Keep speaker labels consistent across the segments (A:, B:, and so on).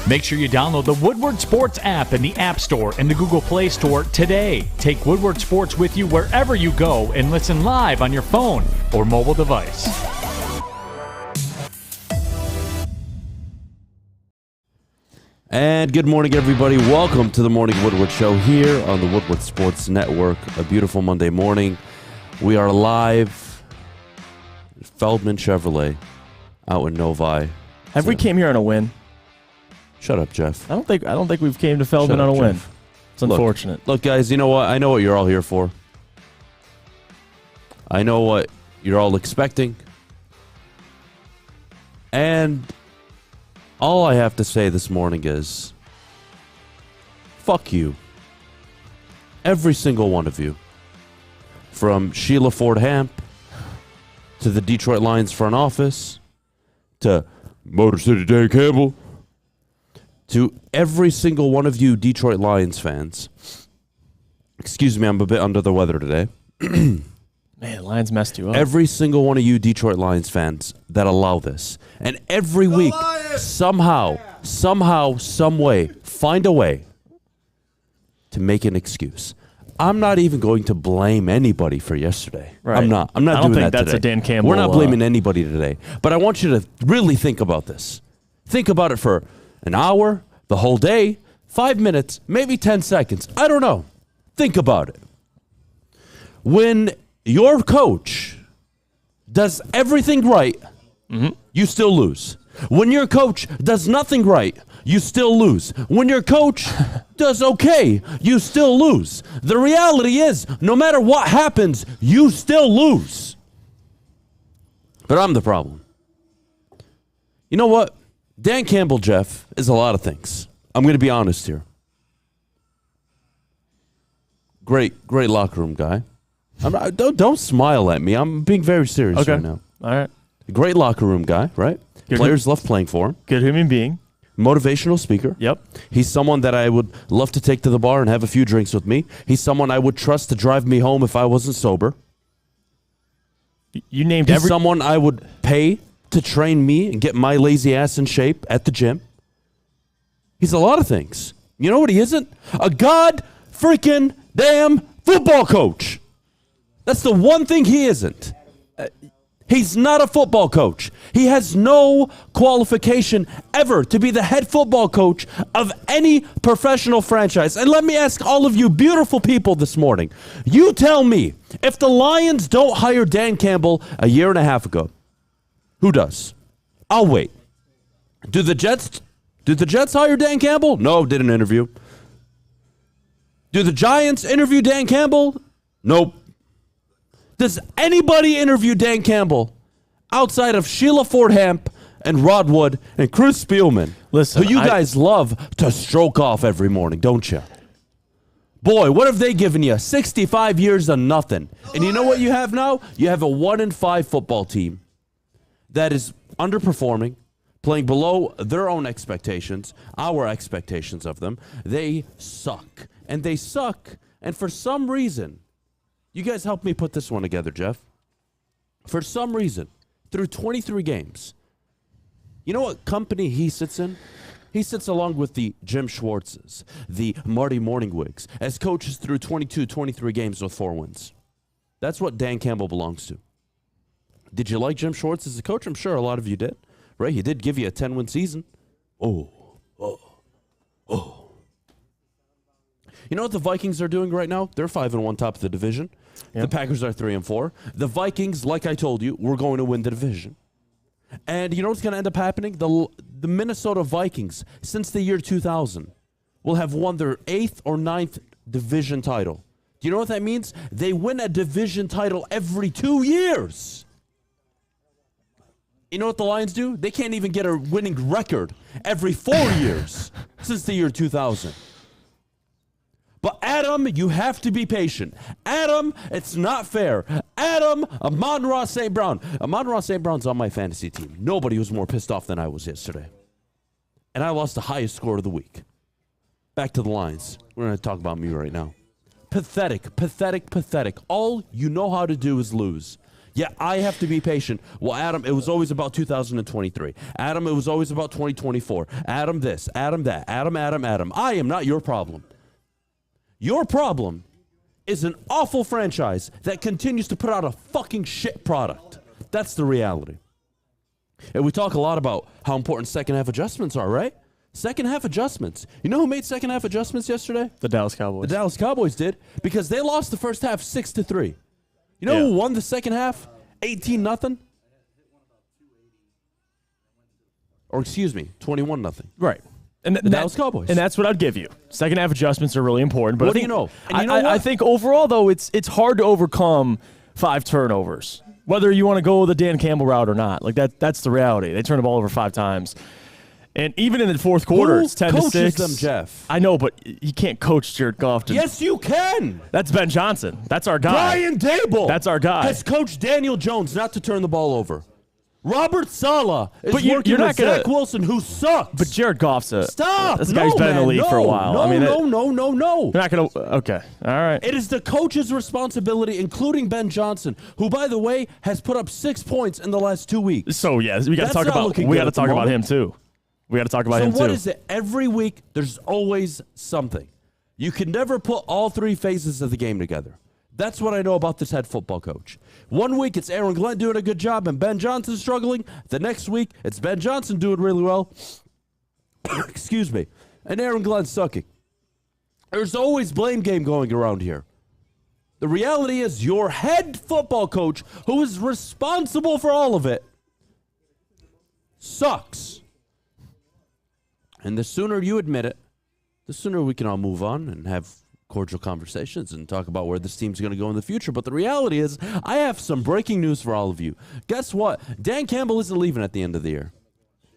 A: Make sure you download the Woodward Sports app in the App Store and the Google Play Store today. Take Woodward Sports with you wherever you go and listen live on your phone or mobile device.
B: And good morning, everybody. Welcome to the Morning Woodward Show here on the Woodward Sports Network. A beautiful Monday morning. We are live at Feldman Chevrolet out in Novi.
C: Have we came here on a win?
B: Shut up, Jeff.
C: I don't think we've came to Feldman on a win. It's unfortunate.
B: Look, guys, you know what? I know what you're all here for. I know what you're all expecting. And all I have to say this morning is, fuck you. Every single one of you. From Sheila Ford Hamp to the Detroit Lions front office to Motor City Dan Campbell to every single one of you Detroit Lions fans. Excuse me, I'm a bit under the weather today.
C: Man, Lions messed you up.
B: Every single one of you Detroit Lions fans that allow this. And every week, somehow, some way, find a way to make an excuse. I'm not even going to blame anybody for yesterday.
C: Right.
B: I'm not doing that today. I don't think
C: that's a Dan Campbell.
B: We're not blaming anybody today. But I want you to really think about this. Think about it for an hour, the whole day, 5 minutes, maybe 10 seconds. I don't know. Think about it. When your coach does everything right, you still lose. When your coach does nothing right, you still lose. When your coach does okay, you still lose. The reality is, no matter what happens, you still lose. But I'm the problem. You know what? Dan Campbell, Jeff, is a lot of things. I'm going to be honest here. Great locker room guy. Don't smile at me. I'm being very serious right now.
C: All right.
B: Great locker room guy, right? Players love playing for him.
C: Good human being.
B: Motivational speaker.
C: Yep.
B: He's someone that I would love to take to the bar and have a few drinks with me. He's someone I would trust to drive me home if I wasn't sober.
C: You named
B: He's someone I would pay to train me and get my lazy ass in shape at the gym. He's a lot of things. You know what he isn't? A god freaking damn football coach. That's the one thing he isn't. He's not a football coach. He has no qualification ever to be the head football coach of any professional franchise. And let me ask all of you beautiful people this morning. You tell me, if the Lions don't hire Dan Campbell a year and a half ago, who does? I'll wait. Did the Jets hire Dan Campbell? No, didn't interview. Do the Giants interview Dan Campbell? Nope. Does anybody interview Dan Campbell outside of Sheila Ford Hamp and Rod Wood and Chris Spielman,
C: Listen,
B: who you guys love to stroke off every morning, don't you? Boy, what have they given you? 65 years of nothing. And you know what you have now? You have a 1-5 football team that is underperforming, playing below their own expectations, our expectations of them. They suck. And they suck. And for some reason, you guys helped me put this one together, Jeff. For some reason, through 23 games, you know what company he sits in? He sits along with the Jim Schwartzes, the Marty Morningwigs, as coaches through 23 games with 4 wins. That's what Dan Campbell belongs to. Did you like Jim Schwartz as a coach? I'm sure a lot of you did. Right? He did give you a 10-win season. Oh. You know what the Vikings are doing right now? They're 5-1 top of the division. Yep. The Packers are 3-4. The Vikings, like I told you, we're going to win the division. And you know what's going to end up happening? The Minnesota Vikings, since the year 2000, will have won their 8th or 9th division title. Do you know what that means? They win a division title every 2 years. You know what the Lions do? They can't even get a winning record every 4 years since the year 2000. But Adam, you have to be patient. Adam, it's not fair. Adam, Amon-Ra St. Brown. Amon-Ra St. Brown's on my fantasy team. Nobody was more pissed off than I was yesterday. And I lost the highest score of the week. Back to the Lions. We're going to talk about me right now. Pathetic. All you know how to do is lose. Yeah, I have to be patient. Well, Adam, it was always about 2023. Adam, it was always about 2024. Adam this, Adam that, Adam. I am not your problem. Your problem is an awful franchise that continues to put out a fucking shit product. That's the reality. And we talk a lot about how important second half adjustments are, right? Second half adjustments. You know who made second half adjustments yesterday?
C: The Dallas Cowboys.
B: The Dallas Cowboys did, because they lost the first half 6-3. You know who won the second half? 18-0? Or excuse me, 21-0.
C: Right. And
B: the Dallas Cowboys.
C: And that's what I'd give you. Second half adjustments are really important. But
B: What do you know? And you know what?
C: I think overall, though, it's hard to overcome 5 turnovers. Whether you want to go the Dan Campbell route or not. Like that's the reality. They turned the ball over 5 times. And even in the fourth quarter, it's 10-6.
B: Who coaches them, Jeff?
C: I know, but you can't coach Jared Goff.
B: Yes, you can.
C: That's Ben Johnson. That's our guy.
B: Brian Dable.
C: That's our guy.
B: Has coached Daniel Jones not to turn the ball over. Robert Saleh is
C: But you're
B: working
C: not
B: with
C: gonna-
B: Zach Wilson, who sucks.
C: But Jared Goff's a
B: Stop.
C: This guy's been in the league for a while.
B: No,
C: I mean,
B: no.
C: You're not gonna. Okay. All right.
B: It is the coach's responsibility, including Ben Johnson, who, by the way, has put up 6 points in the last 2 weeks.
C: So yes, we got to
B: That's
C: talk
B: not
C: about.
B: looking
C: We
B: good
C: got to
B: at the
C: talk about him
B: moment.
C: too. We got to talk about him too.
B: So what is it? Every week, there's always something. You can never put all 3 phases of the game together. That's what I know about this head football coach. 1 week, it's Aaron Glenn doing a good job and Ben Johnson struggling. The next week, it's Ben Johnson doing really well. Excuse me. And Aaron Glenn sucking. There's always blame game going around here. The reality is your head football coach, who is responsible for all of it, sucks. And the sooner you admit it, the sooner we can all move on and have cordial conversations and talk about where this team's going to go in the future. But the reality is, I have some breaking news for all of you. Guess what? Dan Campbell isn't leaving at the end of the year.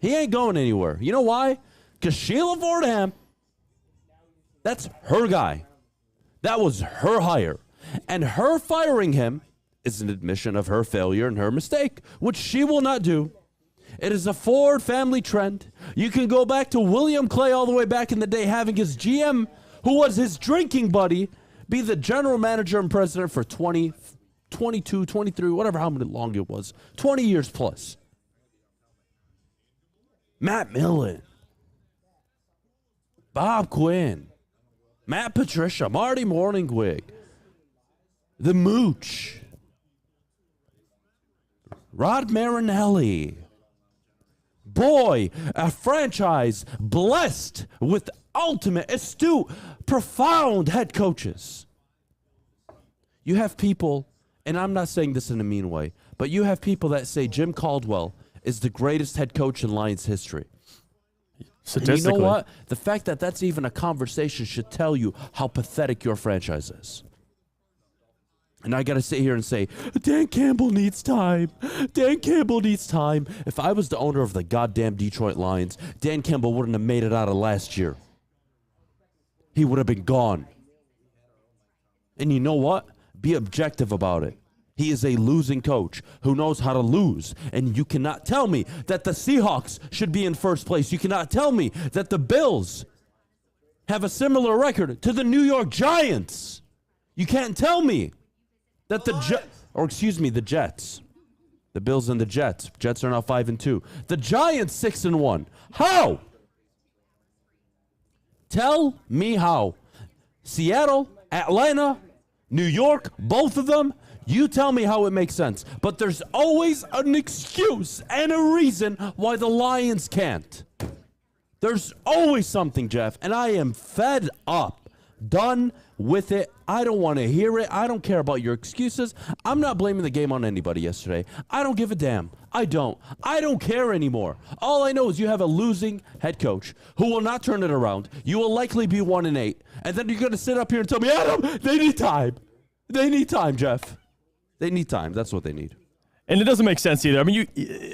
B: He ain't going anywhere. You know why? Because Sheila Fordham, that's her guy. That was her hire. And her firing him is an admission of her failure and her mistake, which she will not do. It is a Ford family trend. You can go back to William Clay all the way back in the day, having his GM, who was his drinking buddy, be the general manager and president for 20, 22, 23, whatever, how many long it was, 20 years plus. Matt Millen, Bob Quinn, Matt Patricia, Marty Morningwig, the Mooch, Rod Marinelli. Boy, a franchise blessed with ultimate, astute, profound head coaches. You have people, and I'm not saying this in a mean way, but you have people that say Jim Caldwell is the greatest head coach in Lions history.
C: Statistically.
B: And you know what? The fact that that's even a conversation should tell you how pathetic your franchise is. And I got to sit here and say, Dan Campbell needs time. Dan Campbell needs time. If I was the owner of the goddamn Detroit Lions, Dan Campbell wouldn't have made it out of last year. He would have been gone. And you know what? Be objective about it. He is a losing coach who knows how to lose. And you cannot tell me that the Seahawks should be in first place. You cannot tell me that the Bills have a similar record to the New York Giants. You can't tell me that the Jets. The Bills and the Jets. Jets are now 5-2. The Giants 6-1. How? Tell me how. Seattle, Atlanta, New York, both of them. You tell me how it makes sense. But there's always an excuse and a reason why the Lions can't. There's always something, Jeff, and I am fed up. Done with it. I don't want to hear it. I don't care about your excuses. I'm not blaming the game on anybody yesterday. I don't give a damn. I don't care anymore. All I know is you have a losing head coach who will not turn it around. You will likely be 1-8. And then you're going to sit up here and tell me, Adam, they need time. They need time, Jeff. They need time. That's what they need.
C: And it doesn't make sense either. I mean,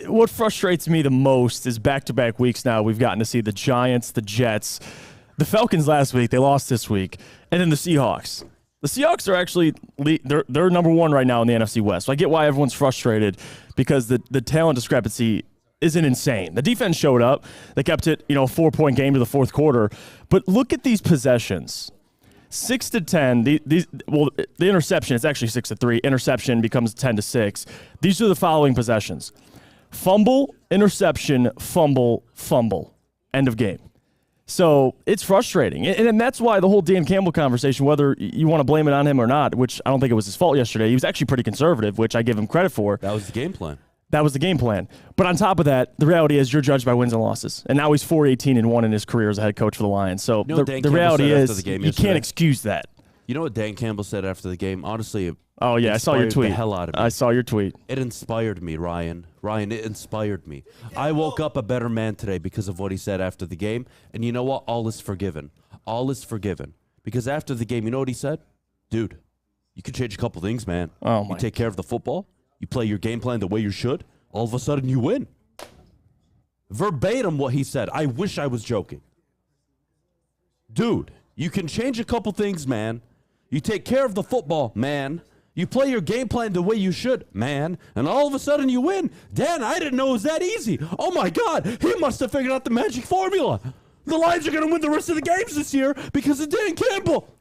C: what frustrates me the most is back-to-back weeks now we've gotten to see the Giants, the Jets, the Falcons last week, they lost this week, and then the Seahawks. The Seahawks are actually they're number one right now in the NFC West. So I get why everyone's frustrated because the talent discrepancy isn't insane. The defense showed up. They kept it, a 4-point game to the fourth quarter. But look at these possessions. 6-10. The interception, it's actually 6-3. Interception becomes 10-6. These are the following possessions: fumble, interception, fumble, fumble. End of game. So it's frustrating. And that's why the whole Dan Campbell conversation, whether you want to blame it on him or not, which I don't think it was his fault yesterday, he was actually pretty conservative, which I give him credit for.
B: That was the game plan.
C: That was the game plan. But on top of that, the reality is you're judged by wins and losses. And now he's 4-18-1 in his career as a head coach for the Lions. So the reality is you can't excuse that.
B: You know what Dan Campbell said after the game? Honestly,
C: oh yeah, I saw your tweet.
B: The hell out of me.
C: I saw your tweet.
B: It inspired me, Ryan. Ryan, it inspired me. I woke up a better man today because of what he said after the game. And you know what? All is forgiven. All is forgiven. Because after the game, you know what he said? Dude, you can change a couple things, man.
C: Oh my.
B: You take care of the football. You play your game plan the way you should. All of a sudden, you win. Verbatim what he said. I wish I was joking. Dude, you can change a couple things, man. You take care of the football, man. You play your game plan the way you should, man. And all of a sudden you win. Dan, I didn't know it was that easy. Oh, my God. He must have figured out the magic formula. The Lions are going to win the rest of the games this year because of Dan Campbell.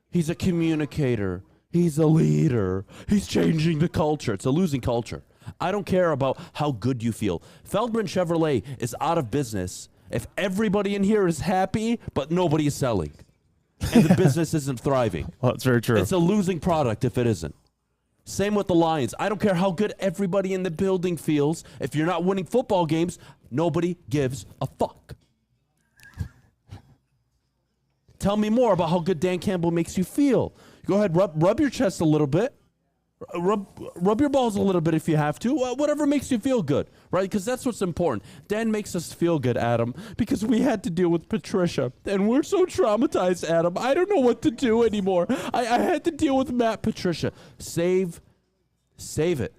B: He's a communicator. He's a leader. He's changing the culture. It's a losing culture. I don't care about how good you feel. Feldman Chevrolet is out of business if everybody in here is happy, but nobody is selling, and the business isn't thriving.
C: Well, that's very true.
B: It's a losing product if it isn't. Same with the Lions. I don't care how good everybody in the building feels. If you're not winning football games, nobody gives a fuck. Tell me more about how good Dan Campbell makes you feel. Go ahead, rub your chest a little bit. Rub your balls a little bit if you have to. Whatever makes you feel good, right? Because that's what's important. Dan makes us feel good, Adam, because we had to deal with Patricia. And we're so traumatized, Adam. I don't know what to do anymore. I had to deal with Matt Patricia. Save it.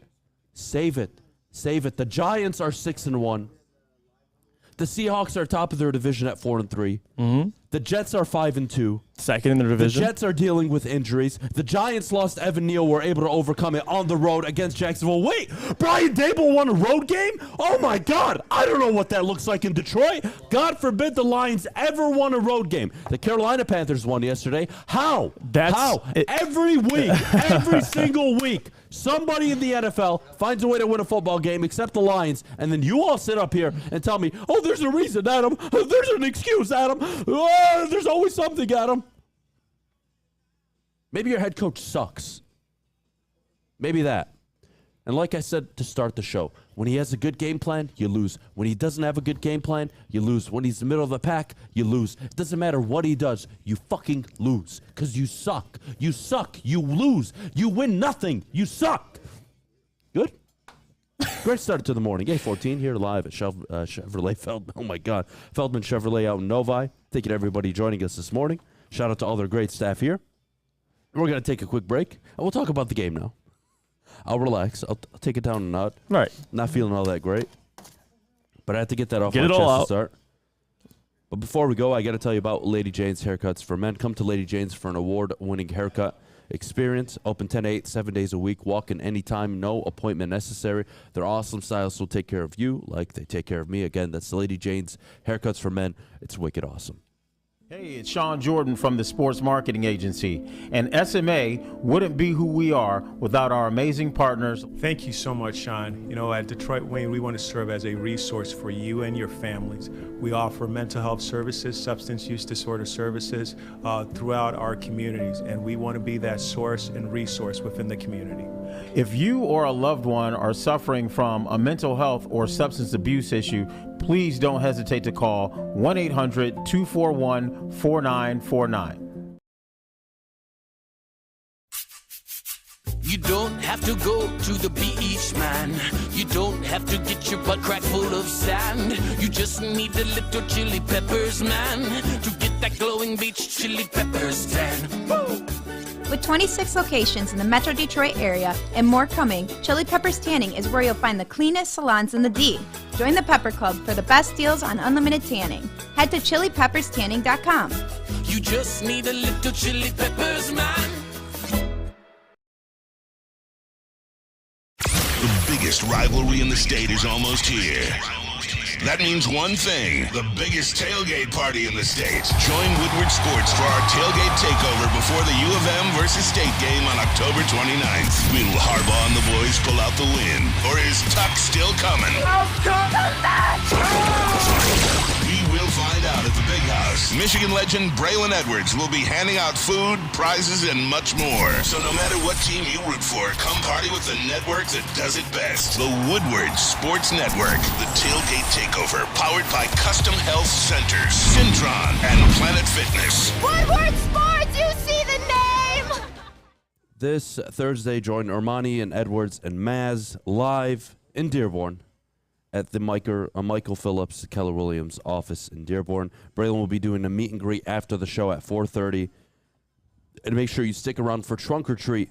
B: The Giants are 6-1. The Seahawks are top of their division at 4-3.
C: Mm-hmm.
B: The Jets are 5-2.
C: Second in their division.
B: The Jets are dealing with injuries. The Giants lost Evan Neal, were able to overcome it on the road against Jacksonville. Wait, Brian Dable won a road game? Oh my God, I don't know what that looks like in Detroit. God forbid the Lions ever won a road game. The Carolina Panthers won yesterday. How? Every week, every single week, somebody in the NFL finds a way to win a football game except the Lions, and then you all sit up here and tell me, oh, there's a reason, Adam. There's an excuse, Adam. Oh, there's always something, Adam. Maybe your head coach sucks. Maybe that. And like I said to start the show, when he has a good game plan, you lose. When he doesn't have a good game plan, you lose. When he's in the middle of the pack, you lose. It doesn't matter what he does, you fucking lose. Because you suck. You suck. You lose. You win nothing. You suck. Good? Great start to the morning. A14 here live at Chevrolet Feldman. Oh, my God. Feldman Chevrolet out in Novi. Thank you to everybody joining us this morning. Shout out to all their great staff here. We're going to take a quick break, and we'll talk about the game now. I'll relax. I'll take it down a notch.
C: Right.
B: Not feeling all that great. But I have to get that off
C: my
B: chest
C: to
B: start. But before we go, I got to tell you about Lady Jane's Haircuts for Men. Come to Lady Jane's for an award-winning haircut experience. Open 10 to 8, 7 days a week. Walk in anytime. No appointment necessary. Their awesome stylists will take care of you like they take care of me. Again, that's Lady Jane's Haircuts for Men. It's wicked awesome.
D: Hey, it's Sean Jordan from the Sports Marketing Agency, and SMA wouldn't be who we are without our amazing partners.
E: Thank you so much, Sean. You know, at Detroit Wayne, we want to serve as a resource for you and your families. We offer mental health services, substance use disorder services throughout our communities, and we want to be that source and resource within the community.
D: If you or a loved one are suffering from a mental health or substance abuse issue, please don't hesitate to call 1-800-241-4949.
F: You don't have to go to the beach, man. You don't have to get your butt crack full of sand. You just need a little chili peppers, man, to get that glowing beach chili peppers tan. Woo!
G: With 26 locations in the Metro Detroit area and more coming, Chili Peppers Tanning is where you'll find the cleanest salons in the D. Join the Pepper Club for the best deals on unlimited tanning. Head to chilipepperstanning.com.
F: You just need a little chili peppers, man.
H: The biggest rivalry in the state is almost here. That means one thing, the biggest tailgate party in the state. Join Woodward Sports for our tailgate takeover before the U of M versus State game on October 29th. Will Harbaugh and the boys pull out the win? Or is Tuck still coming? We will find out at the Big House. Michigan legend Braylon Edwards will be handing out food, prizes, and much more. So no matter what team you root for, come party with the network that does it best. The Woodward Sports Network. The tailgate takeover, powered by Custom Health Centers, Syntron, and Planet Fitness.
I: Woodward Sports, you see the name!
B: This Thursday, join Armani and Edwards and Maz live in Dearborn at the Michael Phillips, Keller Williams office in Dearborn. Braylon will be doing a meet and greet after the show at 4:30. And make sure you stick around for Trunk or Treat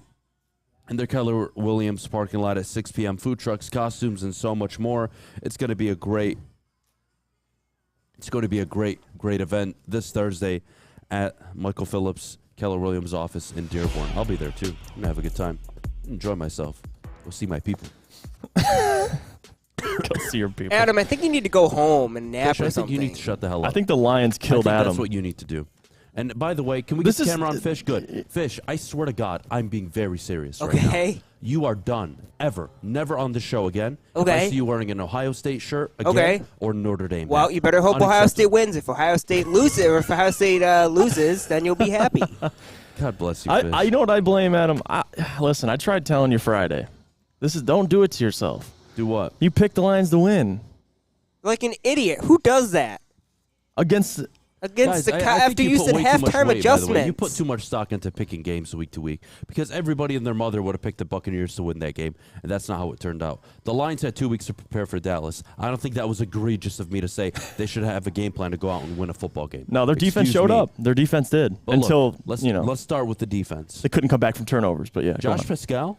B: in their Keller Williams parking lot at 6 p.m. Food trucks, costumes, and so much more. It's going to be a great event this Thursday at Michael Phillips, Keller Williams office in Dearborn. I'll be there too. I'm going to have a good time. Enjoy myself. Go see my people.
C: Go see your people.
J: Adam, I think you need to go home and nap
B: Fish,
J: or
B: I
J: something.
B: think you need to shut the hell up.
C: I think the Lions killed Adam.
B: That's what you need to do. And by the way, can we get the camera on Fish? Good. Fish, I swear to God, I'm being very serious right now.
J: Okay.
B: You are done. Ever. Never on the show again.
J: Okay.
B: If I see you wearing an Ohio State shirt again or Notre Dame.
J: Well, you better hope Ohio State wins. If Ohio State loses, or if Ohio State loses, then you'll be happy.
B: God bless you, Fish.
C: You know what I blame, Adam? Listen, I tried telling you Friday. Don't do it to yourself.
B: Do what?
C: You picked the Lions to win.
J: Like an idiot. Who does that?
C: Against
J: Guys, after you said halftime adjustments.
B: You put too much stock into picking games week to week because everybody and their mother would have picked the Buccaneers to win that game, and that's not how it turned out. The Lions had 2 weeks to prepare for Dallas. I don't think that was egregious of me to say they should have a game plan to go out and win a football game.
C: No, their defense showed up. Their defense did.
B: But
C: until,
B: look, let's start with the defense.
C: They couldn't come back from turnovers, but yeah.
B: Josh Paschal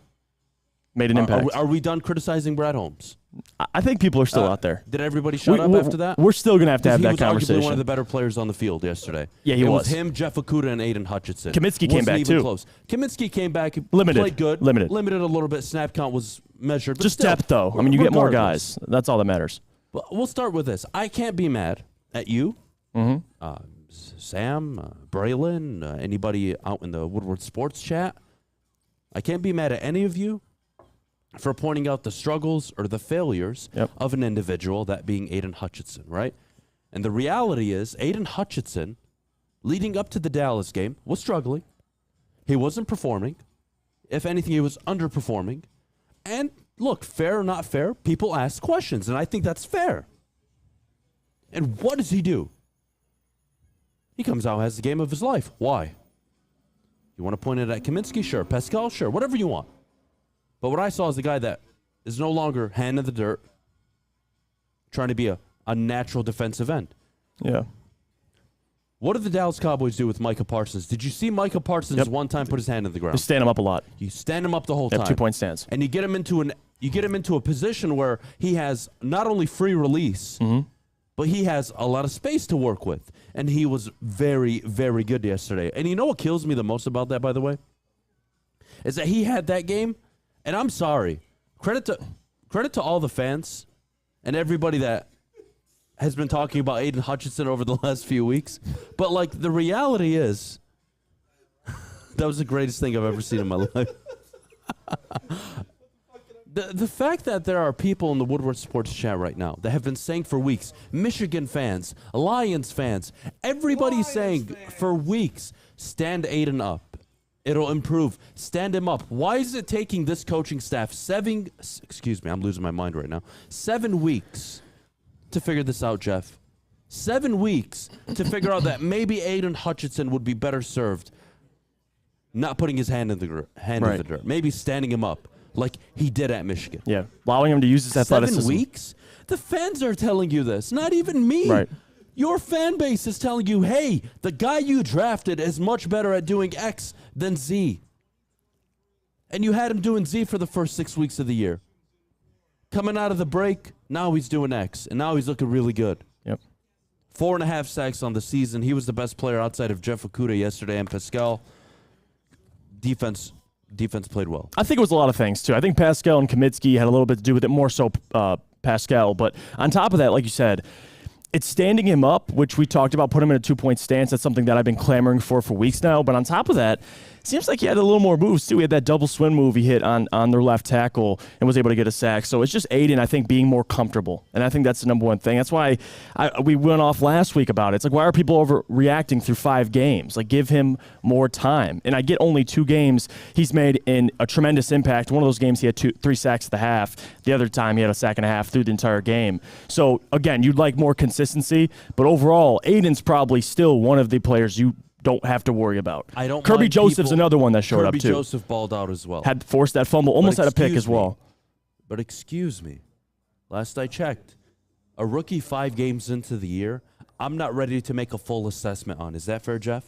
C: made an impact.
B: Are we done criticizing Brad Holmes?
C: I think people are still out there.
B: Did everybody shut up after that?
C: We're still going to have that conversation.
B: He was arguably one of the better players on the field yesterday.
C: Yeah, he was.
B: It was him, Jeff Okudah, and Aidan Hutchinson.
C: Cominsky came back, too.
B: Close. Cominsky came back.
C: Limited.
B: Played good.
C: Limited
B: a little bit. Snap count was measured. But
C: just
B: still,
C: depth, though. I mean, you get more guys. That's all that matters.
B: But we'll start with this. I can't be mad at you, Sam, Braylon, anybody out in the Woodward Sports chat. I can't be mad at any of you for pointing out the struggles or the failures of an individual, that being Aidan Hutchinson, right? And the reality is Aidan Hutchinson, leading up to the Dallas game, was struggling. He wasn't performing. If anything, he was underperforming. And look, fair or not fair, people ask questions, and I think that's fair. And what does he do? He comes out and has the game of his life. Why? You want to point it at Cominsky? Sure. Paschal? Sure. Whatever you want. But what I saw is a guy that is no longer hand in the dirt, trying to be a natural defensive end.
C: Yeah.
B: What did the Dallas Cowboys do with Micah Parsons? Did you see Micah Parsons one time put his hand in the ground?
C: You stand him up a lot.
B: You stand him up the whole time.
C: 2-point stance.
B: And you get him into a position where he has not only free release, but he has a lot of space to work with. And he was very, very good yesterday. And you know what kills me the most about that, by the way? Is that he had that game. And I'm sorry, credit to all the fans and everybody that has been talking about Aidan Hutchinson over the last few weeks. But, like, the reality is that was the greatest thing I've ever seen in my life. The fact that there are people in the Woodward Sports chat right now that have been saying for weeks, Michigan fans, Lions fans, everybody's saying for weeks, stand Aidan up. It'll improve. Stand him up. Why is it taking this coaching staff 7 weeks to figure this out, Jeff? 7 weeks to figure out that maybe Aidan Hutchinson would be better served not putting his hand in the dirt. Maybe standing him up like he did at Michigan.
C: Yeah, allowing him to use his athleticism.
B: 7 weeks? The fans are telling you this, not even me.
C: Right.
B: Your fan base is telling you, hey, the guy you drafted is much better at doing X than Z. And you had him doing Z for the first 6 weeks of the year. Coming out of the break, now he's doing X, and now he's looking really good.
C: Yep.
B: 4.5 sacks on the season. He was the best player outside of Jeff Okudah yesterday and Paschal. Defense played well.
C: I think it was a lot of things, too. I think Paschal and Cominsky had a little bit to do with it, more so Paschal. But on top of that, like you said, it's standing him up, which we talked about, put him in a 2-point stance. That's something that I've been clamoring for weeks now. But on top of that, it seems like he had a little more moves, too. He had that double swim move he hit on their left tackle and was able to get a sack. So it's just Aidan, I think, being more comfortable. And I think that's the number one thing. That's why we went off last week about it. It's like, why are people overreacting through 5 games? Like, give him more time. And I get only 2 games. He's made in a tremendous impact. One of those games, he had 3 sacks at the half. The other time, he had a sack and a half through the entire game. So, again, you'd like more consistency. But overall, Aidan's probably still one of the players you don't have to worry about. Kerby Joseph's another one that showed up, too.
B: Kerby Joseph balled out as well.
C: Had forced that fumble, almost had a pick as well.
B: But excuse me, last I checked, a rookie 5 games into the year, I'm not ready to make a full assessment on. Is that fair, Jeff?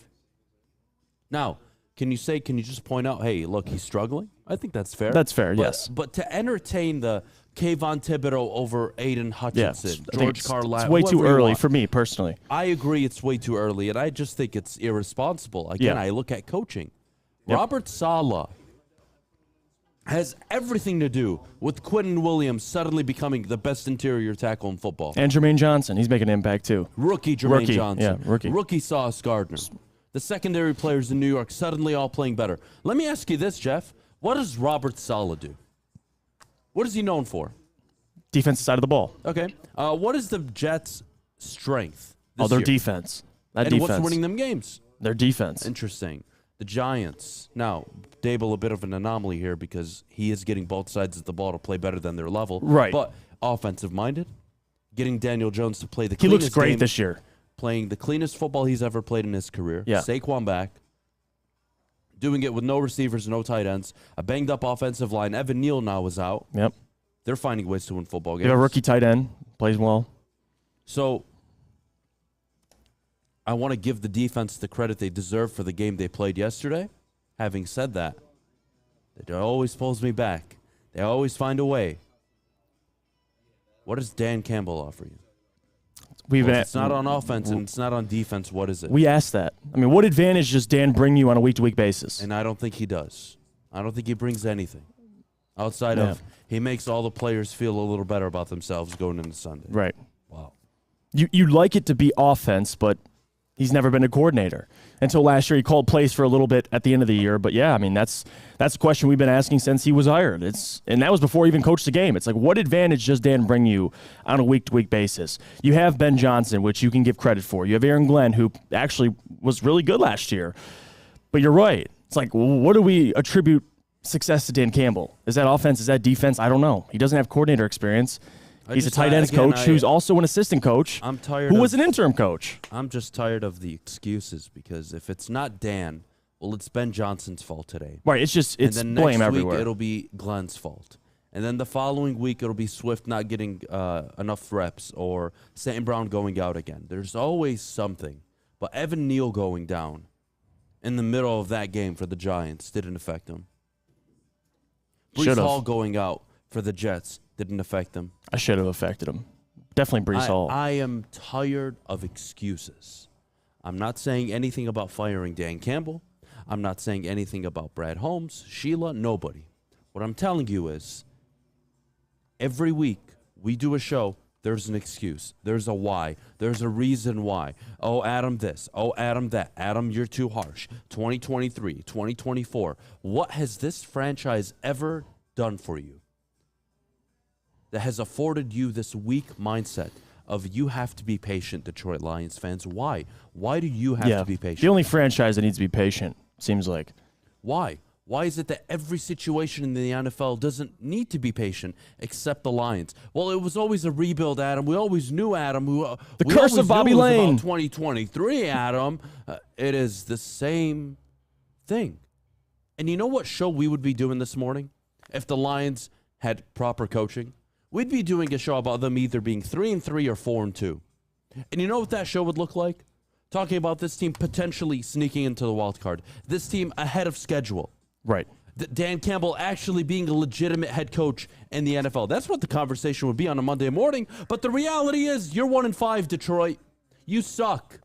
B: Now, can you just point out, hey, look, he's struggling? I think that's fair.
C: That's fair, yes.
B: But to entertain the Kayvon Thibodeau over Aidan Hutchinson, George Karlaftis.
C: It's way too early for me, personally.
B: I agree it's way too early, and I just think it's irresponsible. Again, I look at coaching.
C: Yep.
B: Robert Saleh has everything to do with Quentin Williams suddenly becoming the best interior tackle in football.
C: And Jermaine Johnson, he's making an impact, too.
B: Rookie Jermaine Johnson.
C: Yeah, rookie.
B: Rookie Sauce Gardner. The secondary players in New York suddenly all playing better. Let me ask you this, Jeff. What does Robert Saleh do? What is he known for?
C: Defensive side of the ball.
B: Okay. What is the Jets' strength this
C: their
B: year?
C: Defense.
B: And what's winning them games?
C: Their defense.
B: Interesting. The Giants. Now, Dable a bit of an anomaly here because he is getting both sides of the ball to play better than their level.
C: Right.
B: But offensive-minded. Getting Daniel Jones to play the
C: He
B: cleanest
C: looks great
B: game,
C: this year.
B: playing the cleanest football he's ever played in his career.
C: Yeah.
B: Saquon back. Doing it with no receivers, no tight ends. A banged-up offensive line. Evan Neal now is out.
C: Yep.
B: They're finding ways to win football games.
C: You have a rookie tight end. Plays well.
B: So I want to give the defense the credit they deserve for the game they played yesterday. Having said that, it always pulls me back. They always find a way. What does Dan Campbell offer you? If it's not on offense and it's not on defense, what is it?
C: We asked that. I mean, what advantage does Dan bring you on a week-to-week basis?
B: And I don't think he does. I don't think he brings anything. Outside of he makes all the players feel a little better about themselves going into Sunday.
C: Right.
B: Wow.
C: You'd like it to be offense, but he's never been a coordinator. Until last year, he called plays for a little bit at the end of the year. But, yeah, I mean, that's a question we've been asking since he was hired. And that was before he even coached the game. It's like, what advantage does Dan bring you on a week-to-week basis? You have Ben Johnson, which you can give credit for. You have Aaron Glenn, who actually was really good last year. But you're right. It's like, what do we attribute success to Dan Campbell? Is that offense? Is that defense? I don't know. He doesn't have coordinator experience. He's a tight ends coach who's also an assistant coach who was an interim coach.
B: I'm just tired of the excuses because if it's not Dan, well, it's Ben Johnson's fault today.
C: Right, it's
B: then
C: blame
B: next
C: everywhere.
B: week it'll be Glenn's fault. And then the following week it'll be Swift not getting enough reps or St. Brown going out again. There's always something. But Evan Neal going down in the middle of that game for the Giants didn't affect him. Breece Hall going out for the Jets didn't affect him.
C: I should have affected him. Definitely Breece Hall.
B: I am tired of excuses. I'm not saying anything about firing Dan Campbell. I'm not saying anything about Brad Holmes, Sheila, nobody. What I'm telling you is every week we do a show, there's an excuse. There's a why. There's a reason why. Oh, Adam this. Oh, Adam that. Adam, you're too harsh. 2023, 2024. What has this franchise ever done for you that has afforded you this weak mindset of you have to be patient, Detroit Lions fans? Why? Why do you have to be patient?
C: The only franchise that needs to be patient, seems like.
B: Why? Why is it that every situation in the NFL doesn't need to be patient except the Lions? Well, it was always a rebuild, Adam. We always knew, Adam.
C: The curse of Bobby Lane.
B: 2023, Adam. It is the same thing. And you know what show we would be doing this morning if the Lions had proper coaching? We'd be doing a show about them either being 3-3 or 4-2. And you know what that show would look like? Talking about this team potentially sneaking into the wild card. This team ahead of schedule.
C: Right.
B: Dan Campbell actually being a legitimate head coach in the NFL. That's what the conversation would be on a Monday morning. But the reality is you're 1-5, Detroit. You suck.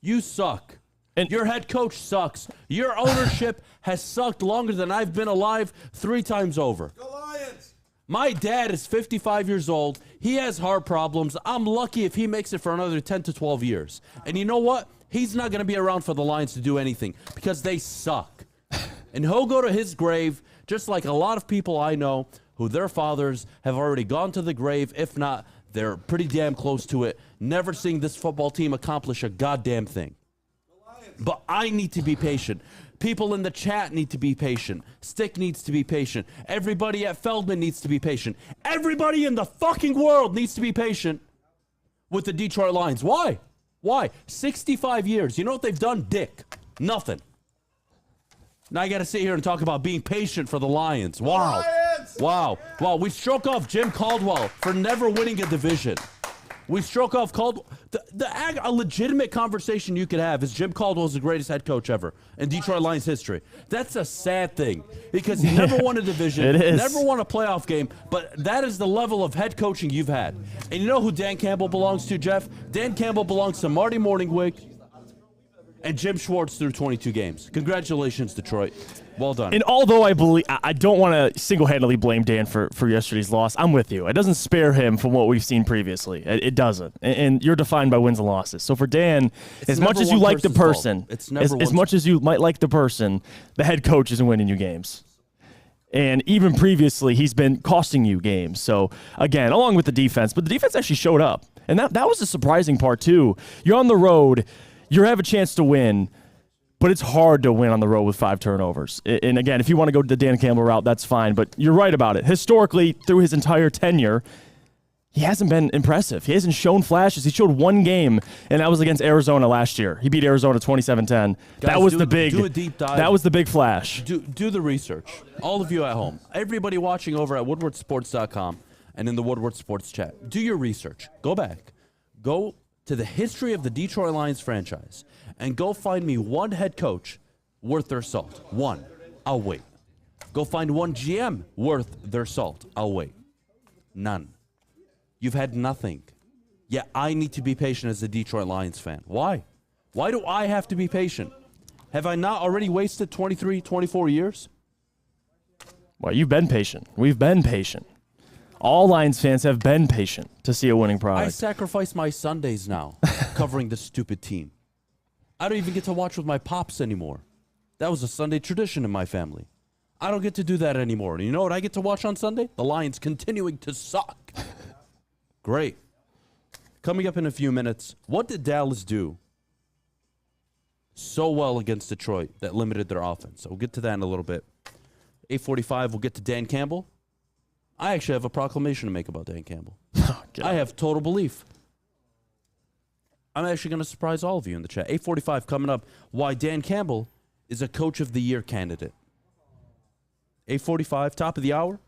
B: You suck. And your head coach sucks. Your ownership has sucked longer than I've been alive 3 times over.
K: Go Lions!
B: My dad is 55 years old. He has heart problems. I'm lucky if he makes it for another 10 to 12 years. And you know what? He's not going to be around for the Lions to do anything because they suck. And he'll go to his grave just like a lot of people I know who their fathers have already gone to the grave. If not, they're pretty damn close to it. Never seeing this football team accomplish a goddamn thing. But I need to be patient. People in the chat need to be patient. Stick needs to be patient. Everybody at Feldman needs to be patient. Everybody in the fucking world needs to be patient with the Detroit Lions. Why? Why? 65 years. You know what they've done? Dick. Nothing. Now I got to sit here and talk about being patient for the Lions. Wow. Lions! Wow. We stroke off Jim Caldwell for never winning a division. We stroke off Caldwell. A legitimate conversation you could have is Jim Caldwell's the greatest head coach ever in Detroit Lions history. That's a sad thing because he never won a division, never won a playoff game, but that is the level of head coaching you've had. And you know who Dan Campbell belongs to, Jeff? Dan Campbell belongs to Marty Morningwig and Jim Schwartz through 22 games. Congratulations, Detroit. Well done.
C: And although I don't want to single-handedly blame Dan for yesterday's loss, I'm with you. It doesn't spare him from what we've seen previously. It doesn't. And you're defined by wins and losses. So for Dan, as much as you like the person, as much as you might like the person, the head coach isn't winning you games. And even previously, he's been costing you games. So, again, along with the defense. But the defense actually showed up. And that was the surprising part, too. You're on the road. You have a chance to win. But it's hard to win on the road with 5 turnovers. And again, if you want to go to the Dan Campbell route, that's fine. But you're right about it. Historically, through his entire tenure, he hasn't been impressive. He hasn't shown flashes. He showed one game, and that was against Arizona last year. He beat Arizona 27-10. That was do a deep dive. That was the big flash.
B: Do the research. All of you at home. Everybody watching over at woodwardsports.com and in the Woodward Sports chat. Do your research. Go back. Go to the history of the Detroit Lions franchise and go find me one head coach worth their salt. One. I'll wait. Go find one GM worth their salt. I'll wait. None. You've had nothing. Yeah, I need to be patient as a Detroit Lions fan. Why? Why do I have to be patient? Have I not already wasted 23, 24 years?
C: Well, you've been patient. We've been patient. All Lions fans have been patient to see a winning product.
B: I sacrifice my Sundays now covering this stupid team. I don't even get to watch with my pops anymore. That was a Sunday tradition in my family. I don't get to do that anymore. And you know what I get to watch on Sunday? The Lions continuing to suck. Great. Coming up in a few minutes, what did Dallas do so well against Detroit that limited their offense? So we'll get to that in a little bit. 8:45, we'll get to Dan Campbell. I actually have a proclamation to make about Dan Campbell. I have total belief. I'm actually going to surprise all of you in the chat. 8:45 coming up, why Dan Campbell is a Coach of the Year candidate. 8:45, top of the hour.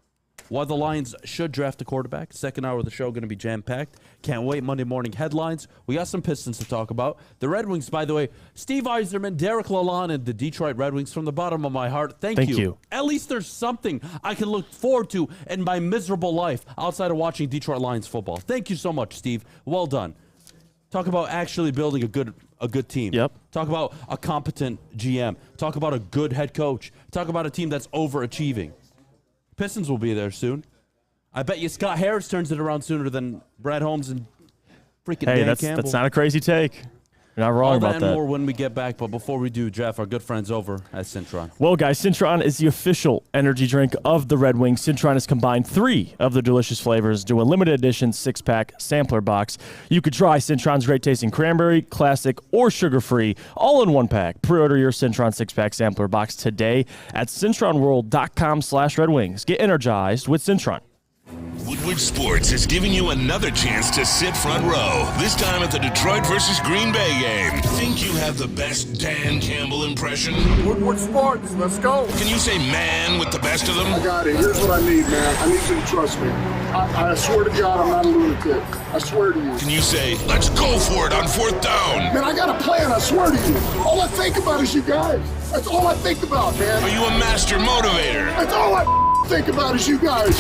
B: Why the Lions should draft a quarterback. Second hour of the show going to be jam-packed. Can't wait. Monday morning headlines. We got some Pistons to talk about. The Red Wings, by the way, Steve Yzerman, Derek Lalonde, and the Detroit Red Wings from the bottom of my heart. Thank you. At least there's something I can look forward to in my miserable life outside of watching Detroit Lions football. Thank you so much, Steve. Well done. Talk about actually building a good team.
C: Yep.
B: Talk about a competent GM. Talk about a good head coach. Talk about a team that's overachieving. Pistons will be there soon. I bet you Scott Harris turns it around sooner than Brad Holmes and freaking Dan Campbell.
C: That's not a crazy take. You're not wrong about that.
B: All that and more when we get back. But before we do, Jeff, our good friends over at Cintron.
C: Well, guys, Cintron is the official energy drink of the Red Wings. Cintron has combined 3 of the delicious flavors to a limited edition 6-pack sampler box. You could try Cintron's great tasting cranberry, classic, or sugar-free, all in one pack. Pre-order your Cintron 6-pack sampler box today at CintronWorld.com/Red Wings. Get energized with Cintron.
H: Woodward Sports is giving you another chance to sit front row, this time at the Detroit versus Green Bay game. Think you have the best Dan Campbell impression?
K: Woodward Sports, let's go.
H: Can you say man with the best of them?
K: I got it. Here's what I need, man. I need you to trust me. I swear to God, I'm not a lunatic. I swear to you.
H: Can you say, let's go for it on 4th down?
K: Man, I got a plan, I swear to you. All I think about is you guys. That's all I think about, man.
H: Are you a master motivator?
K: That's all I think about is you guys.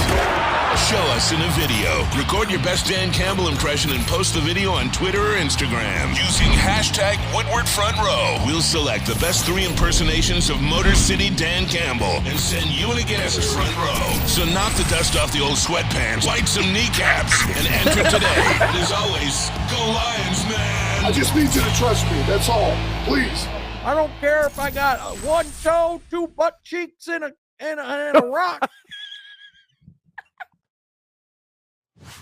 H: Show us in a video. Record your best Dan Campbell impression and post the video on Twitter or Instagram using hashtag Woodward Front Row. We'll select the best 3 impersonations of Motor City Dan Campbell and send you and a guest front row. So knock the dust off the old sweatpants, light some kneecaps, and enter today. And as always, go Lions, man.
K: I just need you to trust me. That's all. Please.
L: I don't care if I got 1 toe, 2 butt cheeks, and a rock.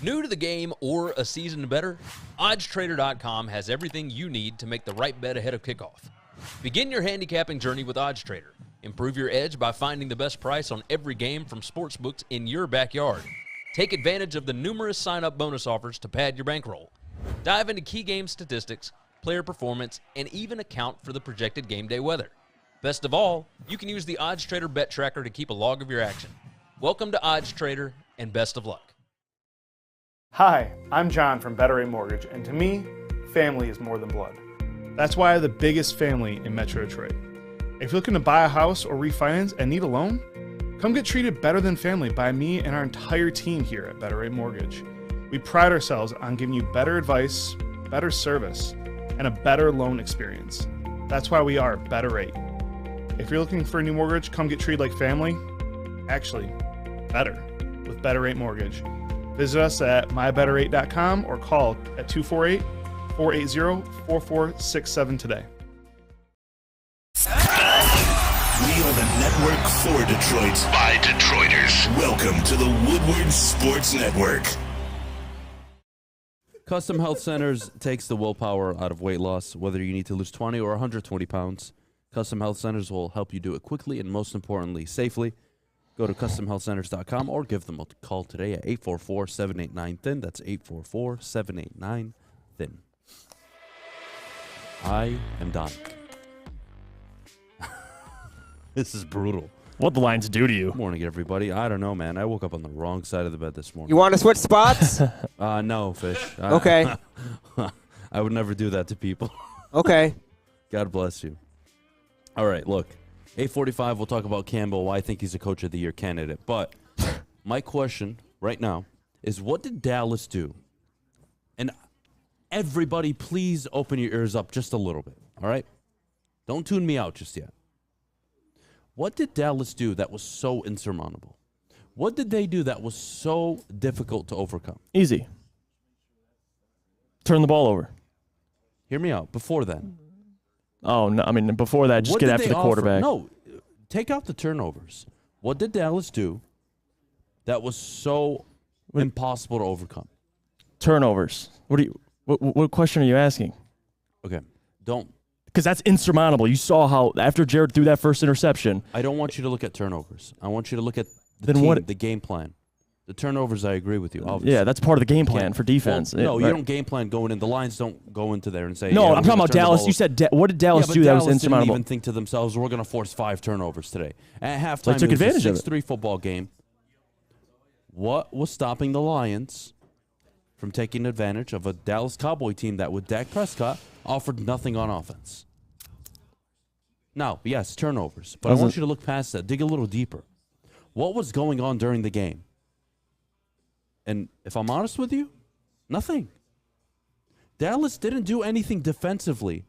M: New to the game or a season better? OddsTrader.com has everything you need to make the right bet ahead of kickoff. Begin your handicapping journey with OddsTrader. Improve your edge by finding the best price on every game from sportsbooks in your backyard. Take advantage of the numerous sign-up bonus offers to pad your bankroll. Dive into key game statistics, player performance, and even account for the projected game day weather. Best of all, you can use the OddsTrader bet tracker to keep a log of your action. Welcome to OddsTrader, and best of luck.
N: Hi, I'm John from Better Rate Mortgage, and to me, family is more than blood. That's why I have the biggest family in Metro Detroit. If you're looking to buy a house or refinance and need a loan, come get treated better than family by me and our entire team here at Better Rate Mortgage. We pride ourselves on giving you better advice, better service, and a better loan experience. That's why we are Better Rate. If you're looking for a new mortgage, come get treated like family. Actually, better with Better Rate Mortgage. Visit us at mybetterrate.com or call at 248-480-4467 today.
H: We are the network for Detroit by Detroiters. Welcome to the Woodward Sports Network.
B: Custom Health Centers takes the willpower out of weight loss. Whether you need to lose 20 or 120 pounds, Custom Health Centers will help you do it quickly and, most importantly, safely. Go to CustomHealthCenters.com or give them a call today at 844-789-THIN. That's 844-789-THIN. I am done. This is brutal.
C: What the Lions do to you?
B: Good morning, everybody. I don't know, man. I woke up on the wrong side of the bed this morning.
J: You want to switch spots?
B: No, Fish.
J: Okay.
B: I would never do that to people.
J: Okay.
B: God bless you. All right, look. 8:45, we'll talk about Campbell, why I think he's a Coach of the Year candidate. But my question right now is, what did Dallas do? And everybody, please open your ears up just a little bit, all right? Don't tune me out just yet. What did Dallas do that was so insurmountable? What did they do that was so difficult to overcome?
C: Easy. Turn the ball over.
B: Hear me out. Before then.
C: Oh, no. I mean, before that, just get after the quarterback.
B: No, take out the turnovers. What did Dallas do that was so impossible to overcome?
C: Turnovers. What question are you asking?
B: Okay, don't.
C: Because that's insurmountable. You saw how after Jared threw that first interception.
B: I don't want you to look at turnovers. I want you to look at the game plan. The turnovers, I agree with you, obviously.
C: Yeah, that's part of the game plan for defense.
B: Well, you don't game plan going in. The Lions don't go into there and say,
C: no, I'm talking about Dallas. You said, what did Dallas do that was insurmountable?
B: Didn't even think to themselves, we're going to force 5 turnovers today. At halftime,
C: they took advantage of it.
B: 6-3 football game. What was stopping the Lions from taking advantage of a Dallas Cowboy team that, with Dak Prescott, offered nothing on offense? Now, yes, turnovers. But I want you to look past that. Dig a little deeper. What was going on during the game? And if I'm honest with you, nothing. Dallas didn't do anything defensively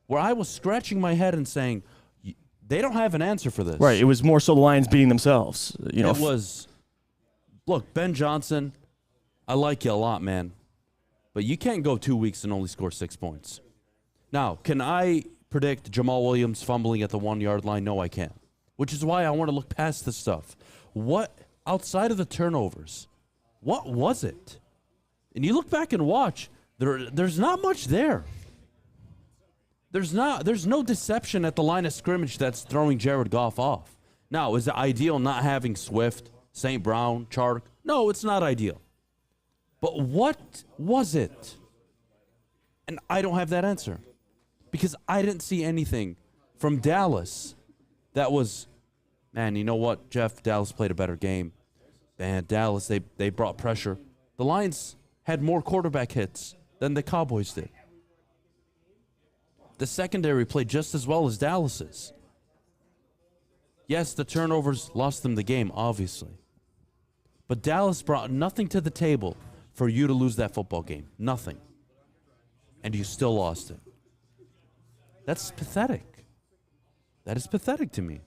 B: where I was scratching my head and saying, they don't have an answer for this.
C: Right. It was more so the Lions beating themselves. It
B: was, look, Ben Johnson, I like you a lot, man. But you can't go 2 weeks and only score 6 points. Now, can I predict Jamal Williams fumbling at the 1-yard line? No, I can't. Which is why I want to look past this stuff. What, outside of the turnovers, what was it? And you look back and watch, there's not much there. There's no deception at the line of scrimmage that's throwing Jared Goff off. Now, is it ideal not having Swift, St. Brown, Chark? No, it's not ideal. But what was it? And I don't have that answer. Because I didn't see anything from Dallas that was, man, you know what, Jeff? Dallas played a better game. Man, Dallas, they brought pressure. The Lions had more quarterback hits than the Cowboys did. The secondary played just as well as Dallas's. Yes, the turnovers lost them the game, obviously. But Dallas brought nothing to the table for you to lose that football game. Nothing. And you still lost it. That's pathetic. That is pathetic to me.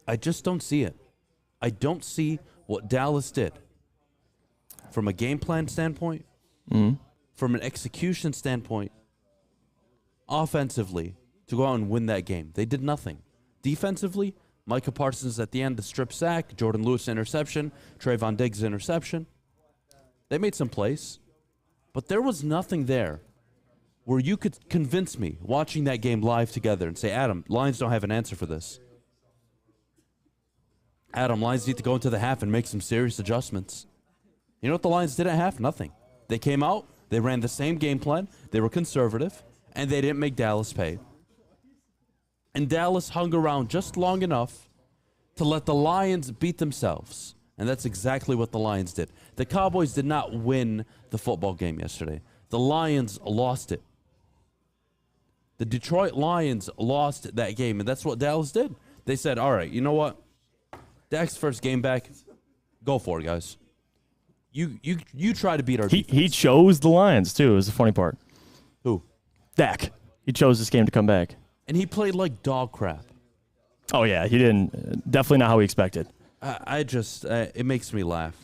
B: I just don't see it. I don't see what Dallas did from a game plan standpoint, from an execution standpoint, offensively, to go out and win that game. They did nothing. Defensively, Micah Parsons at the end, the strip sack, Jordan Lewis interception, Trayvon Diggs interception. They made some plays, but there was nothing there where you could convince me, watching that game live together, and say, Adam, Lions don't have an answer for this. Adam, Lions need to go into the half and make some serious adjustments. You know what the Lions did at half? Nothing. They came out, they ran the same game plan, they were conservative, and they didn't make Dallas pay. And Dallas hung around just long enough to let the Lions beat themselves. And that's exactly what the Lions did. The Cowboys did not win the football game yesterday. The Lions lost it. The Detroit Lions lost that game, and that's what Dallas did. They said, all right, you know what? Dak's first game back, go for it, guys. You try to beat our defense.
C: He chose the Lions, too, is the funny part.
B: Who?
C: Dak. He chose this game to come back.
B: And he played like dog crap.
C: Oh, yeah, he didn't. Definitely not how we expected.
B: It makes me laugh.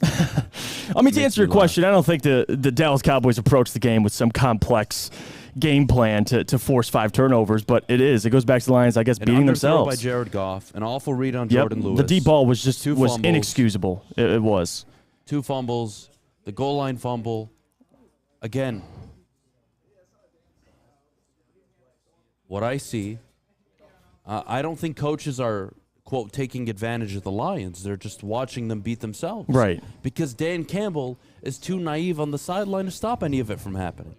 C: I mean, to answer your question, I don't think the Dallas Cowboys approached the game with some complex game plan to force 5 turnovers, but it goes back to the Lions, I guess, beating themselves.
B: By Jared Goff, an awful read on Jordan Lewis.
C: The deep ball was just
B: fumbles.
C: inexcusable. It was
B: 2 fumbles, the goal line fumble. Again, what I see, I don't think coaches are, quote, taking advantage of the Lions. They're just watching them beat themselves.
C: Right.
B: Because Dan Campbell is too naive on the sideline to stop any of it from happening.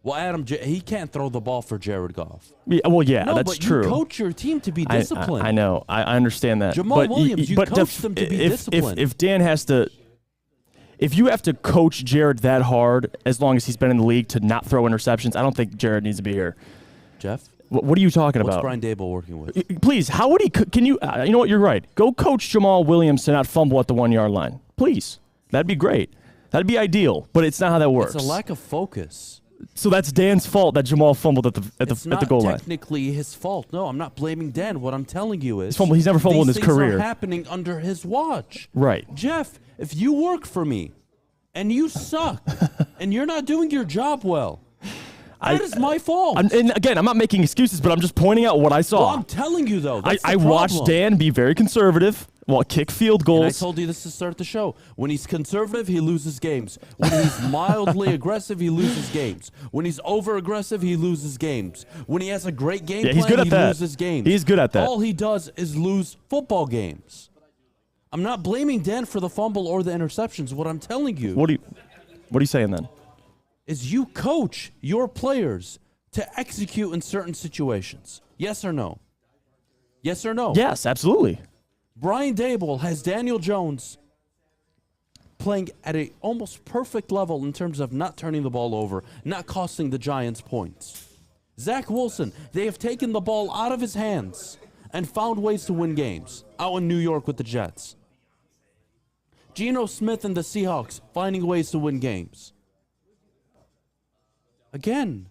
B: Well, Adam, he can't throw the ball for Jared Goff.
C: Yeah, well, yeah,
B: no,
C: that's
B: but
C: true.
B: You coach your team to be disciplined.
C: I know. I understand that.
B: Jamal Williams, you coach them to be disciplined.
C: If Dan has to, if you have to coach Jared that hard, as long as he's been in the league, to not throw interceptions, I don't think Jared needs to be here.
B: Jeff?
C: What are you talking about?
B: What's Brian Daboll working with?
C: Please, how would he? Can you? You know what? You're right. Go coach Jamal Williams to not fumble at the 1-yard line. Please, that'd be great. That'd be ideal. But it's not how that works.
B: It's a lack of focus.
C: So that's Dan's fault that Jamal fumbled at the goal line.
B: It's not technically his fault. No, I'm not blaming Dan. What I'm telling you is
C: he's never fumbled in his career.
B: These things are happening under his watch.
C: Right.
B: Jeff, if you work for me and you suck and you're not doing your job well, that is my fault.
C: And again, I'm not making excuses, but I'm just pointing out what I saw.
B: Well, I'm telling you, though.
C: I watched Dan be very conservative, kick field goals.
B: And I told you this to start the show. When he's conservative, he loses games. When he's mildly aggressive, he loses games. When he's over-aggressive, he loses games. When he has a great game plan,
C: he's good at
B: he
C: that.
B: loses games.
C: He's good at that.
B: All he does is lose football games. I'm not blaming Dan for the fumble or the interceptions. What I'm telling you.
C: What are you saying then?
B: Is you coach your players to execute in certain situations. Yes or no? Yes or no?
C: Yes, absolutely.
B: Brian Daboll has Daniel Jones playing at a almost perfect level in terms of not turning the ball over, not costing the Giants points. Zach Wilson, they have taken the ball out of his hands and found ways to win games out in New York with the Jets. Geno Smith and the Seahawks finding ways to win games. Again,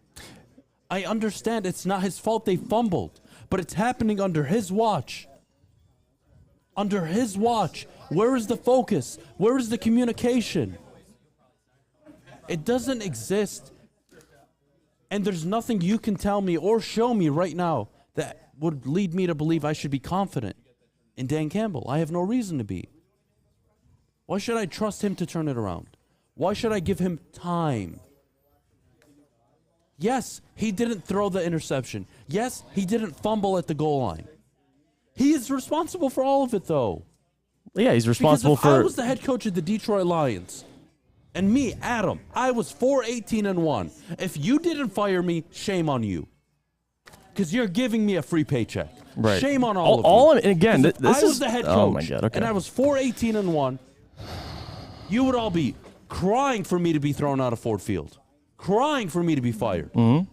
B: I understand it's not his fault they fumbled, but it's happening under his watch. Under his watch. Where is the focus? Where is the communication? It doesn't exist. And there's nothing you can tell me or show me right now that would lead me to believe I should be confident in Dan Campbell. I have no reason to be. Why should I trust him to turn it around? Why should I give him time? Yes, he didn't throw the interception. Yes, he didn't fumble at the goal line. He is responsible for all of it, though.
C: Yeah, he's responsible
B: because if
C: for.
B: I was the head coach of the Detroit Lions, and me, Adam, I was 4-18-1. If you didn't fire me, shame on you, because you're giving me a free paycheck.
C: Right.
B: Shame on all of you.
C: And again, this
B: I
C: is.
B: was the head coach,
C: Oh my God! Okay.
B: and I was 4-18-1. You would all be crying for me to be thrown out of Ford Field. Crying for me to be fired.
C: Mm-hmm.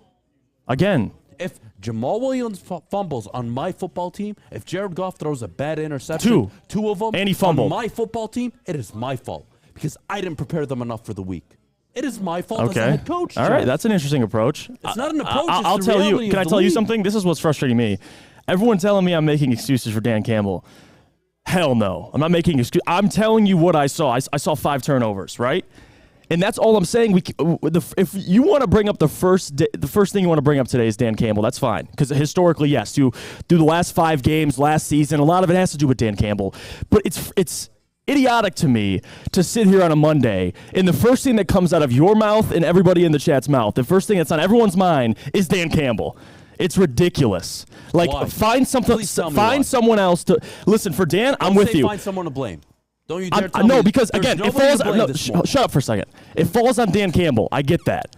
C: Again,
B: If Jamal Williams fumbles on my football team, if Jared Goff throws a bad interception, two of them,
C: and he fumbled
B: on my football team, it is my fault because I didn't prepare them enough for the week. It is my fault as a head coach.
C: All right, that's an interesting approach.
B: It's not an approach.
C: I'll tell you. Can I tell you something? This is what's frustrating me. Everyone telling me I'm making excuses for Dan Campbell. Hell no. I'm not making excuses. I'm telling you what I saw. I saw 5 turnovers, right? And that's all I'm saying. If you want to bring up the first thing you want to bring up today is Dan Campbell, that's fine. Because historically, yes, through the last 5 games, last season, a lot of it has to do with Dan Campbell. But it's idiotic to me to sit here on a Monday and the first thing that comes out of your mouth and everybody in the chat's mouth, the first thing that's on everyone's mind is Dan Campbell. It's ridiculous. Like,
B: why?
C: Find someone else to listen. For Dan, I'm with you.
B: Find someone to blame. Don't you dare tell me.
C: No, because again, it falls.
B: Shut
C: up for a second. It falls on Dan Campbell. I get that.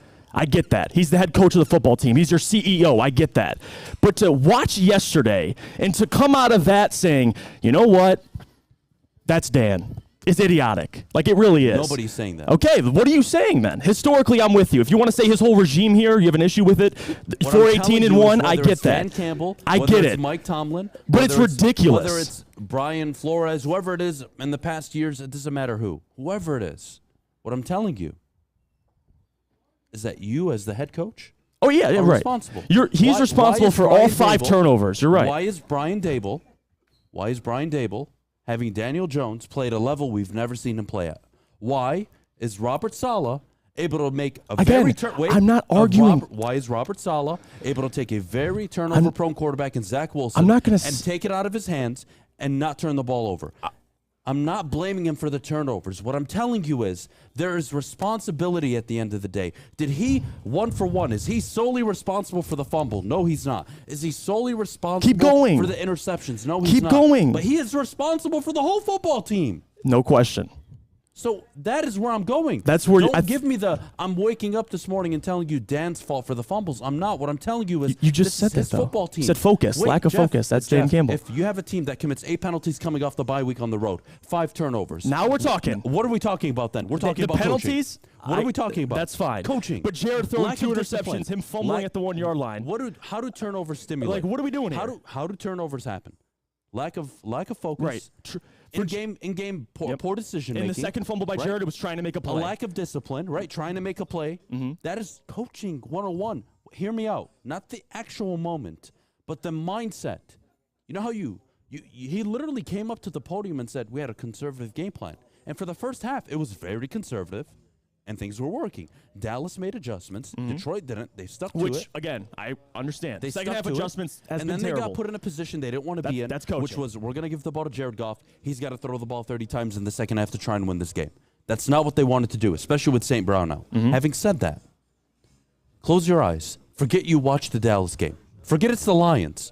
C: He's the head coach of the football team. He's your CEO. I get that. But to watch yesterday and to come out of that saying, you know what, that's Dan. It's idiotic. Like, it really is.
B: Nobody's saying that.
C: Okay, what are you saying then? Historically, I'm with you. If you want to say his whole regime here, you have an issue with it. 4-18-1, I get that.
B: Dan Campbell,
C: I get it.
B: Mike Tomlin,
C: but it's ridiculous.
B: Whether it's Brian Flores, whoever it is in the past years, it doesn't matter who. Whoever it is, what I'm telling you is that you, as the head coach,
C: are right.
B: responsible.
C: He's responsible for all 5 turnovers. You're right.
B: Why is Brian Dable having Daniel Jones play at a level we've never seen him play at? Why is Robert Saleh able to make a
C: I'm not arguing.
B: Why is Robert Saleh able to take a very turnover-prone quarterback in Zach Wilson and take it out of his hands and not turn the ball over? I'm not blaming him for the turnovers. What I'm telling you is there is responsibility at the end of the day. Did he, one for one, is he solely responsible for the fumble? No, he's not. Is he solely responsible for the interceptions? No, he's not.
C: Keep going.
B: But he is responsible for the whole football team.
C: No question.
B: So that is where I'm going.
C: That's where
B: Don't give me I'm waking up this morning and telling you Dan's fault for the fumbles. I'm not. What I'm telling you is
C: you just said that, though.
B: Football team.
C: You said focus. Lack of focus. That's Dan Campbell.
B: If you have a team that commits 8 penalties coming off the bye week on the road, 5 turnovers.
C: Now we're talking.
B: What are we talking about then? We're talking about
C: penalties.
B: Coaching. What are we talking about?
C: That's fine.
B: Coaching.
C: But Jared throwing 2 interceptions, him fumbling at the 1-yard line.
B: How do turnovers stimulate?
C: Like, what are we doing here?
B: How do turnovers happen? Lack of focus.
C: Right.
B: In-game poor decision-making.
C: In the second fumble by Jared, it was trying to make a play.
B: A lack of discipline, right? Trying to make a play.
C: Mm-hmm.
B: That is coaching 101. Hear me out. Not the actual moment, but the mindset. You know how he literally came up to the podium and said, we had a conservative game plan. And for the first half, it was very conservative, and things were working. Dallas made adjustments.
C: Mm-hmm.
B: Detroit didn't. They stuck to it.
C: Which, again, I understand.
B: They
C: second half adjustments has been terrible.
B: And then they got put in a position they didn't want to be in,
C: that's coaching.
B: which was, we're going to give the ball to Jared Goff. He's got to throw the ball 30 times in the second half to try and win this game. That's not what they wanted to do, especially with St. Brown out.
C: Mm-hmm.
B: Having said that, close your eyes. Forget you watched the Dallas game. Forget it's the Lions.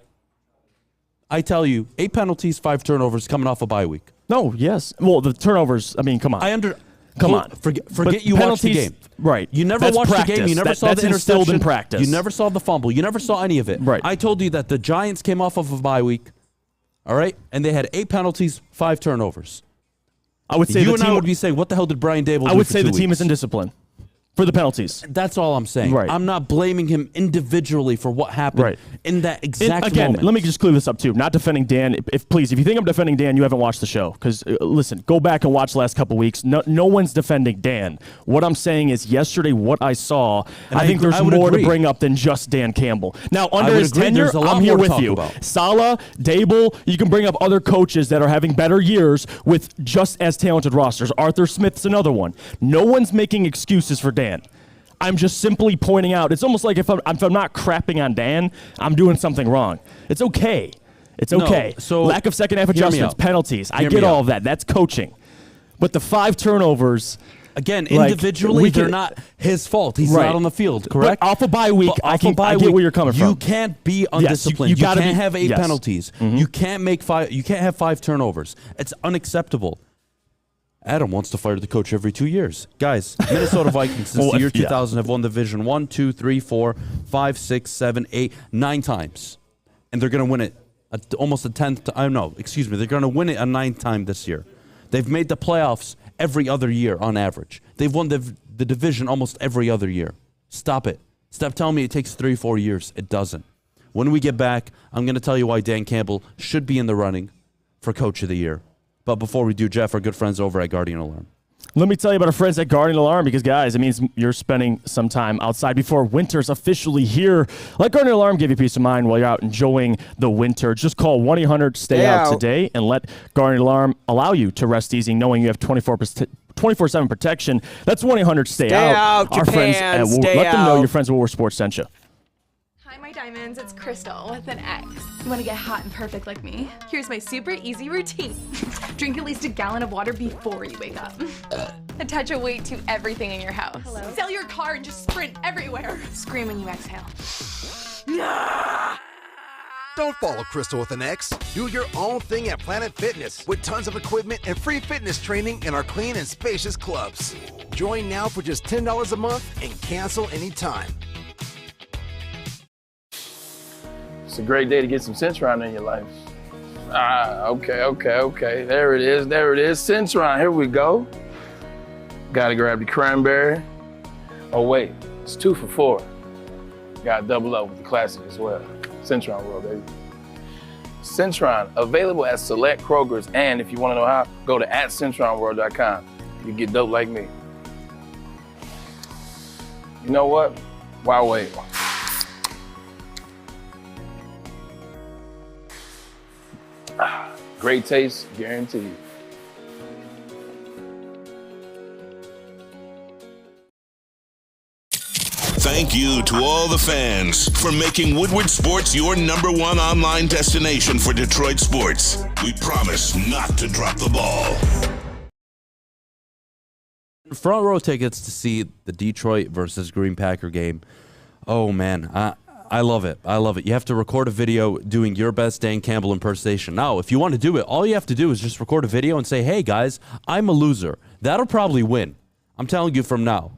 B: I tell you, 8 penalties, 5 turnovers coming off a bye week.
C: No, yes. Well, the turnovers, I mean, come on. Come on.
B: Forget you watched the game.
C: Right.
B: You never watched the game. You never saw the interception.
C: In practice.
B: You never saw the fumble. You never saw any of it.
C: Right.
B: I told you that the Giants came off of a bye week, all right, and they had 8 penalties, 5 turnovers.
C: I would say
B: you and I would be saying, what the hell did Brian Dable do?
C: I would say the team is in discipline for the penalties.
B: That's all I'm saying.
C: Right.
B: I'm not blaming him individually for what happened in that exact moment.
C: Let me just clear this up too. Not defending Dan. If you think I'm defending Dan, you haven't watched the show. Because listen, go back and watch the last couple weeks. No one's defending Dan. What I'm saying is, yesterday, what I saw, I think there's more to bring up than just Dan Campbell. Now, under his tenure, I'm here with you. Saleh, Dable, you can bring up other coaches that are having better years with just as talented rosters. Arthur Smith's another one. No one's making excuses for Dan. I'm just simply pointing out. It's almost like if I'm not crapping on Dan, I'm doing something wrong. It's okay. It's okay.
B: No, so
C: lack of second half adjustments, penalties. I get all of that. That's coaching. But the 5 turnovers.
B: Again, individually, they're not his fault. He's not on the field, correct?
C: But off a bye week, I get where you're coming from.
B: You can't be undisciplined.
C: You
B: can't have 8 penalties.
C: Mm-hmm.
B: You can't make 5. You can't have 5 turnovers. It's unacceptable. Adam wants to fire the coach every 2 years. Guys, Minnesota Vikings since the year 2000 have won the division 1, 2, 3, 4, 5, 6, 7, 8, 9 times. And they're going to win it almost a 10th. They're going to win it a 9th time this year. They've made the playoffs every other year on average. They've won the division almost every other year. Stop it. Stop telling me it takes 3-4 years. It doesn't. When we get back, I'm going to tell you why Dan Campbell should be in the running for Coach of the Year. But before we do, Jeff, our good friends over at Guardian Alarm.
C: Let me tell you about our friends at Guardian Alarm because, guys, it means you're spending some time outside before winter's officially here. Let Guardian Alarm give you peace of mind while you're out enjoying the winter. Just call 1-800-STAY-OUT today and let Guardian Alarm allow you to rest easy knowing you have 24/7 protection. That's 1-800-STAY-OUT. Our friends at let them know your friends at Woodward Sports sent you.
O: Hi, my diamonds. It's Crystal with an X. You want to get hot and perfect like me? Here's my super easy routine. Drink at least a gallon of water before you wake up. Attach a weight to everything in your house. Hello? Sell your car and just sprint everywhere. Scream when you exhale.
P: Don't follow Crystal with an X. Do your own thing at Planet Fitness with tons of equipment and free fitness training in our clean and spacious clubs. Join now for just $10 a month and cancel anytime.
Q: It's a great day to get some Centron in your life. Okay. There it is. Centron, here we go. Gotta grab the cranberry. Oh wait, it's 2 for $4. Gotta double up with the classic as well. Centron World, baby. Centron, available at select Krogers, and if you wanna know how, go to @CentronWorld.com. You get dope like me. You know what? Why wait? Great taste, guaranteed.
H: Thank you to all the fans for making Woodward Sports your #1 online destination for Detroit sports. We promise not to drop the ball.
B: Front row tickets to see the Detroit versus Green Packer game. Oh, man. I love it. You have to record a video doing your best Dan Campbell impersonation. Now, if you want to do it, all you have to do is just record a video and say, hey, guys, I'm a loser. That'll probably win. I'm telling you from now.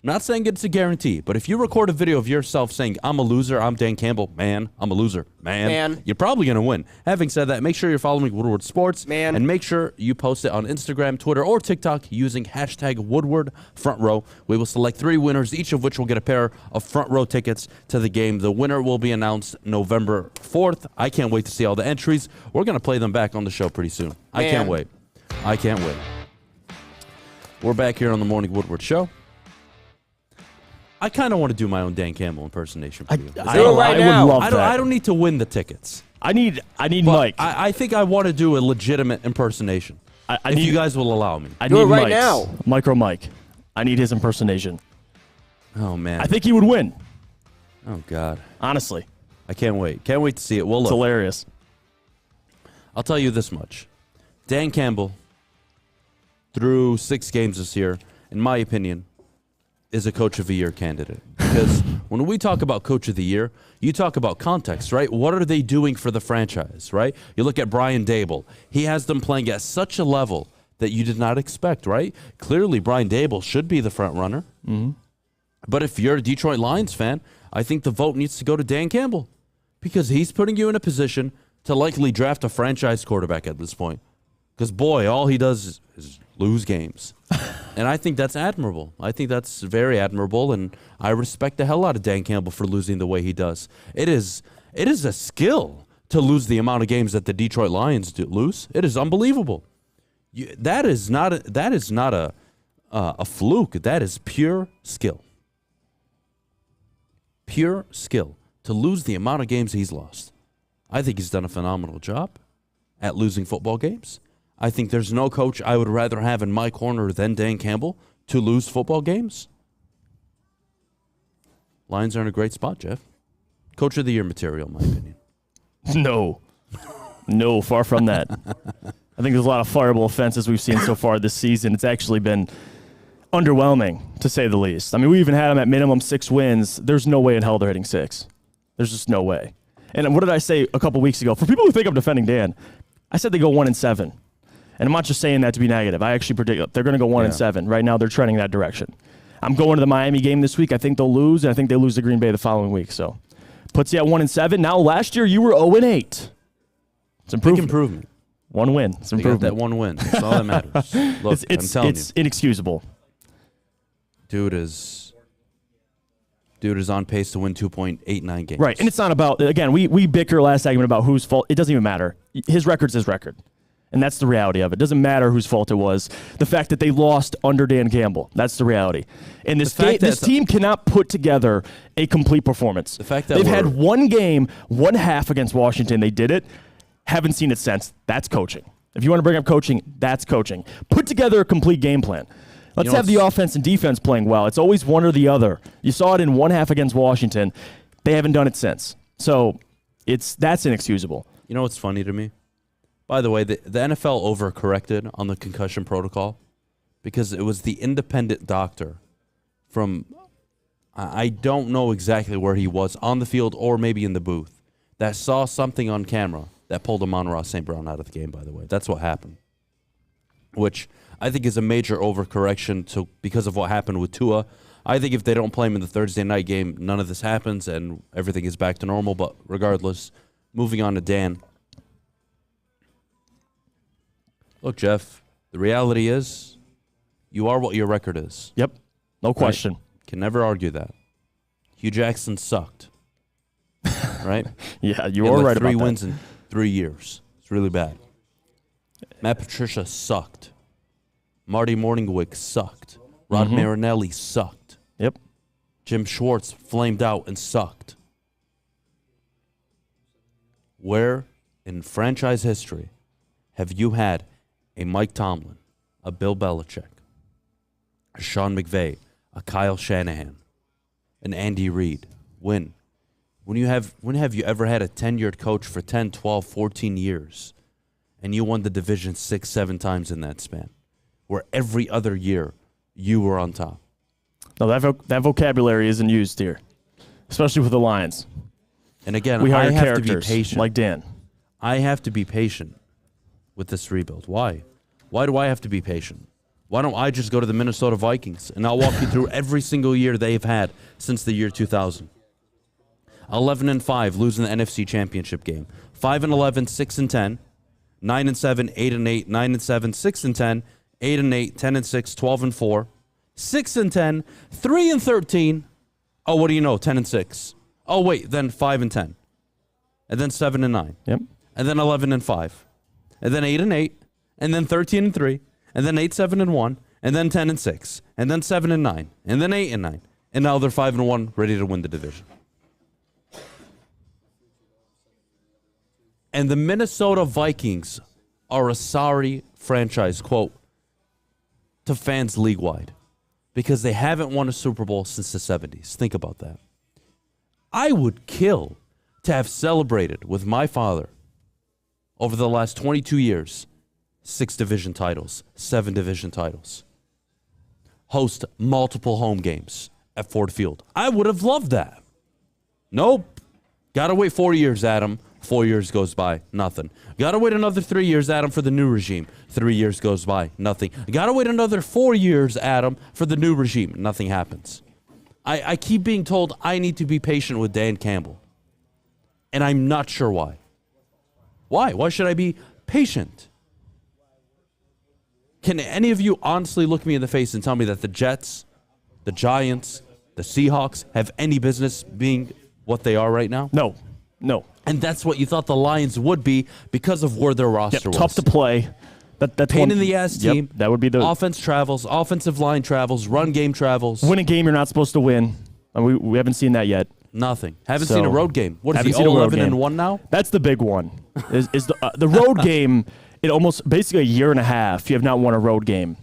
B: I'm not saying it's a guarantee, but if you record a video of yourself saying, I'm a loser, I'm Dan Campbell, man, I'm a loser, man, you're probably going to win. Having said that, make sure you're following Woodward Sports, and make sure you post it on Instagram, Twitter, or TikTok using #WoodwardFrontRow. We will select 3 winners, each of which will get a pair of front row tickets to the game. The winner will be announced November 4th. I can't wait to see all the entries. We're going to play them back on the show pretty soon. I can't wait. We're back here on the Morning Woodward Show. I kind of want to do my own Dan Campbell impersonation for you.
C: I would love that.
B: I don't need to win the tickets.
C: I need Mike.
B: I think I want to do a legitimate impersonation. If you guys will allow me.
C: I need Mike's. Now. Micro Mike. I need his impersonation.
B: Oh, man.
C: I think he would win.
B: Oh, God.
C: Honestly.
B: I can't wait. Can't wait to see it. Well, look.
C: It's hilarious.
B: I'll tell you this much. Dan Campbell, through 6 games this year, in my opinion, is a Coach of the Year candidate. Because when we talk about Coach of the Year, you talk about context, right? What are they doing for the franchise, right? You look at Brian Daboll. He has them playing at such a level that you did not expect, right? Clearly, Brian Daboll should be the front runner. Mm-hmm. But if you're a Detroit Lions fan, I think the vote needs to go to Dan Campbell because he's putting you in a position to likely draft a franchise quarterback at this point. Because, boy, all he does is lose games. And I think that's admirable. I think that's very admirable, and I respect the hell out of Dan Campbell for losing the way he does. It is a skill to lose the amount of games that the Detroit Lions lose. It is unbelievable. That is not a fluke. That is pure skill. Pure skill to lose the amount of games he's lost. I think he's done a phenomenal job at losing football games. I think there's no coach I would rather have in my corner than Dan Campbell to lose football games. Lions are in a great spot, Jeff. Coach of the Year material, in my opinion.
C: No, far from that. I think there's a lot of fireable offenses we've seen so far this season. It's actually been underwhelming, to say the least. I mean, we even had them at minimum 6 wins. There's no way in hell they're hitting 6. There's just no way. And what did I say a couple weeks ago? For people who think I'm defending Dan, I said they go 1-7. And I'm not just saying that to be negative. I actually predict they're going to go 1-7. Right now, they're trending that direction. I'm going to the Miami game this week. I think they'll lose, and I think they lose to Green Bay the following week. So, puts you at 1-7. Now, last year you were 0-8. It's improvement.
B: Big improvement.
C: 1 win. It's improvement.
B: That 1 win. That's all that matters. Look, I'm telling you,
C: it's inexcusable.
B: Dude is Dude is on pace to win 2.89 games.
C: Right, and it's not about, again, we bicker last segment about whose fault. It doesn't even matter. His record's his record, and that's the reality of it. It doesn't matter whose fault it was. The fact that they lost under Dan Campbell, that's the reality. And this team cannot put together a complete performance.
B: The fact that
C: they've had one game, one half against Washington. They did it. Haven't seen it since. That's coaching. If you want to bring up coaching, that's coaching. Put together a complete game plan. Let's have the offense and defense playing well. It's always one or the other. You saw it in one half against Washington. They haven't done it since. So that's inexcusable.
B: You know what's funny to me? By the way, the NFL overcorrected on the concussion protocol because it was the independent doctor from, I don't know exactly where he was, on the field or maybe in the booth, that saw something on camera that pulled Amon-Ra St. Brown out of the game, by the way. That's what happened, which I think is a major overcorrection because of what happened with Tua. I think if they don't play him in the Thursday night game, none of this happens and everything is back to normal. But regardless, moving on to Dan. Look, Jeff, the reality is you are what your record is.
C: Yep, no question.
B: Right? Can never argue that. Hugh Jackson sucked, right?
C: Yeah, you are right about that.
B: 3 wins in 3 years. It's really bad. Matt Patricia sucked. Marty Morningwig sucked. Rod Marinelli sucked.
C: Yep.
B: Jim Schwartz flamed out and sucked. Where in franchise history have you had a Mike Tomlin, a Bill Belichick, a Sean McVay, a Kyle Shanahan, an Andy Reid win? When have you ever had a tenured coach for 10, 12, 14 years and you won the division 6, 7 times in that span, where every other year you were on top?
C: No, that vocabulary isn't used here, especially with the Lions.
B: And again,
C: we
B: I
C: hire
B: have to be
C: characters
B: patient.
C: like Dan.
B: I have to be patient with this rebuild. Why? Why do I have to be patient? Why don't I just go to the Minnesota Vikings and I'll walk you through every single year they've had since the year 2000. 11-5, losing the NFC Championship game. 5-11, 6-10, 9-7, 8-8, 9-7, 6-10, 8-8, 10-6, 12-4, 6-10, 3-13. Oh, what do you know? 10-6. Oh wait, then 5-10, and then 7-9.
C: Yep.
B: And then 11-5, and then 8-8, and then 13-3, and then 8-7-1, and then 10-6, and then 7-9, and then 8-9, and now they're 5-1, ready to win the division. And the Minnesota Vikings are a sorry franchise, quote, to fans league-wide, because they haven't won a Super Bowl since the 70s. Think about that. I would kill to have celebrated with my father over the last 22 years, 6 division titles, 7 division titles, host multiple home games at Ford Field. I would have loved that. Nope. Gotta wait 4 years, Adam. 4 years goes by, nothing. Gotta wait another 3 years, Adam, for the new regime. 3 years goes by, nothing. Gotta wait another 4 years, Adam, for the new regime. Nothing happens. I keep being told I need to be patient with Dan Campbell. And I'm not sure why. Why? Why should I be patient? Can any of you honestly look me in the face and tell me that the Jets, the Giants, the Seahawks have any business being what they are right now?
C: No. No.
B: And that's what you thought the Lions would be because of where their roster was.
C: Tough to play. That's
B: pain in the ass team.
C: That would be the
B: offense travels, offensive line travels, run game travels.
C: Win a game you're not supposed to win. And we haven't seen that yet.
B: Nothing. Haven't seen a road game. What is he, 11-1 now?
C: That's the big one. Is the road game in almost basically a year and a half, you have not won a road game.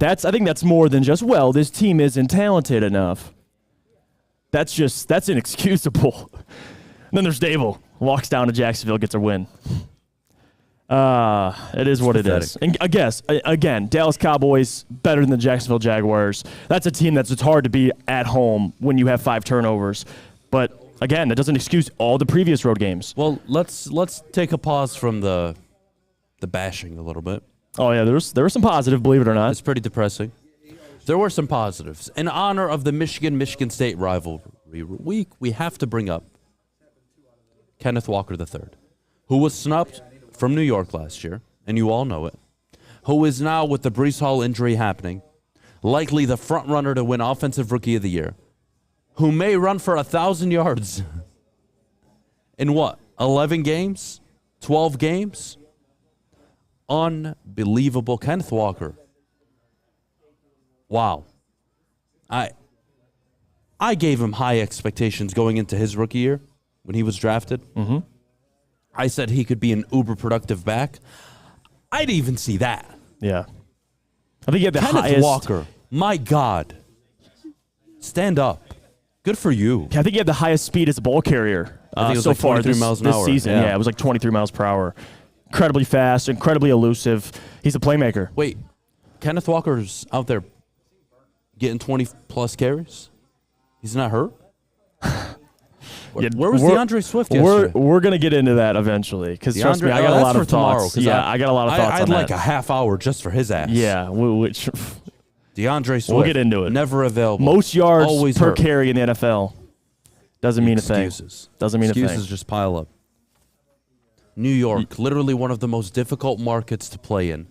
C: I think that's more than just, well, this team isn't talented enough. That's inexcusable. And then there's Dable. Walks down to Jacksonville, gets a win. It is what it is. And I guess, again, Dallas Cowboys better than the Jacksonville Jaguars. That's a team it's hard to beat at home when you have 5 turnovers. But, again, that doesn't excuse all the previous road games.
B: Well, let's take a pause from the bashing a little bit.
C: Oh, yeah, there was some positive, believe it or not.
B: It's pretty depressing. There were some positives. In honor of the Michigan State rivalry week, we have to bring up Kenneth Walker III, who was snubbed from New York last year, and you all know it, who is now, with the Breece Hall injury happening, likely the front runner to win Offensive Rookie of the Year. who may run for 1,000 yards in what? 11 games? 12 games? Unbelievable. Kenneth Walker. Wow. I gave him high expectations going into his rookie year when he was drafted.
C: Mm-hmm.
B: I said he could be an uber productive back. I didn't even see that.
C: Yeah. I think he had the
B: Kenneth
C: highest.
B: Walker. My God. Stand up. Good for you.
C: I think he had the highest speed as a ball carrier
B: I think it was
C: so
B: like
C: far
B: 23
C: this,
B: miles an
C: this
B: hour.
C: season.
B: Yeah.
C: Yeah, it was like 23 miles per hour. Incredibly fast, incredibly elusive. He's a playmaker.
B: Wait, Kenneth Walker's out there getting 20-plus carries? He's not hurt? Where was DeAndre Swift yesterday?
C: We're going to get into that eventually because, trust me, I got a lot of thoughts. Yeah, I got a lot of thoughts on that.
B: I'd like a half hour just for his ass.
C: Yeah, which
B: DeAndre Swift.
C: we'll get into it.
B: Never available.
C: Most yards
B: Always
C: per
B: hurt.
C: carry in the NFL. Doesn't mean a thing. Doesn't mean a thing.
B: Excuses just pile up. New York, literally one of the most difficult markets to play in.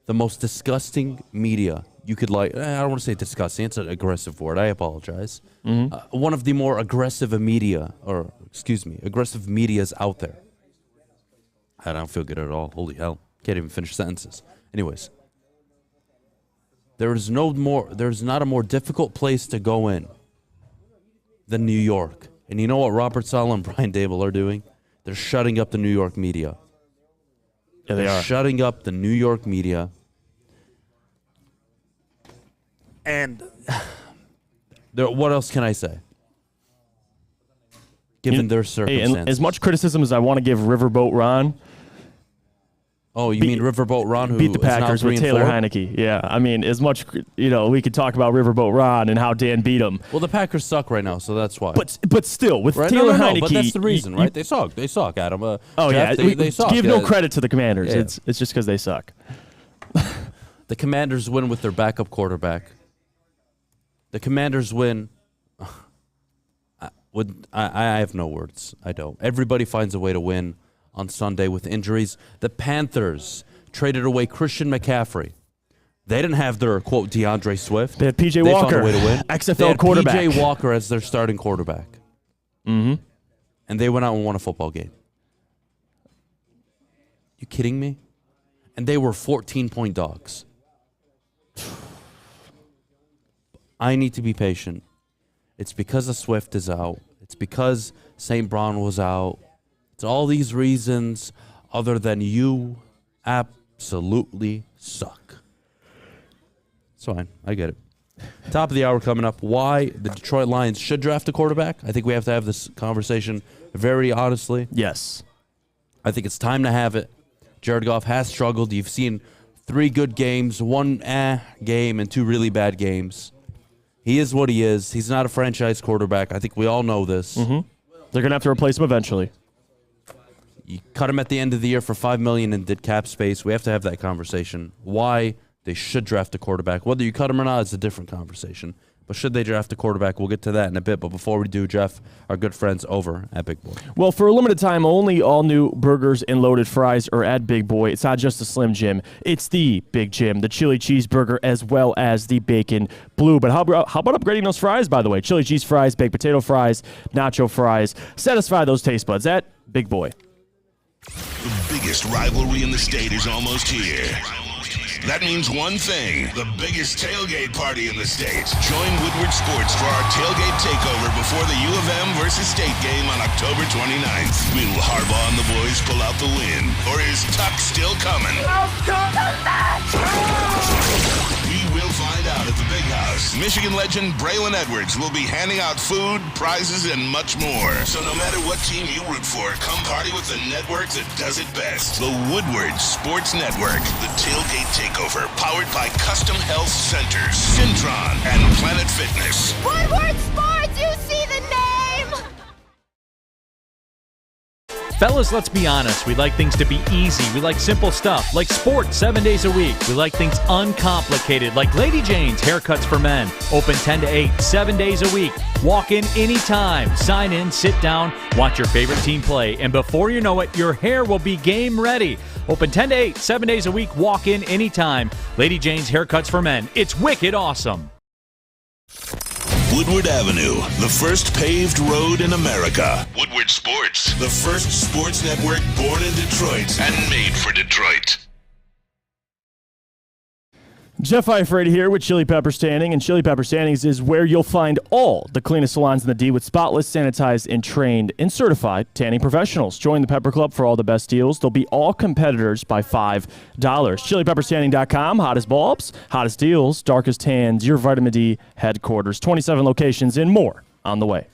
B: The most disgusting media you could like. I don't want to say disgusting. It's an aggressive word. I apologize.
C: Mm-hmm.
B: One of the more aggressive aggressive medias out there. I don't feel good at all. Holy hell. Can't even finish sentences. Anyways. There's not a more difficult place to go in than New York. And you know what Robert Saleh and Brian Dable are doing? They're shutting up the New York media.
C: Yeah, they are.
B: Shutting up the New York media. And what else can I say? Given their circumstances.
C: And as much criticism as I want to give Riverboat Ron.
B: Oh, you mean Riverboat Ron who
C: beat the Packers with Taylor
B: 3-4?
C: Heineke? Yeah, I mean, as much we could talk about Riverboat Ron and how Dan beat him.
B: Well, the Packers suck right now, so that's why.
C: But still, with
B: right?
C: Taylor
B: no,
C: Heineke,
B: but that's the reason, right? They suck. They suck, Adam.
C: Jeff,
B: they suck.
C: Give no credit to the Commanders.
B: Yeah.
C: It's just because they suck.
B: The Commanders win with their backup quarterback. The Commanders win. I have no words. I don't. Everybody finds a way to win on Sunday with injuries. The Panthers traded away Christian McCaffrey. They didn't have their, quote, DeAndre Swift.
C: They had P.J.
B: They
C: Walker,
B: found a way to win.
C: XFL
B: they had
C: quarterback.
B: P.J. Walker as their starting quarterback.
C: Mm-hmm.
B: And they went out and won a football game. You kidding me? And they were 14-point dogs. I need to be patient. It's because the Swift is out. It's because St. Brown was out. It's all these reasons other than you absolutely suck. It's fine. I get it. Top of the hour coming up. Why the Detroit Lions should draft a quarterback. I think we have to have this conversation very honestly.
C: Yes.
B: I think it's time to have it. Jared Goff has struggled. You've seen 3 good games, 1 game, and 2 really bad games. He is what he is. He's not a franchise quarterback. I think we all know this.
C: Mm-hmm. They're going to have to replace him eventually.
B: You cut him at the end of the year for $5 million and did cap space. We have to have that conversation. Why they should draft a quarterback. Whether you cut him or not is a different conversation. But should they draft a quarterback, we'll get to that in a bit. But before we do, Jeff, our good friends over at Big Boy.
C: Well, for a limited time, only all new burgers and loaded fries are at Big Boy. It's not just the Slim Jim. It's the Big Jim, the chili cheeseburger, as well as the bacon blue. But how about upgrading those fries, by the way? Chili cheese fries, baked potato fries, nacho fries. Satisfy those taste buds at Big Boy.
H: The biggest rivalry in the state is almost here. That means one thing, the biggest tailgate party in the state. Join Woodward Sports for our tailgate takeover before the U of M versus State game on October 29th. Will Harbaugh and the boys pull out the win? Or is Tuck still coming? We will find out at the Big House. Michigan legend Braylon Edwards will be handing out food, prizes, and much more. So no matter what team you root for, come party with the network that does it best. The Woodward Sports Network. The tailgate takeover, powered by Custom Health Centers, Syntron, and Planet Fitness.
I: Woodward Sports, you see the name!
A: Fellas, let's be honest. We like things to be easy. We like simple stuff, like sports 7 days a week. We like things uncomplicated, like Lady Jane's Haircuts for Men. Open 10 to 8, 7 days a week. Walk in anytime. Sign in, sit down, watch your favorite team play. And before you know it, your hair will be game ready. Open 10 to 8, 7 days a week. Walk in anytime. Lady Jane's Haircuts for Men. It's wicked awesome.
H: Woodward Avenue, the first paved road in America. Woodward Sports, the first sports network born in Detroit and made for Detroit.
C: Jeff Iafrate here with Chili Peppers Tanning, and Chili Peppers Tannings is where you'll find all the cleanest salons in the D with spotless, sanitized, and trained and certified tanning professionals. Join the Pepper Club for all the best deals. They'll be all competitors by $5. ChiliPeppersTanning.com, hottest bulbs, hottest deals, darkest tans, your vitamin D headquarters. 27 locations and more on the way.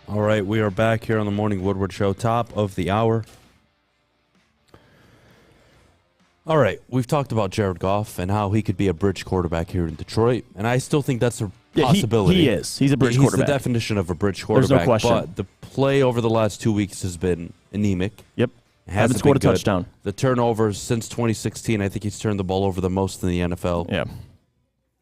B: All right, we are back here on the Morning Woodward Show, top of the hour. All right, we've talked about Jared Goff and how he could be a bridge quarterback here in Detroit, and I still think that's a possibility.
C: He is. He's a bridge quarterback.
B: He's the definition of a bridge quarterback.
C: There's no question.
B: But the play over the last 2 weeks has been anemic.
C: Yep. Haven't scored a touchdown.
B: The turnovers since 2016, I think he's turned the ball over the most in the NFL.
C: Yeah.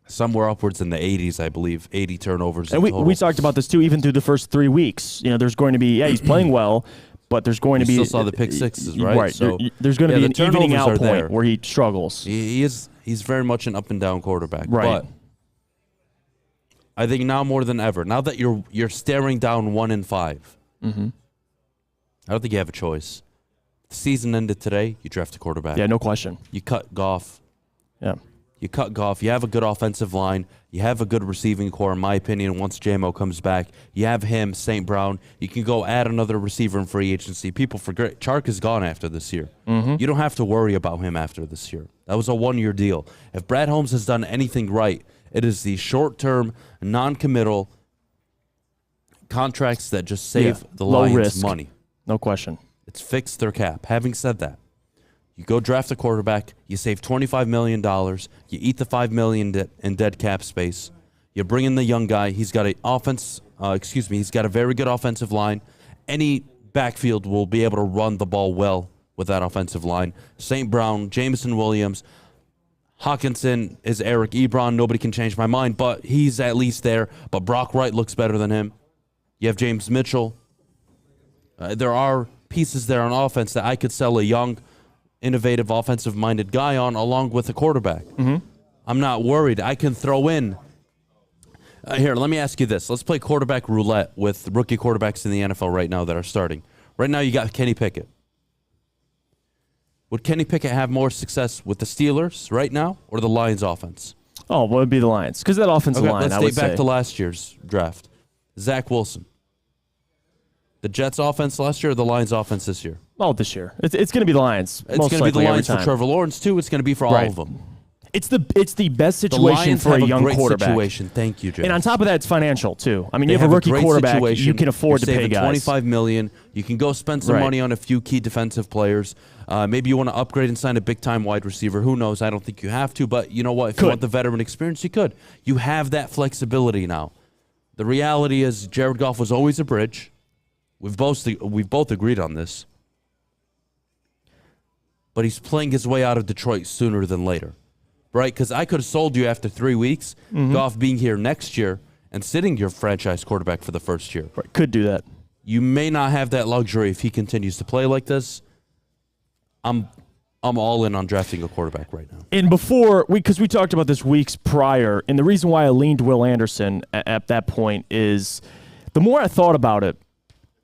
B: Somewhere upwards in the 80s, I believe, 80 turnovers.
C: And we talked about this, too, even through the first 3 weeks. You know, there's going to be, he's playing well, but there's going to be...
B: You still saw the pick sixes, right?
C: Right.
B: So,
C: there's going to be an evening out point where he struggles.
B: He's very much an up-and-down quarterback.
C: Right.
B: But I think now more than ever, now that you're staring down 1-5, I don't think you have a choice. The season ended today, you draft a quarterback.
C: Yeah, no question.
B: You cut Goff.
C: Yeah.
B: You cut Goff. You have a good offensive line. You have a good receiving core, in my opinion, once J-Mo comes back. You have him, St. Brown. You can go add another receiver in free agency. People forget. Chark is gone after this year. You don't have to worry about him after this year. That was a one-year deal. If Brad Holmes has done anything right, it is the short-term, non-committal contracts that just save the Lions money.
C: No question.
B: It's fixed their cap. Having said that, you go draft a quarterback, you save $25 million, you eat the $5 million in dead cap space, you bring in the young guy, he's got he's got a very good offensive line. Any backfield will be able to run the ball well with that offensive line. St. Brown, Jameson Williams, Hutchinson is Eric Ebron. Nobody can change my mind, but he's at least there. But Brock Wright looks better than him. You have James Mitchell. There are pieces there on offense that I could sell a young, innovative, offensive-minded guy on, along with a quarterback. I'm not worried. I can throw in. Here, let me ask you this. Let's play quarterback roulette with rookie quarterbacks in the NFL right now that are starting. Right now, you got Kenny Pickett. Would Kenny Pickett have more success with the Steelers right now or the Lions offense?
C: Oh, well, it would be the Lions. Because that offensive line,
B: let's date back to last year's draft. Zach Wilson. The Jets offense last year or the Lions offense this year?
C: Oh, this year. It's going to be the Lions.
B: It's going to be the Lions for Trevor Lawrence, too. It's going to be for all of them.
C: It's the best situation for a young quarterback.
B: Situation. Thank you, Jay.
C: And on top of that, it's financial, too. I mean, you have a rookie quarterback, you can afford to pay guys.
B: $25 million. You can go spend some money on a few key defensive players. Maybe you want to upgrade and sign a big-time wide receiver. Who knows? I don't think you have to. But you know what? If you want the veteran experience, you could. You have that flexibility now. The reality is Jared Goff was always a bridge. We've both agreed on this. But he's playing his way out of Detroit sooner than later. Right? Because I could have sold you after 3 weeks, Goff being here next year and sitting your franchise quarterback for the first year.
C: Right. Could do that.
B: You may not have that luxury if he continues to play like this. I'm all in on drafting a quarterback right now.
C: And before, because we talked about this weeks prior, and the reason why I leaned Will Anderson at that point is the more I thought about it,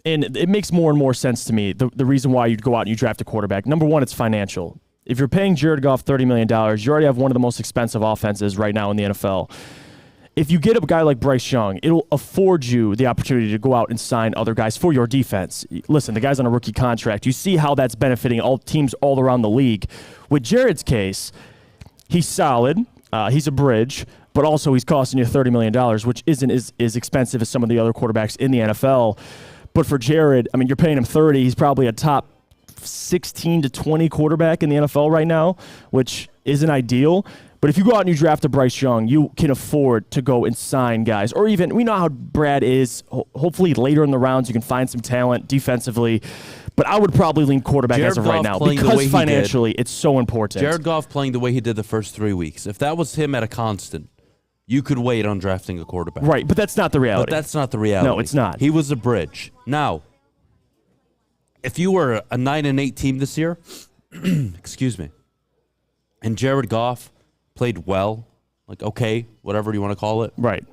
C: and it makes more and more sense to me, the reason why you'd go out and you draft a quarterback. Number one, it's financial. If you're paying Jared Goff $30 million, you already have one of the most expensive offenses right now in the NFL. If you get a guy like Bryce Young, it'll afford you the opportunity to go out and sign other guys for your defense. Listen, the guy's on a rookie contract. You see how that's benefiting all teams all around the league. With Jared's case, he's solid. He's a bridge, but also he's costing you $30 million, which isn't as expensive as some of the other quarterbacks in the NFL. But for Jared, I mean, you're paying him $30. He's probably a top 16 to 20 quarterback in the NFL right now, which isn't ideal. But if you go out and you draft a Bryce Young, you can afford to go and sign guys. Or even, we know how Brad is. Hopefully later in the rounds you can find some talent defensively. But I would probably lean quarterback as of right now because financially it's so important.
B: Jared Goff playing the way he did the first 3 weeks. If that was him at a constant, you could wait on drafting a quarterback.
C: Right, but that's not the reality.
B: But that's not the reality.
C: No, it's not.
B: He was a bridge. Now, if you were a 9-8 team this year, excuse me, and Jared Goff played well, like okay, whatever you want to call it.
C: Right.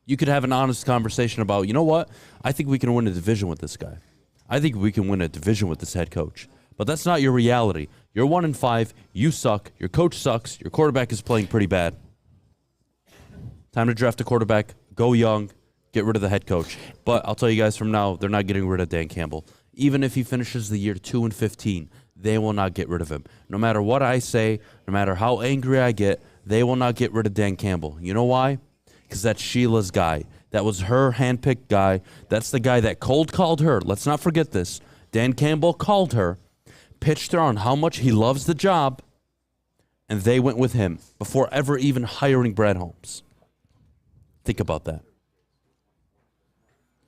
B: You could have an honest conversation about, you know what? I think we can win a division with this guy. I think we can win a division with this head coach. But that's not your reality. You're 1-5. You suck. Your coach sucks. Your quarterback is playing pretty bad. Time to draft a quarterback. Go young. Get rid of the head coach. But I'll tell you guys from now, they're not getting rid of Dan Campbell. Even if he finishes the year 2-15, they will not get rid of him. No matter what I say, no matter how angry I get, they will not get rid of Dan Campbell. You know why? Because that's Sheila's guy. That was her handpicked guy. That's the guy that cold called her. Let's not forget this. Dan Campbell called her, pitched her on how much he loves the job, and they went with him before ever even hiring Brad Holmes. Think about that.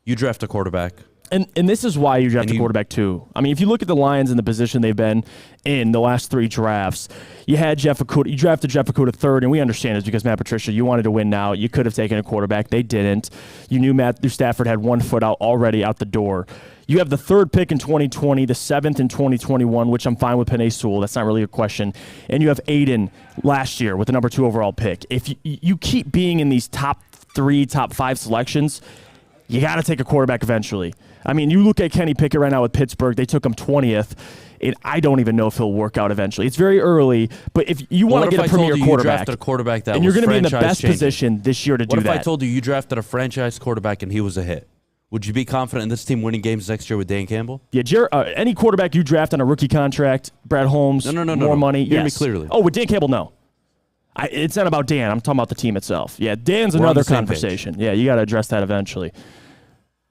B: You draft a quarterback.
C: And this is why you draft a quarterback, too. I mean, if you look at the Lions and the position they've been in the last 3 drafts, you drafted Jeff Okudah third, and we understand it's because Matt Patricia, you wanted to win now. You could have taken a quarterback. They didn't. You knew Matthew Stafford had 1 foot out already out the door. You have the 3rd pick in 2020, the 7th in 2021, which I'm fine with Penei Sewell. That's not really a question. And you have Aidan last year with the number 2 overall pick. If you keep being in these top 3, top 5 selections, you got to take a quarterback eventually. I mean, you look at Kenny Pickett right now with Pittsburgh. They took him 20th. And I don't even know if he'll work out eventually. It's very early, but if you want to get a premier quarterback,
B: and
C: you're going to be in the best position this year to do that.
B: What if I told you drafted a franchise quarterback and he was a hit? Would you be confident in this team winning games next year with Dan Campbell?
C: Yeah, any quarterback you draft on a rookie contract, Brad Holmes, more money.
B: Hear me clearly.
C: Oh, with Dan Campbell, no. It's not about Dan. I'm talking about the team itself. Yeah, Dan's another conversation. Yeah, you got to address that eventually.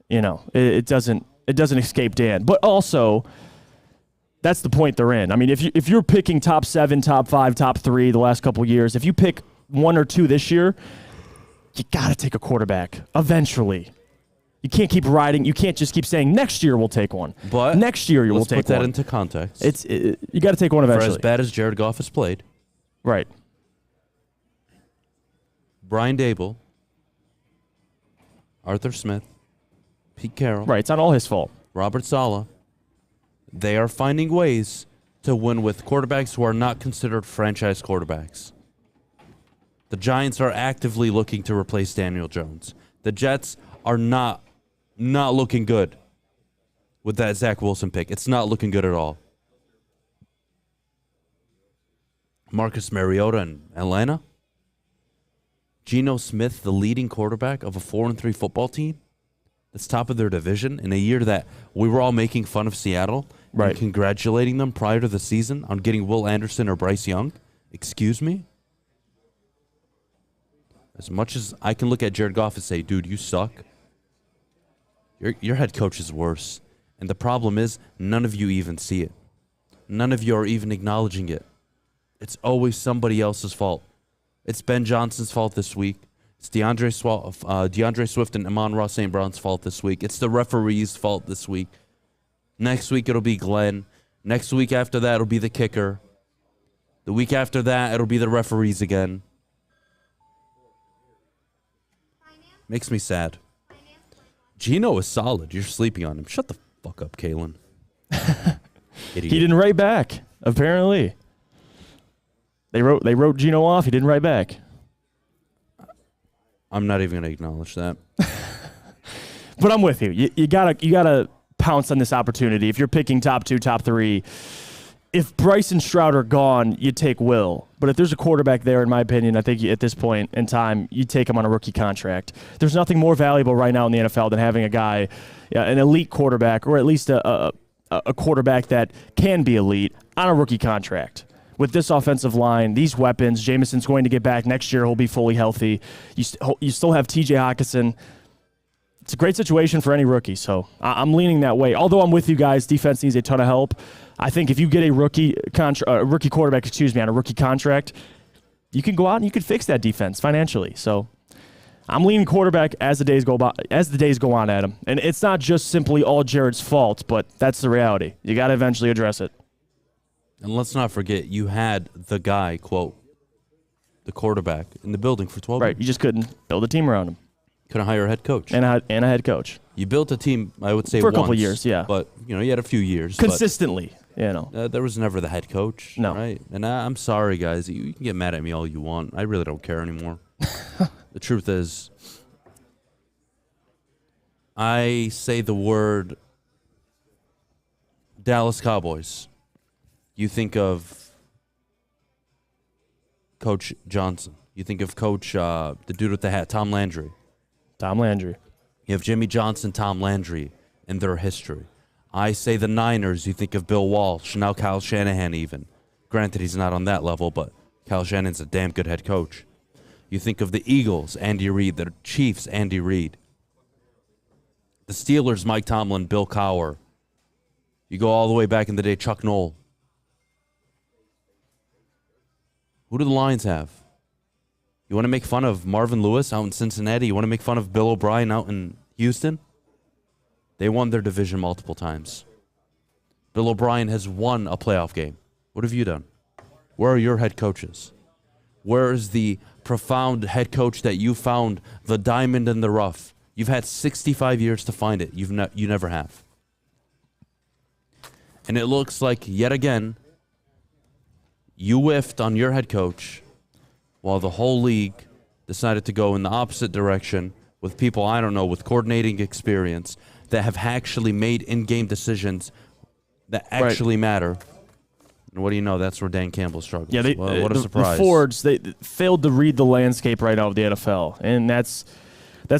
C: You know, it doesn't escape Dan. But also, that's the point they're in. I mean, if you're picking top 7, top 5, top 3 the last couple of years, if you pick 1 or 2 this year, you got to take a quarterback eventually. You can't keep riding. You can't just keep saying next year we'll take one.
B: But
C: next year we'll take one.
B: Let's put that into context.
C: You got to take one eventually.
B: For as bad as Jared Goff has played,
C: right?
B: Brian Dable, Arthur Smith, Pete Carroll.
C: Right, it's not all his fault.
B: Robert Saleh. They are finding ways to win with quarterbacks who are not considered franchise quarterbacks. The Giants are actively looking to replace Daniel Jones. The Jets are not looking good with that Zach Wilson pick. It's not looking good at all. Marcus Mariota in Atlanta. Geno Smith, the leading quarterback of a 4-3 football team that's top of their division in a year that we were all making fun of Seattle and congratulating them prior to the season on getting Will Anderson or Bryce Young. Excuse me? As much as I can look at Jared Goff and say, dude, you suck, your head coach is worse. And the problem is none of you even see it. None of you are even acknowledging it. It's always somebody else's fault. It's Ben Johnson's fault this week. It's DeAndre Swift and Amon-Ra St. Brown's fault this week. It's the referee's fault this week. Next week, it'll be Glenn. Next week after that, it'll be the kicker. The week after that, it'll be the referees again. Makes me sad. Geno is solid. You're sleeping on him. Shut the fuck up, Kalen.
C: He didn't write back, apparently. They wrote Geno off. He didn't write back.
B: I'm not even going to acknowledge that.
C: But I'm with you. You gotta pounce on this opportunity. If you're picking top 2, top 3, if Bryce and Stroud are gone, you take Will. But if there's a quarterback there, in my opinion, I think at this point in time, you take him on a rookie contract. There's nothing more valuable right now in the NFL than having a guy, an elite quarterback, or at least a quarterback that can be elite on a rookie contract. With this offensive line, these weapons, Jameson's going to get back next year. He'll be fully healthy. You still have T.J. Hockenson. It's a great situation for any rookie, so I'm leaning that way. Although I'm with you guys, defense needs a ton of help. I think if you get a rookie quarterback, on a rookie contract, you can go out and you can fix that defense financially. So I'm leaning quarterback as the days go on, Adam. And it's not just simply all Jared's fault, but that's the reality. You got to eventually address it.
B: And let's not forget, you had the guy, quote, the quarterback in the building for 12 years.
C: Right, you just couldn't build a team around him.
B: Couldn't hire a head coach.
C: And a head coach.
B: You built a team, I would say,
C: for a
B: once,
C: couple of years, yeah.
B: But, you had a few years.
C: Consistently,
B: there was never the head coach.
C: No.
B: Right? And I'm sorry, guys. You can get mad at me all you want. I really don't care anymore. The truth is, I say the word Dallas Cowboys. You think of Coach Johnson. You think of Coach, the dude with the hat, Tom Landry.
C: Tom Landry.
B: You have Jimmy Johnson, Tom Landry in their history. I say the Niners. You think of Bill Walsh, now Kyle Shanahan even. Granted, he's not on that level, but Kyle Shanahan's a damn good head coach. You think of the Eagles, Andy Reid, the Chiefs, Andy Reid. The Steelers, Mike Tomlin, Bill Cowher. You go all the way back in the day, Chuck Noll. Who do the Lions have? You want to make fun of Marvin Lewis out in Cincinnati? You want to make fun of Bill O'Brien out in Houston? They won their division multiple times. Bill O'Brien has won a playoff game. What have you done? Where are your head coaches? Where is the profound head coach that you found the diamond in the rough? You've had 65 years to find it. You never have. And it looks like, yet again, you whiffed on your head coach while the whole league decided to go in the opposite direction with people, I don't know, with coordinating experience that have actually made in-game decisions that actually matter. And what do you know? That's where Dan Campbell struggles. Yeah, what a surprise.
C: The Fords, they failed to read the landscape right now of the NFL, and that's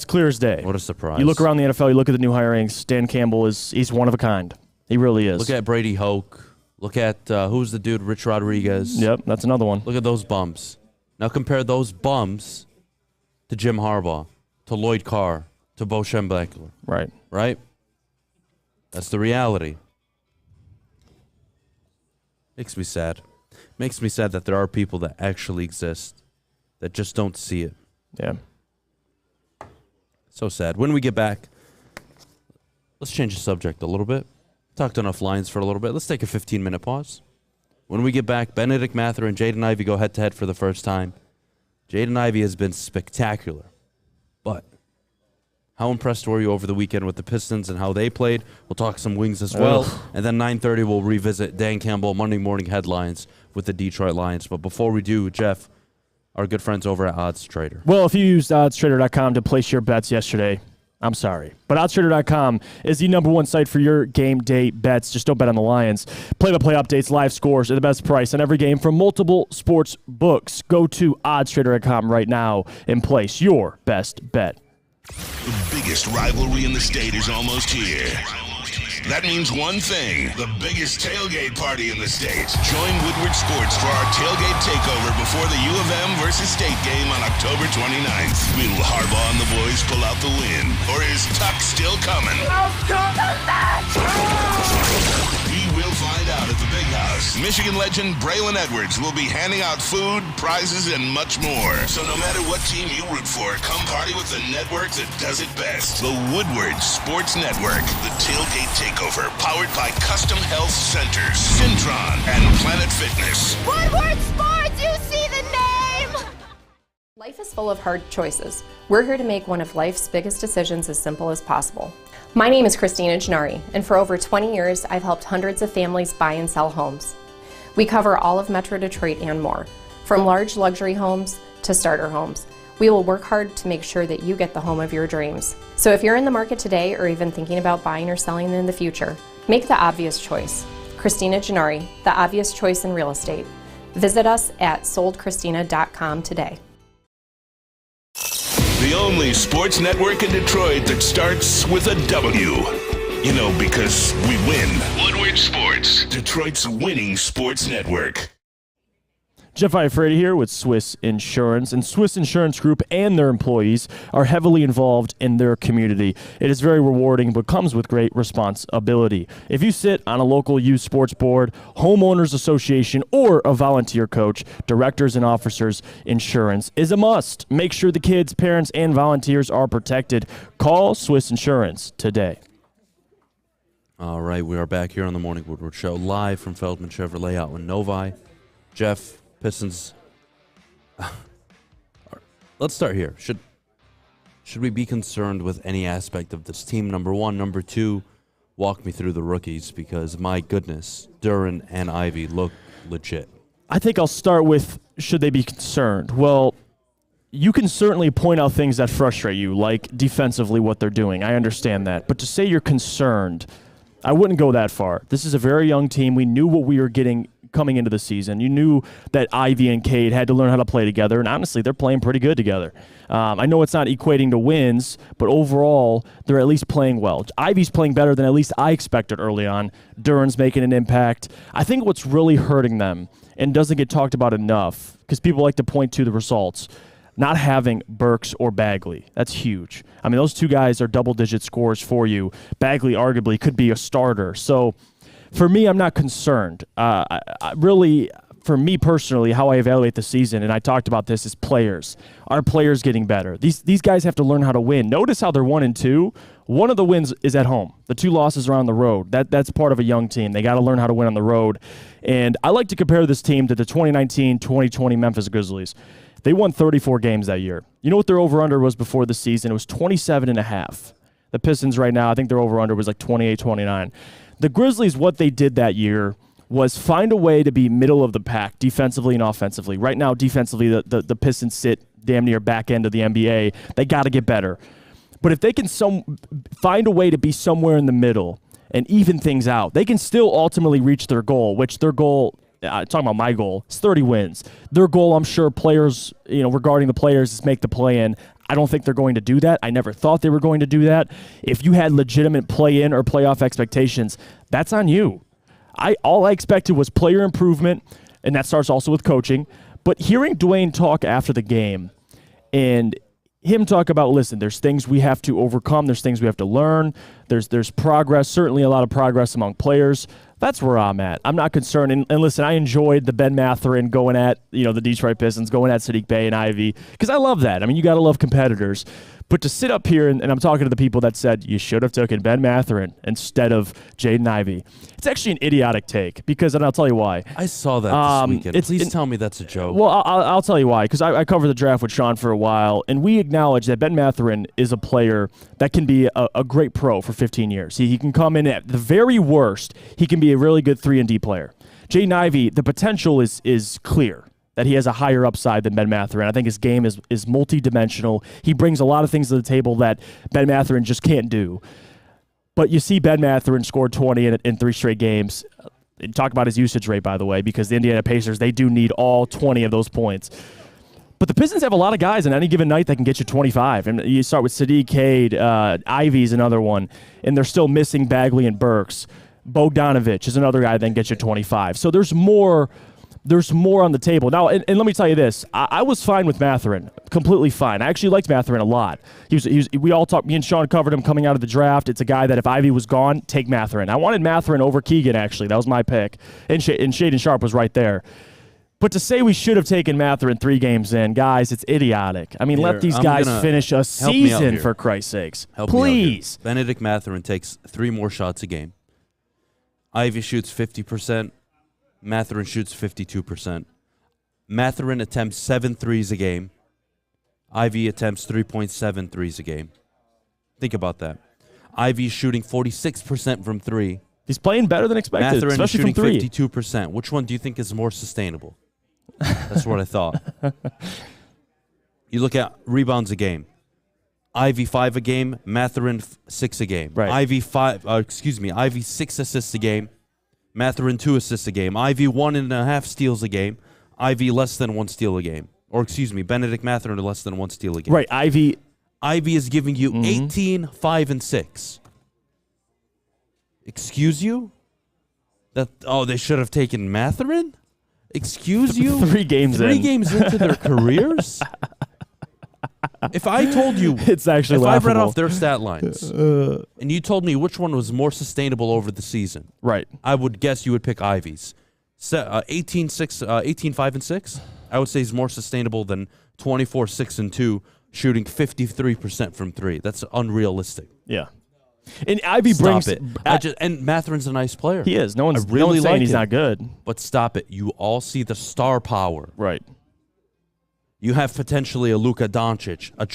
C: clear as day.
B: What a surprise.
C: You look around the NFL, you look at the new hirings, Dan Campbell he's one of a kind. He really is.
B: Look at Brady Hoke. Look at, who's the dude, Rich Rodriguez.
C: Yep, that's another one.
B: Look at those bums. Now compare those bums to Jim Harbaugh, to Lloyd Carr, to Bo Schembechler.
C: Right.
B: Right? That's the reality. Makes me sad. Makes me sad that there are people that actually exist that just don't see it.
C: Yeah.
B: So sad. When we get back, let's change the subject a little bit. Talked enough Lions for a little bit. Let's take a 15-minute pause. When we get back, Benedict Mather and Jaden Ivey go head-to-head for the first time. Jaden Ivey has been spectacular. But how impressed were you over the weekend with the Pistons and how they played? We'll talk some Wings as well. And then 9:30, we'll revisit Dan Campbell Monday morning headlines with the Detroit Lions. But before we do, Jeff, our good friends over at Odds Trader.
C: Well, if you used oddstrader.com to place your bets yesterday, I'm sorry. But oddstrader.com is the #1 site for your game day bets. Just don't bet on the Lions. Play-by-play updates, live scores at the best price on every game from multiple sports books. Go to oddstrader.com right now and place your best bet.
H: The biggest rivalry in the state is almost here. That means one thing, the biggest tailgate party in the state. Join Woodward Sports for our tailgate takeover before the U of M versus State game on October 29th. Will Harbaugh and the boys pull out the win? Or is Tuck still coming? We will find out at the Big House. Michigan legend Braylon Edwards will be handing out food, prizes, and much more. So no matter what team you root for, come party with the network that does it best. The Woodward Sports Network. The tailgate takeover, powered by Custom Health Centers, Syntron, and Planet Fitness.
I: Woodward Sports, you see the name!
R: Life is full of hard choices. We're here to make one of life's biggest decisions as simple as possible. My name is Christina Gennari, and for over 20 years, I've helped hundreds of families buy and sell homes. We cover all of Metro Detroit and more, from large luxury homes to starter homes. We will work hard to make sure that you get the home of your dreams. So if you're in the market today or even thinking about buying or selling in the future, make the obvious choice. Christina Gennari, the obvious choice in real estate. Visit us at soldchristina.com today.
H: The only sports network in Detroit that starts with a W. You know, because we win. Woodward Sports, Detroit's winning sports network.
C: Jeff Iafrate here with Swiss Insurance, and Swiss Insurance Group and their employees are heavily involved in their community. It is very rewarding, but comes with great responsibility. If you sit on a local youth sports board, homeowners association, or a volunteer coach, directors and officers insurance is a must. Make sure the kids, parents, and volunteers are protected. Call Swiss Insurance today.
B: All right, we are back here on the Morning Woodward Show, live from Feldman Chevrolet out in Novi. Jeff, Pistons. Let's start here. Should we be concerned with any aspect of this team? Number one. Number two, walk me through the rookies, because my goodness, Duren and Ivey look legit.
C: I think I'll start with, should they be concerned? Well, you can certainly point out things that frustrate you, like defensively what they're doing. I understand that. But to say you're concerned, I wouldn't go that far. This is a very young team. We knew what we were getting coming into the season. You knew that Ivey and Cade had to learn how to play together, and honestly, they're playing pretty good together. I know it's not equating to wins, but overall, they're at least playing well. Ivey's playing better than at least I expected early on. Duren's making an impact. I think what's really hurting them, and doesn't get talked about enough, because people like to point to the results, not having Burks or Bagley. That's huge. I mean, those two guys are double-digit scores for you. Bagley arguably could be a starter. So for me, I'm not concerned. I really, for me personally, how I evaluate the season, and I talked about this, is players. Are players getting better? These guys have to learn how to win. Notice how they're 1-2. One of the wins is at home. The two losses are on the road. That's part of a young team. They got to learn how to win on the road. And I like to compare this team to the 2019-2020 Memphis Grizzlies. They won 34 games that year. You know what their over-under was before the season? It was 27.5. The Pistons right now, I think their over-under was like 28-29. The Grizzlies, what they did that year was find a way to be middle of the pack defensively and offensively. Right now, defensively, the Pistons sit damn near back end of the NBA. They got to get better. But if they can find a way to be somewhere in the middle and even things out, they can still ultimately reach their goal, which their goal, talking about my goal, is 30 wins. Their goal, I'm sure players, regarding the players, is make the play-in. I don't think they're going to do that. I never thought they were going to do that. If you had legitimate play-in or playoff expectations, that's on you. All I expected was player improvement, and that starts also with coaching. But hearing Dwayne talk after the game and him talk about, listen, there's things we have to overcome, there's things we have to learn, there's progress, certainly a lot of progress among players. That's where I'm at. I'm not concerned. And listen, I enjoyed the Ben Mathurin going at, the Detroit Pistons, going at Saddiq Bey and Ivey, because I love that. I mean, you got to love competitors. But to sit up here, and I'm talking to the people that said you should have taken Ben Mathurin instead of Jaden Ivey, it's actually an idiotic take, because, and I'll tell you why.
B: I saw that this weekend. Please tell me that's a joke.
C: Well, I'll tell you why, because I covered the draft with Sean for a while, and we acknowledge that Ben Mathurin is a player that can be a great pro for 15 years. He can come in at the very worst. He can be a really good 3-and-D player. Jaden Ivey, the potential is clear that he has a higher upside than Ben Mathurin. I think his game is multidimensional. He brings a lot of things to the table that Ben Mathurin just can't do. But you see Ben Mathurin scored 20 in 3 straight games. Talk about his usage rate, by the way, because the Indiana Pacers, they do need all 20 of those points. But the Pistons have a lot of guys on any given night that can get you 25. And you start with Saddiq, Cade, Ivey's another one, and they're still missing Bagley and Burks. Bogdanovich is another guy that can get you 25. So there's more on the table. Now, and let me tell you this. I was fine with Mathurin, completely fine. I actually liked Mathurin a lot. We all talked, me and Sean covered him coming out of the draft. It's a guy that if Ivey was gone, take Mathurin. I wanted Mathurin over Keegan, actually. That was my pick. And Shaden Sharp was right there. But to say we should have taken Mathurin 3 games in, guys, it's idiotic. I mean, let these guys finish a season, for Christ's sakes. Please.
B: Benedict Mathurin takes 3 more shots a game. Ivey shoots 50%. Mathurin shoots 52%. Mathurin attempts 7 threes a game. Ivey attempts 3.7 threes a game. Think about that. Ivey's shooting 46% from 3.
C: He's playing better than expected,
B: Mathurin is
C: especially
B: shooting
C: from 3.
B: 52%. Which one do you think is more sustainable? That's what I thought. You look at rebounds a game. Ivey 5 a game. Mathurin 6 a game.
C: Right.
B: Ivey 6 assists a game. Mathurin 2 assists a game. Ivey 1.5 steals a game. Ivey less than 1 steal a game. Or Benedict Mathurin less than 1 steal a game.
C: Right. Ivey
B: is giving you 18, 5, and 6. Excuse you? They should have taken Mathurin? Excuse you?
C: 3 games
B: 3 games into their careers? If I told you,
C: it's actually
B: if
C: laughable.
B: I read off their stat lines, and you told me which one was more sustainable over the season,
C: right?
B: I would guess you would pick Ivey's. 18, 5, and 6. I would say is more sustainable than 24, 6, and 2, shooting 53% from 3. That's unrealistic.
C: Yeah. And Ivey
B: stop
C: brings
B: it. And Mathurin's a nice player.
C: He is. No one's
B: really
C: saying
B: like
C: he's
B: him.
C: not good.
B: But stop it. You all see the star power.
C: Right.
B: You have potentially a Luka Doncic, a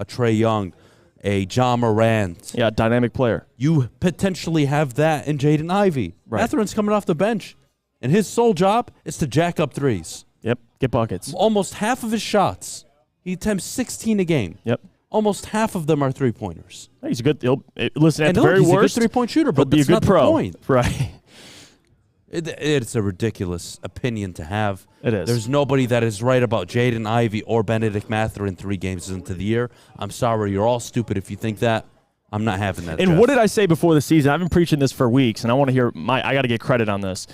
B: Trey Young, a Ja Morant.
C: Yeah, dynamic player.
B: You potentially have that in Jaden Ivey.
C: Right.
B: Mathurin's coming off the bench, and his sole job is to jack up threes.
C: Yep, get buckets.
B: Almost half of his shots He attempts 16 a game.
C: Yep.
B: Almost half of them are three-pointers.
C: He's a good. Listen, at
B: And
C: the
B: look,
C: very
B: he's
C: worst,
B: a good three-point shooter, but
C: he'll be a
B: that's
C: good
B: not
C: pro.
B: the point.
C: Right.
B: It's a ridiculous opinion to have.
C: It is.
B: There's nobody that is right about Jaden, Ivey, or Benedict Mathurin 3 games into the year. I'm sorry. You're all stupid if you think that. I'm not having that.
C: And
B: Jeff.
C: what did I say before the season? I've been preaching this for weeks, and I want to hear I got to get credit on this.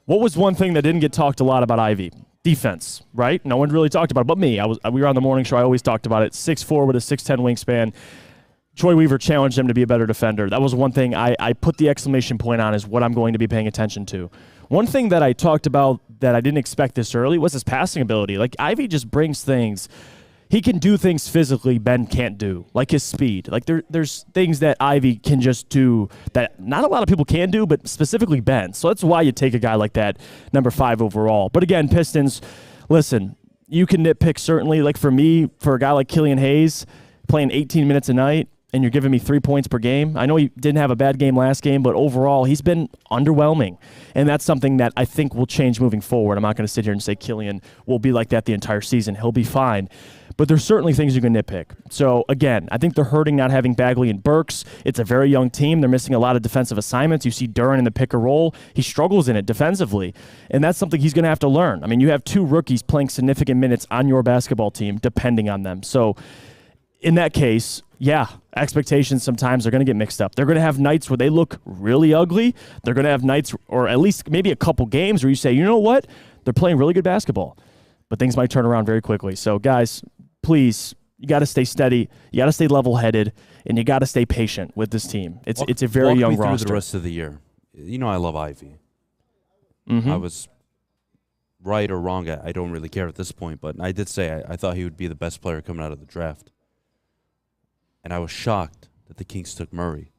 C: What was one thing that didn't get talked a lot about Ivey? Defense, right? No one really talked about it, but me. We were on the morning show. I always talked about it. 6'4" with a 6'10" wingspan. Troy Weaver challenged him to be a better defender. That was one thing I put the exclamation point on is what I'm going to be paying attention to. One thing that I talked about that I didn't expect this early was his passing ability. Like, Ivey just brings things. He can do things physically Ben can't do, like his speed. Like, there's things that Ivey can just do that not a lot of people can do, but specifically Ben. So that's why you take a guy like that, number 5 overall. But again, Pistons, listen, you can nitpick certainly. Like, for me, for a guy like Killian Hayes playing 18 minutes a night, and you're giving me 3 points per game. I know he didn't have a bad game last game, but overall he's been underwhelming. And that's something that I think will change moving forward. I'm not going to sit here and say Killian will be like that the entire season. He'll be fine. But there's certainly things you can nitpick. So, again, I think they're hurting not having Bagley and Burks. It's a very young team. They're missing a lot of defensive assignments. You see Duren in the pick and roll. He struggles in it defensively. And that's something he's going to have to learn. I mean, you have 2 rookies playing significant minutes on your basketball team, depending on them. So, in that case, yeah, expectations sometimes are going to get mixed up. They're going to have nights where they look really ugly. They're going to have nights, or at least maybe a couple games, where you say, you know what? They're playing really good basketball. But things might turn around very quickly. So, guys, please, you got to stay steady. You got to stay level-headed, and you got to stay patient with this team. It's a very young roster.
B: Walk me through the rest of the year. You know I love Ivey.
C: Mm-hmm.
B: I was right or wrong. I don't really care at this point, but I did say I thought he would be the best player coming out of the draft. And I was shocked that the Kings took Murray.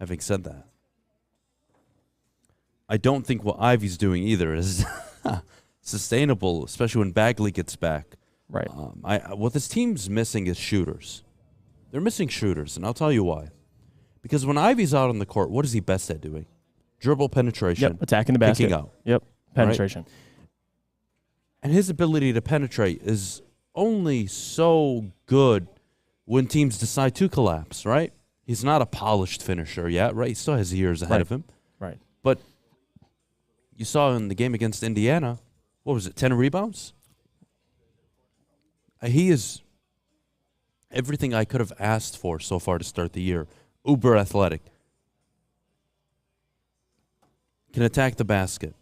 B: Having said that, I don't think what Ivey's doing either is sustainable, especially when Bagley gets back.
C: Right.
B: What this team's missing is shooters. They're missing shooters, and I'll tell you why. Because when Ivey's out on the court, what is he best at doing? Dribble, penetration.
C: Yep, attacking the basket.
B: Kicking out.
C: Yep, penetration.
B: Right? And his ability to penetrate is only so good when teams decide to collapse, right? He's not a polished finisher yet, right? He still has years ahead of him.
C: Right.
B: But you saw in the game against Indiana, what was it, 10 rebounds? He is everything I could have asked for so far to start the year. Uber athletic. Can attack the basket.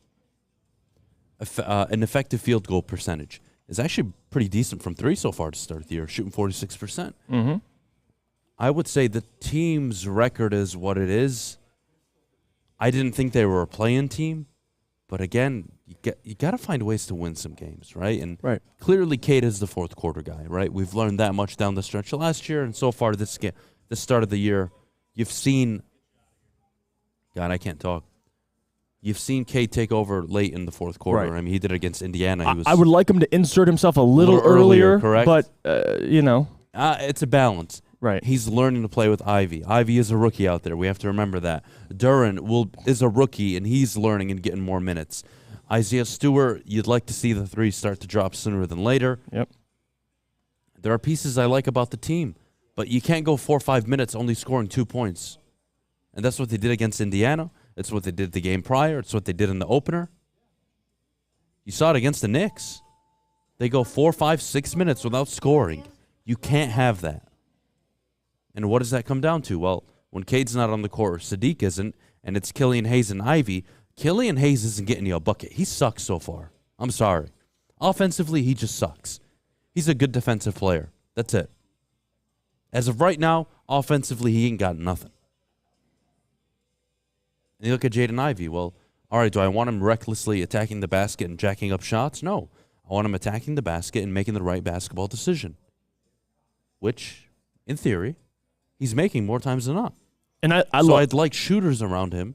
B: An effective field goal percentage is actually pretty decent from 3 so far to start the year, shooting 46%.
C: Mm-hmm.
B: I would say the team's record is what it is. I didn't think they were a play-in team, but again, you got to find ways to win some games, right? And clearly, Cade is the fourth quarter guy, right? We've learned that much down the stretch last year, and so far this start of the year, you've seen. God, I can't talk. You've seen Cade take over late in the fourth quarter.
C: Right.
B: I mean, he did it against Indiana.
C: I would like him to insert himself a little earlier,
B: correct?
C: But, you know.
B: It's a balance.
C: Right.
B: He's learning to play with Ivey. Ivey is a rookie out there. We have to remember that. Duren is a rookie, and he's learning and getting more minutes. Isaiah Stewart, you'd like to see the 3 start to drop sooner than later.
C: Yep.
B: There are pieces I like about the team, but you can't go 4 or 5 minutes only scoring 2 points. And that's what they did against Indiana. It's what they did the game prior. It's what they did in the opener. You saw it against the Knicks. They go 4, 5, 6 minutes without scoring. You can't have that. And what does that come down to? Well, when Cade's not on the court or Sadiq isn't, and it's Killian Hayes and Ivey, Killian Hayes isn't getting you a bucket. He sucks so far. I'm sorry. Offensively, he just sucks. He's a good defensive player. That's it. As of right now, offensively, he ain't got nothing. And you look at Jaden Ivey. Well, all right, do I want him recklessly attacking the basket and jacking up shots? No. I want him attacking the basket and making the right basketball decision, which, in theory, he's making more times than not.
C: And
B: I'd like shooters around him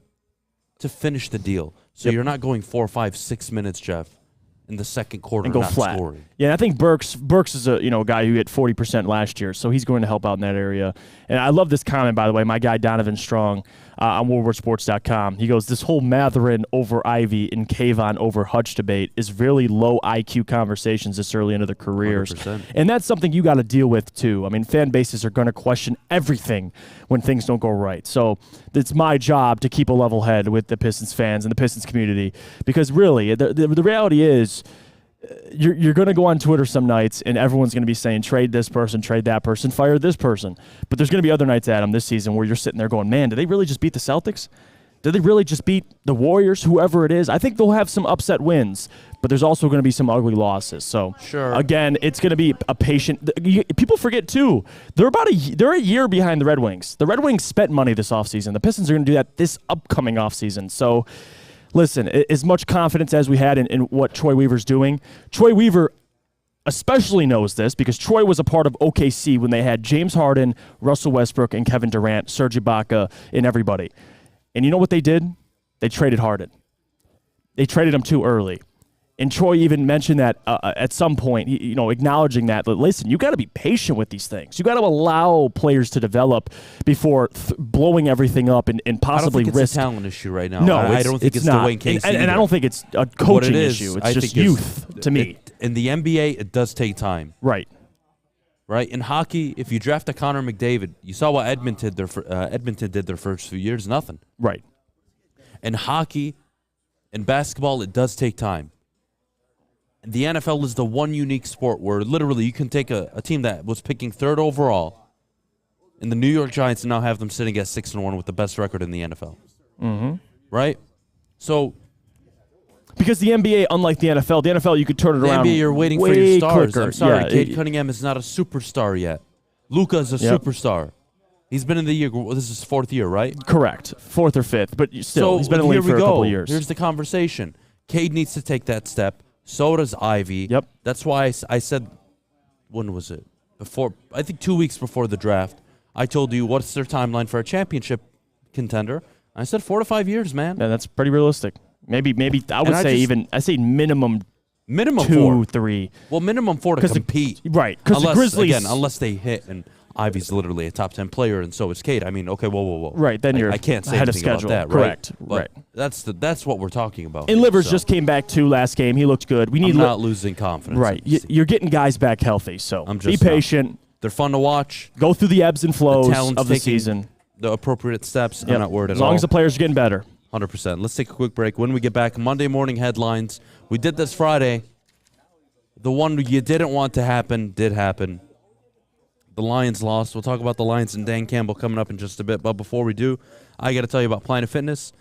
B: to finish the deal. So you're not going 4, 5, 6 minutes, Jeff, in the second quarter
C: and go
B: not
C: flat.
B: scoring.
C: Yeah, I think Burks is a guy who hit 40% last year, so he's going to help out in that area. And I love this comment, by the way. My guy Donovan Strong on woodwardsports.com. He goes, this whole Matherin over Ivey and Kayvon over Hutch debate is really low IQ conversations this early into their careers.
B: 100%.
C: And that's something you got to deal with, too. I mean, fan bases are going to question everything when things don't go right. So it's my job to keep a level head with the Pistons fans and the Pistons community, because really, the reality is, you're going to go on Twitter some nights and everyone's going to be saying, trade this person, trade that person, fire this person. But there's going to be other nights, Adam, this season where you're sitting there going, man, did they really just beat the Celtics? Did they really just beat the Warriors, whoever it is? I think they'll have some upset wins, but there's also going to be some ugly losses. So,
B: sure.
C: Again, it's going to be a patient. People forget, too, they're a year behind the Red Wings. The Red Wings spent money this offseason. The Pistons are going to do that this upcoming offseason. So, listen, as much confidence as we had in what Troy Weaver's doing, Troy Weaver especially knows this because Troy was a part of OKC when they had James Harden, Russell Westbrook, and Kevin Durant, Serge Ibaka, and everybody. And you know what they did? They traded Harden. They traded him too early. And Troy even mentioned that at some point, acknowledging that, listen, you got to be patient with these things. You got to allow players to develop before blowing everything up and possibly
B: I don't think
C: risk.
B: It's a talent issue right now.
C: No,
B: I don't think it's
C: not.
B: Dwayne Casey.
C: And I don't think it's a coaching issue. It's just youth to me.
B: In the NBA, it does take time.
C: Right.
B: Right. In hockey, if you draft a Connor McDavid, you saw what Edmonton did their first few years. Nothing.
C: Right.
B: In hockey, in basketball, it does take time. The NFL is the one unique sport where literally you can take a team that was picking third overall, and the New York Giants now have them sitting at 6-1 with the best record in the NFL.
C: Mm-hmm.
B: Right? So,
C: because the NBA, unlike the NFL, you could turn it around.
B: The NBA, you're waiting for your stars.
C: Quicker.
B: I'm sorry,
C: Yeah,
B: Cade Cunningham is not a superstar yet. Luka is a superstar. He's been in the league. This is his fourth year, right?
C: Correct. Fourth or fifth, but still, he's been in the league for a couple of years.
B: Here's the conversation. Cade needs to take that step. So does Ivey.
C: Yep.
B: That's why I said, when was it? I think 2 weeks before the draft, I told you what's their timeline for a championship contender. I said 4 to 5 years, man.
C: Yeah, that's pretty realistic. Maybe I say minimum 2,
B: 4.
C: 3.
B: Well, minimum 4 to compete.
C: Right, because the Grizzlies,
B: unless they hit, and Ivey's literally a top 10 player, and so is Cade. I mean, okay, whoa.
C: Right, then
B: I can't say
C: ahead of
B: anything
C: schedule.
B: about that,
C: Correct.
B: But that's what we're talking about.
C: And Livers just came back too last game. He looked good.
B: I'm not losing confidence.
C: Right, you're getting guys back healthy, so be patient.
B: They're fun to watch.
C: Go through the ebbs and flows of the season.
B: The appropriate steps.
C: Yep.
B: I'm not worried at all.
C: As long as the players are getting better.
B: 100%. Let's take a quick break. When we get back, Monday morning headlines. We did this Friday. The one you didn't want to happen did happen. The Lions lost. We'll talk about the Lions and Dan Campbell coming up in just a bit. But before we do, I got to tell you about Planet Fitness.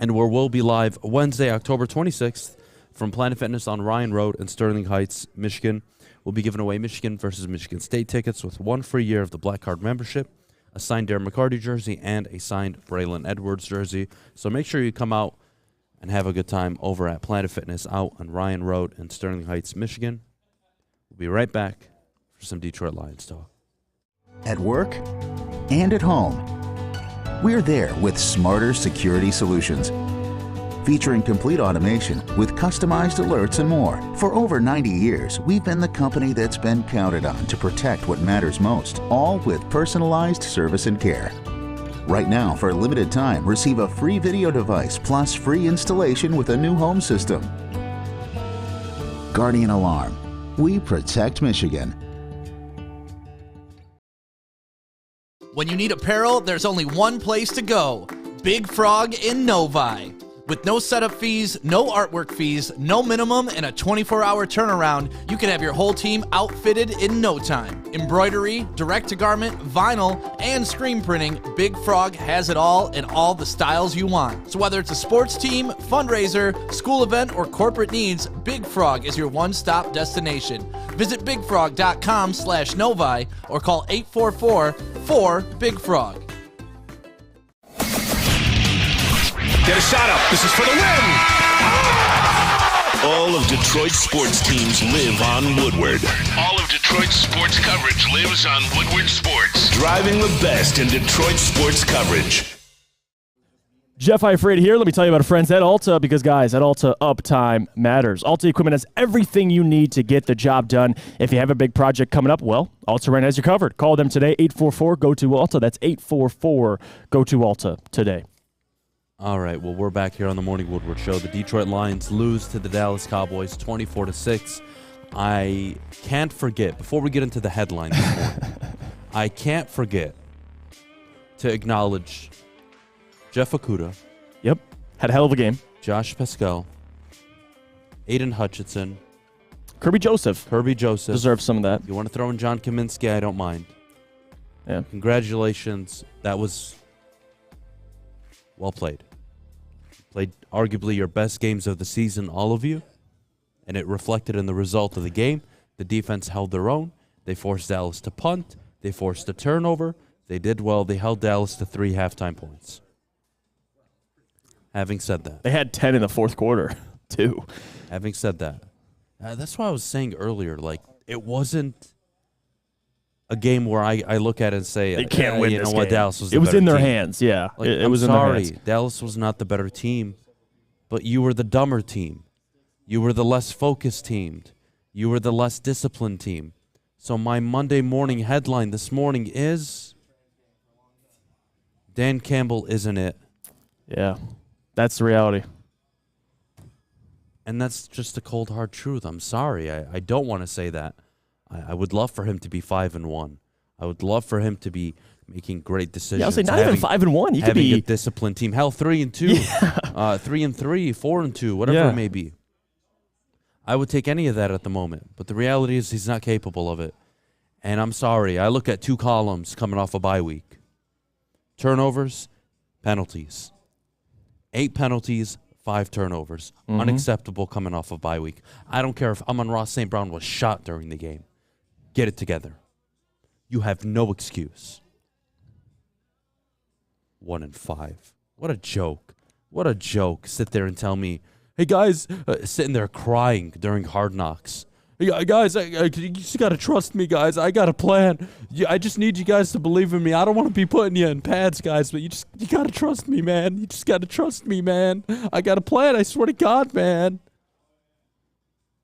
B: And where we'll be live Wednesday, October 26th from Planet Fitness on Ryan Road in Sterling Heights, Michigan. We'll be giving away Michigan versus Michigan State tickets with 1 free year of the Black Card membership, a signed Darren McCarty jersey, and a signed Braylon Edwards jersey. So make sure you come out and have a good time over at Planet Fitness out on Ryan Road in Sterling Heights, Michigan. We'll be right back for some Detroit Lions talk.
S: At work and at home, we're there with smarter security solutions. Featuring complete automation with customized alerts and more. For over 90 years, we've been the company that's been counted on to protect what matters most, all with personalized service and care. Right now, for a limited time, receive a free video device plus free installation with a new home system. Guardian Alarm. We protect Michigan.
T: When you need apparel, there's only one place to go. Big Frog in Novi. With no setup fees, no artwork fees, no minimum, and a 24-hour turnaround, you can have your whole team outfitted in no time. Embroidery, direct-to-garment, vinyl, and screen printing, Big Frog has it all in all the styles you want. So whether it's a sports team, fundraiser, school event, or corporate needs, Big Frog is your one-stop destination. Visit bigfrog.com/Novi or call 844-4-BIG-FROG.
H: Get a shot up. This is for the win. All of Detroit's sports teams live on Woodward. All of Detroit's sports coverage lives on Woodward Sports. Driving the best in Detroit sports coverage.
C: Jeff Iafrate here. Let me tell you about our friends at Alta because, guys, at Alta, uptime matters. Alta Equipment has everything you need to get the job done. If you have a big project coming up, well, Alta Rent has you covered. Call them today, 844-GO-TO-ALTA. That's 844-GO-TO-ALTA today.
B: All right, well, we're back here on the Morning Woodward Show. The Detroit Lions lose to the Dallas Cowboys 24-6. I can't forget, before we get into the headline this morning, I can't forget to acknowledge Jeff Okudah.
C: Yep. Had a hell of a game.
B: Josh Paschal. Aidan Hutchinson.
C: Kerby Joseph.
B: Deserves
C: some of that.
B: You want to throw in John Cominsky, I don't mind.
C: Yeah.
B: Congratulations. That was well played. Played arguably your best games of the season, all of you. And it reflected in the result of the game. The defense held their own. They forced Dallas to punt. They forced a turnover. They did well. They held Dallas to 3 halftime points. Having said that.
C: They had 10 in the fourth quarter, too.
B: Having said that. That's why I was saying earlier, like, it wasn't a game where I look at it and say,
C: they can't win
B: you
C: this
B: know what,
C: game.
B: Dallas was the
C: It was
B: better
C: in their
B: team.
C: hands, yeah.
B: Like,
C: It
B: I'm
C: was in their
B: sorry,
C: hands.
B: Dallas was not the better team, but you were the dumber team. You were the less focused team. You were the less disciplined team. So my Monday morning headline this morning is Dan Campbell isn't it.
C: Yeah, that's the reality.
B: And that's just a cold, hard truth. I'm sorry. I don't want to say that. I would love for him to be 5-1. I would love for him to be making great decisions.
C: Yeah, I was saying not even 5-1. You could
B: be
C: be
B: a disciplined team. Hell, 3-2, 3-3, 4-2, whatever it may be. I would take any of that at the moment. But the reality is he's not capable of it. And I'm sorry. I look at 2 columns coming off a bye week. Turnovers, penalties. 8 penalties, 5 turnovers.
C: Mhm.
B: Unacceptable coming off of bye week. I don't care if Amon-Ra St. Brown was shot during the game. Get it together. You have no excuse. 1-5. What a joke. What a joke. Sit there and tell me, hey, guys, sitting there crying during Hard Knocks. Hey, guys, you just got to trust me, guys. I got a plan. I just need you guys to believe in me. I don't want to be putting you in pads, guys, but you got to trust me, man. You just got to trust me, man. I got a plan. I swear to God, man.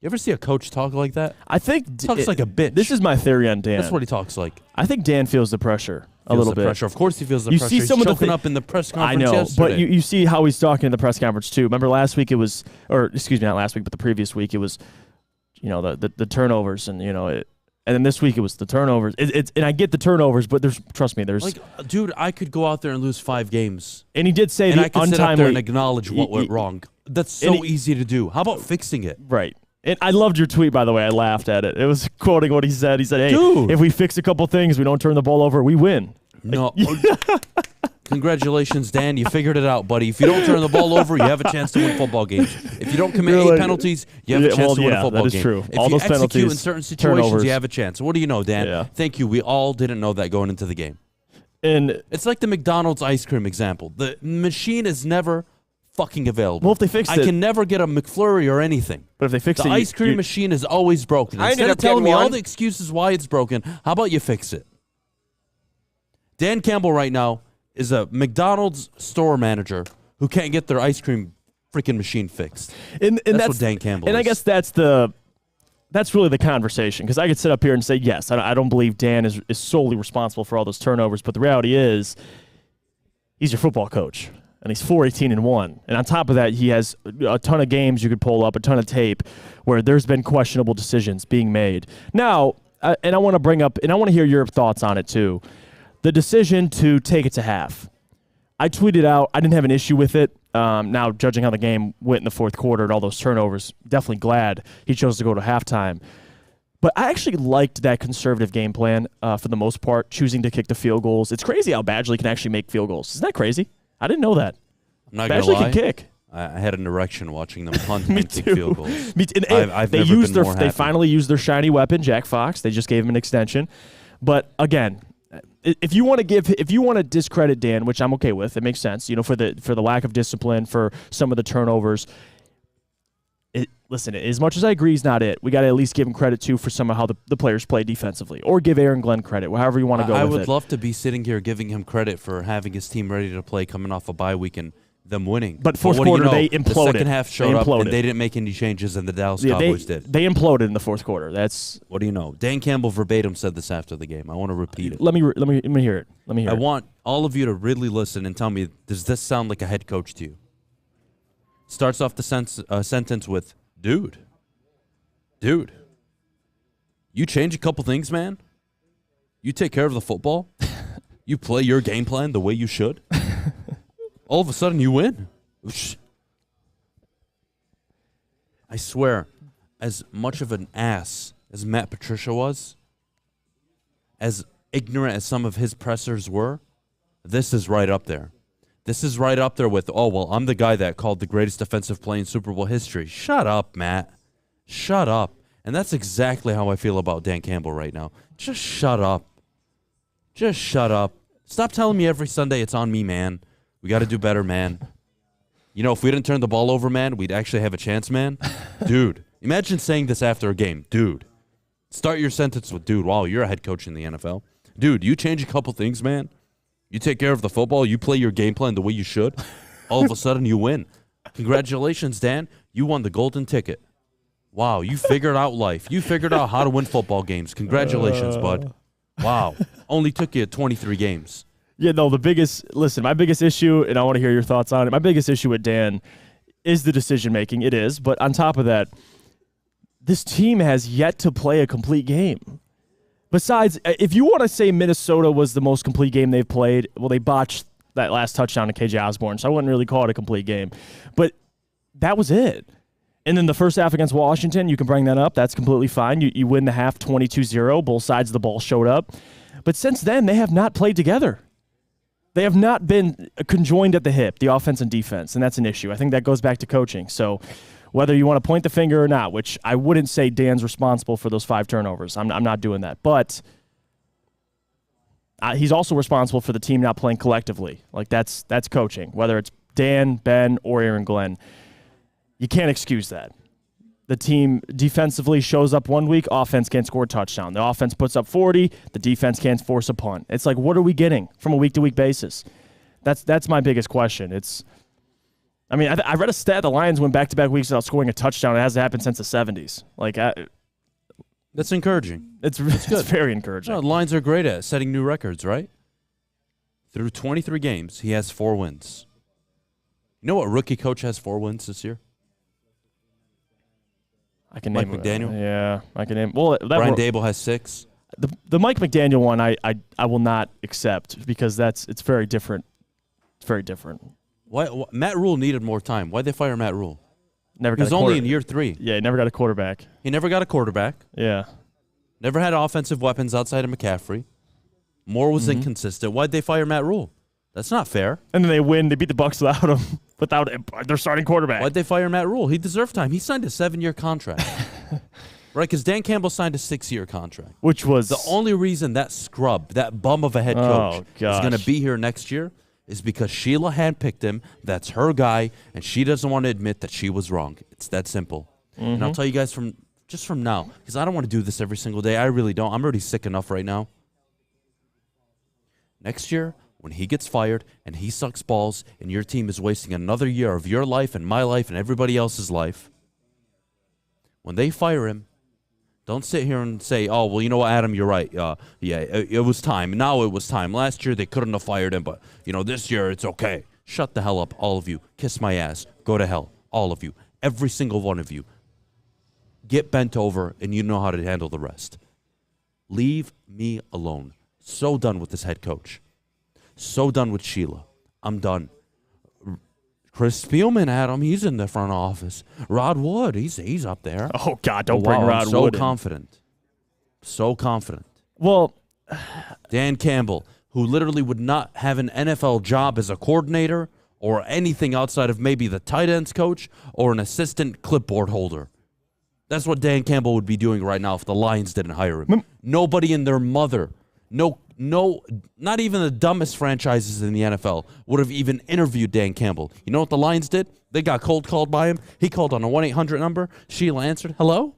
B: You ever see a coach talk like that?
C: I think
B: talks like a bitch.
C: This is my theory on Dan.
B: That's what he talks like.
C: I think Dan feels the pressure a little bit.
B: Pressure. Of course he feels the
C: you
B: pressure.
C: See
B: He's
C: some of
B: choking
C: the
B: up in the press
C: I
B: conference
C: know,
B: yesterday.
C: but you see how he's talking in the press conference too. Remember last week it was, or excuse me, not last week, but the previous week it was, the turnovers and and then this week it was the turnovers. And I get the turnovers, but trust me, there's
B: dude, I could go out there and lose 5 games.
C: And he did say
B: and
C: the
B: I could
C: untimely
B: sit up there and acknowledge what went wrong. That's so easy to do. How about fixing it?
C: Right. And I loved your tweet, by the way. I laughed at it. It was quoting what he said. He said, hey,
B: Dude.
C: if we fix a couple things, we don't turn the ball over, we win.
B: No. Congratulations, Dan. You figured it out, buddy. If you don't turn the ball over, you have a chance to win football games. If you don't commit 8 penalties, you have a chance to win a football game.
C: That is true.
B: If
C: All
B: you
C: those
B: execute
C: penalties,
B: in certain situations,
C: turnovers.
B: you have a chance. What do you know, Dan?
C: Yeah.
B: Thank you. We all didn't know that going into the game.
C: And
B: it's like the McDonald's ice cream example. The machine is never fucking available.
C: Well, if they fixed it,
B: I can never get a McFlurry or anything.
C: But if they fixed
B: the
C: it,
B: ice cream machine is always broken.
J: I
B: Instead
J: ended
B: of
J: up
B: telling me
J: getting
B: all
J: one.
B: the excuses why it's broken, how about you fix it? Dan Campbell right now is a McDonald's store manager who can't get their ice cream freaking machine fixed.
C: And
B: that's what Dan Campbell is.
C: And I guess that's really the conversation, because I could sit up here and say, yes, I don't believe Dan is solely responsible for all those turnovers, but the reality is he's your football coach, and he's 4-18-1. And on top of that, he has a ton of games you could pull up, a ton of tape where there's been questionable decisions being made. Now, and I want to bring up, and I want to hear your thoughts on it too, the decision to take it to half. I tweeted out, I didn't have an issue with it. Now, judging how the game went in the fourth quarter and all those turnovers, definitely glad he chose to go to halftime. But I actually liked that conservative game plan for the most part, choosing to kick the field goals. It's crazy how Badgley can actually make field goals. Isn't that crazy? I didn't know that.
B: I'm not going to
C: Badgley
B: lie.
C: can kick.
B: I had an erection watching them punt and kick field goals.
C: Me too.
B: I've never been more happy.
C: They finally used their shiny weapon, Jack Fox. They just gave him an extension. But again, if you want to discredit Dan, which I'm okay with, it makes sense, for the lack of discipline, for some of the turnovers. Listen, as much as I agree he's not it, we got to at least give him credit too for some of how the players play defensively, or give Aaron Glenn credit, however you want to go with it.
B: I would love to be sitting here giving him credit for having his team ready to play coming off a bye week and them winning.
C: But fourth
B: what do you
C: quarter,
B: know?
C: they imploded.
B: The second half showed up,
C: imploded.
B: and they didn't make any changes, and the Dallas Cowboys did.
C: They imploded in the fourth quarter. That's
B: what do you know? Dan Campbell verbatim said this after the game. I want to repeat it.
C: Let me hear it.
B: I want all of you to really listen and tell me, does this sound like a head coach to you? Starts off the sentence with, dude, you change a couple things, man. You take care of the football. You play your game plan the way you should. All of a sudden, you win. I swear, as much of an ass as Matt Patricia was, as ignorant as some of his pressers were, this is right up there. This is right up there with, oh, well, I'm the guy that called the greatest defensive play in Super Bowl history. Shut up, Matt. Shut up. And that's exactly how I feel about Dan Campbell right now. Just shut up. Just shut up. Stop telling me every Sunday it's on me, man. We got to do better, man. You know, if we didn't turn the ball over, man, we'd actually have a chance, man. Dude, imagine saying this after a game. Dude. Start your sentence with, dude, wow, you're a head coach in the NFL. Dude, you change a couple things, man. You take care of the football. You play your game plan the way you should. All of a sudden, you win. Congratulations, Dan. You won the golden ticket. Wow, you figured out life. You figured out how to win football games. Congratulations, bud. Wow. Only took you 23 games.
C: Yeah, no, my biggest issue, and I want to hear your thoughts on it, my biggest issue with Dan is the decision-making. It is, but on top of that, this team has yet to play a complete game. Besides, if you want to say Minnesota was the most complete game they've played, well, they botched that last touchdown to KJ Osborne, so I wouldn't really call it a complete game. But that was it. And then the first half against Washington, you can bring that up. That's completely fine. You win the half 22-0. Both sides of the ball showed up. But since then, they have not played together. They have not been conjoined at the hip, the offense and defense, and that's an issue. I think that goes back to coaching. So whether you want to point the finger or not, which I wouldn't say Dan's responsible for those 5 turnovers. I'm not doing that. But he's also responsible for the team not playing collectively. Like, that's coaching, whether it's Dan, Ben, or Aaron Glenn. You can't excuse that. The team defensively shows up one week, offense can't score a touchdown. The offense puts up 40, the defense can't force a punt. It's like, what are we getting from a week-to-week basis? That's my biggest question. I read a stat the Lions went back-to-back weeks without scoring a touchdown. It hasn't happened since the 70s.
B: That's encouraging.
C: It's good. It's very encouraging.
B: No, the Lions are great at setting new records, right? Through 23 games, he has 4 wins. You know what rookie coach has 4 wins this year?
C: I can
B: Mike
C: name
B: McDaniel.
C: Yeah, I can name. Well,
B: Brian Dable has 6.
C: The Mike McDaniel one, I will not accept because it's very different. It's very different.
B: Why Matt Rule needed more time? Why'd they fire Matt Rule?
C: He
B: was only in year 3.
C: Yeah, he never got a quarterback.
B: He never got a quarterback.
C: Yeah.
B: Never had offensive weapons outside of McCaffrey. Moore was inconsistent. Why'd they fire Matt Rule? That's not fair.
C: And then they win. They beat the Bucs without him. Without their starting quarterback.
B: Why'd they fire Matt Rule? He deserved time. He signed a 7-year contract. Right, because Dan Campbell signed a 6-year contract.
C: Which was...
B: The only reason that scrub, that bum of a head coach, is going to be here next year is because Sheila handpicked him. That's her guy, and she doesn't want to admit that she was wrong. It's that simple. And I'll tell you guys from now, because I don't want to do this every single day. I really don't. I'm already sick enough right now. Next year, when he gets fired and he sucks balls and your team is wasting another year of your life and my life and everybody else's life, when they fire him, don't sit here and say, oh, well, you know what, Adam, you're right. It was time. Now it was time. Last year they couldn't have fired him, but, this year it's okay. Shut the hell up, all of you. Kiss my ass. Go to hell, all of you. Every single one of you. Get bent over, and you know how to handle the rest. Leave me alone. So done with this head coach. So done with Sheila. I'm done. Chris Spielman, Adam, he's in the front office. Rod Wood, he's up there.
C: Oh, God, don't bring Rod
B: Wood
C: Wood
B: in. So confident.
C: Well,
B: Dan Campbell, who literally would not have an NFL job as a coordinator or anything outside of maybe the tight ends coach or an assistant clipboard holder. That's what Dan Campbell would be doing right now if the Lions didn't hire him. Nobody and their mother, no, not even the dumbest franchises in the NFL would have even interviewed Dan Campbell. You know what the Lions did? They got cold called by him. He called on a 1-800 number. Sheila answered, hello?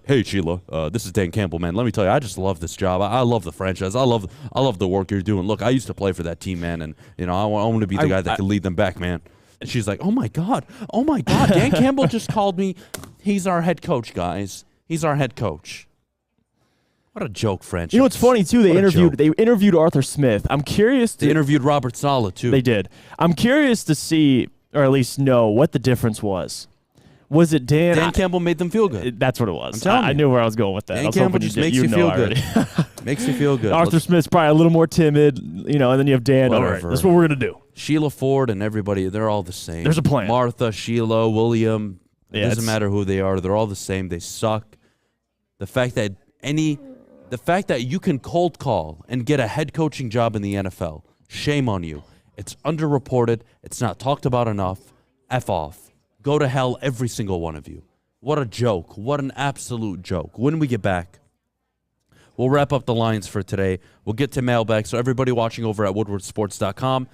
B: Hey, Sheila, this is Dan Campbell, man. Let me tell you, I just love this job. I love the franchise. I love the work you're doing. Look, I used to play for that team, man, and I want to be the guy that can lead them back, man. And she's like, oh my God, Dan Campbell just called me. He's our head coach, guys. He's our head coach. What a joke, franchise.
C: You know what's funny too? They interviewed Arthur Smith. I'm curious.
B: They interviewed Robert Saleh too.
C: They did. I'm curious to see, or at least know, what the difference was. Was it Dan?
B: Dan Campbell made them feel good.
C: That's what it was.
B: I'm telling you.
C: I knew where I was going with that.
B: Dan Campbell just makes you feel good. Makes you feel good.
C: Arthur Smith's probably a little more timid, and then you have Dan. All right, that's what we're gonna do.
B: Sheila Ford and everybody, they're all the same.
C: There's a plan.
B: Martha, Sheila, William. It doesn't matter who they are. They're all the same. They suck. The fact that you can cold call and get a head coaching job in the NFL, shame on you. It's underreported. It's not talked about enough. F off. Go to hell, every single one of you. What a joke. What an absolute joke. When we get back, we'll wrap up the lines for today. We'll get to mailbag. So everybody watching over at woodwardsports.com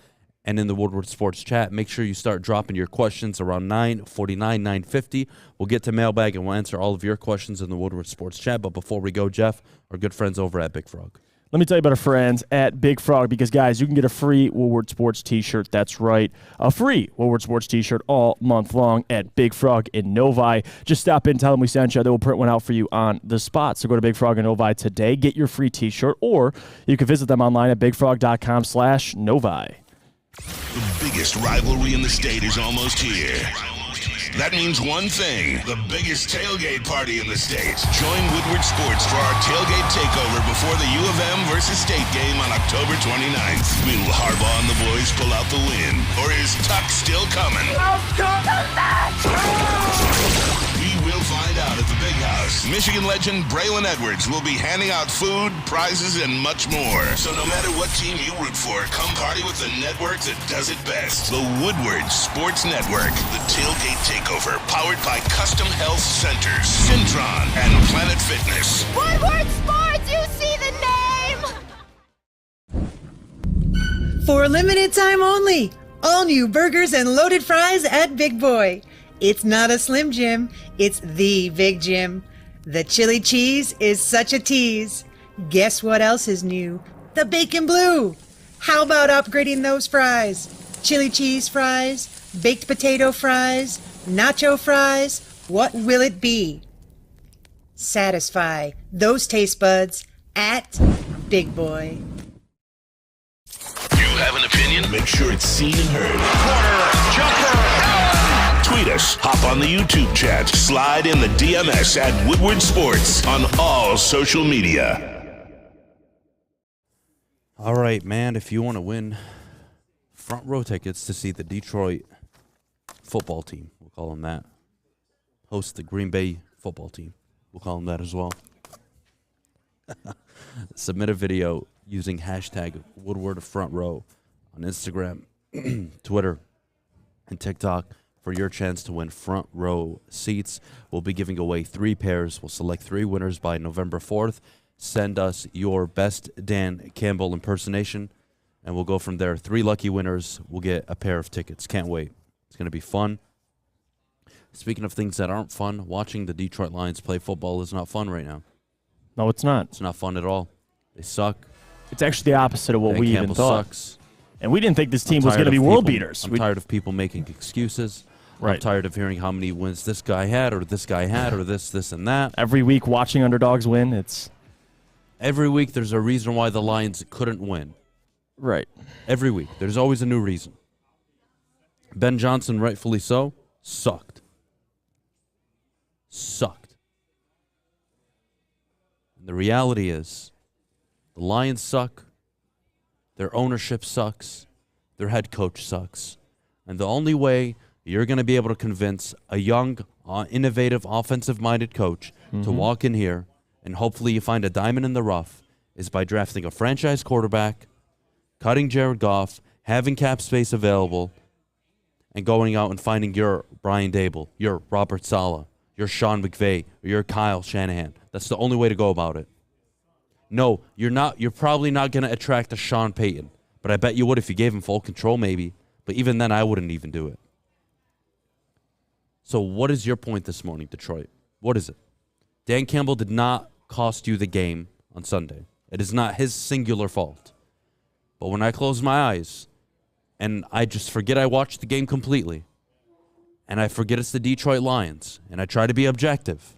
B: and in the Woodward Sports chat, make sure you start dropping your questions around 9:49, 9:50. We'll get to mailbag and we'll answer all of your questions in the Woodward Sports chat. But before we go, Jeff, our good friends over at Big Frog.
C: Let me tell you about our friends at Big Frog because, guys, you can get a free Woodward Sports t-shirt. That's right, a free Woodward Sports t-shirt all month long at Big Frog in Novi. Just stop in, tell them we sent you. They will print one out for you on the spot. So go to Big Frog in Novi today, get your free t-shirt, or you can visit them online at bigfrog.com/Novi.
H: The biggest rivalry in the state is almost here. That means one thing, the biggest tailgate party in the state. Join Woodward Sports for our tailgate takeover before the U of M versus State game on October 29th. Will Harbaugh and the boys pull out the win? Or is Tuck still coming? We will find out at the Big House. Michigan legend Braylon Edwards will be handing out food, prizes, and much more. So no matter what team you root for, come party with the network that does it best. The Woodward Sports Network. The tailgate takeover, powered by Custom Health Centers, Syntron, and Planet Fitness.
I: Woodward Sports, you see the name!
U: For a limited time only, all new burgers and loaded fries at Big Boy. It's not a Slim Jim, it's the Big Jim. The chili cheese is such a tease. Guess what else is new? The bacon blue. How about upgrading those fries? Chili cheese fries, baked potato fries, nacho fries, what will it be? Satisfy those taste buds at Big Boy.
H: You have an opinion? Make sure it's seen and heard. Corner, jumper, tweet us, hop on the YouTube chat, slide in the DMS at Woodward Sports on all social media.
B: All right, man, if you want to win front row tickets to see the Detroit football team, we'll call them that, host the Green Bay football team, we'll call them that as well. Submit a video using hashtag Woodward Front Row on Instagram, Twitter, and TikTok for your chance to win front row seats. We'll be giving away 3 pairs. We'll select 3 winners by November 4th. Send us your best Dan Campbell impersonation, and we'll go from there. 3 lucky winners will get a pair of tickets. Can't wait. It's going to be fun. Speaking of things that aren't fun, watching the Detroit Lions play football is not fun right now.
C: No, it's not.
B: It's not fun at all. They suck.
C: It's actually the opposite of what we
B: Campbell
C: even thought.
B: Sucks.
C: And we didn't think this team was going to be world beaters.
B: I'm tired of people making excuses.
C: Right.
B: I'm tired of hearing how many wins this guy had or this guy had or this, and that.
C: Every week watching underdogs win, it's...
B: Every week there's a reason why the Lions couldn't win.
C: Right.
B: Every week. There's always a new reason. Ben Johnson, rightfully so, sucked. And the reality is, the Lions suck, their ownership sucks, their head coach sucks. And the only way you're going to be able to convince a young, innovative, offensive-minded coach to walk in here and hopefully you find a diamond in the rough is by drafting a franchise quarterback, cutting Jared Goff, having cap space available, and going out and finding your Brian Dable, your Robert Saleh, your Sean McVay, or your Kyle Shanahan. That's the only way to go about it. No, you're not. You're probably not going to attract a Sean Payton, but I bet you would if you gave him full control maybe. But even then, I wouldn't even do it. So what is your point this morning, Detroit? What is it? Dan Campbell did not cost you the game on Sunday. It is not his singular fault. But when I close my eyes and I just forget I watched the game completely, and I forget it's the Detroit Lions, and I try to be objective,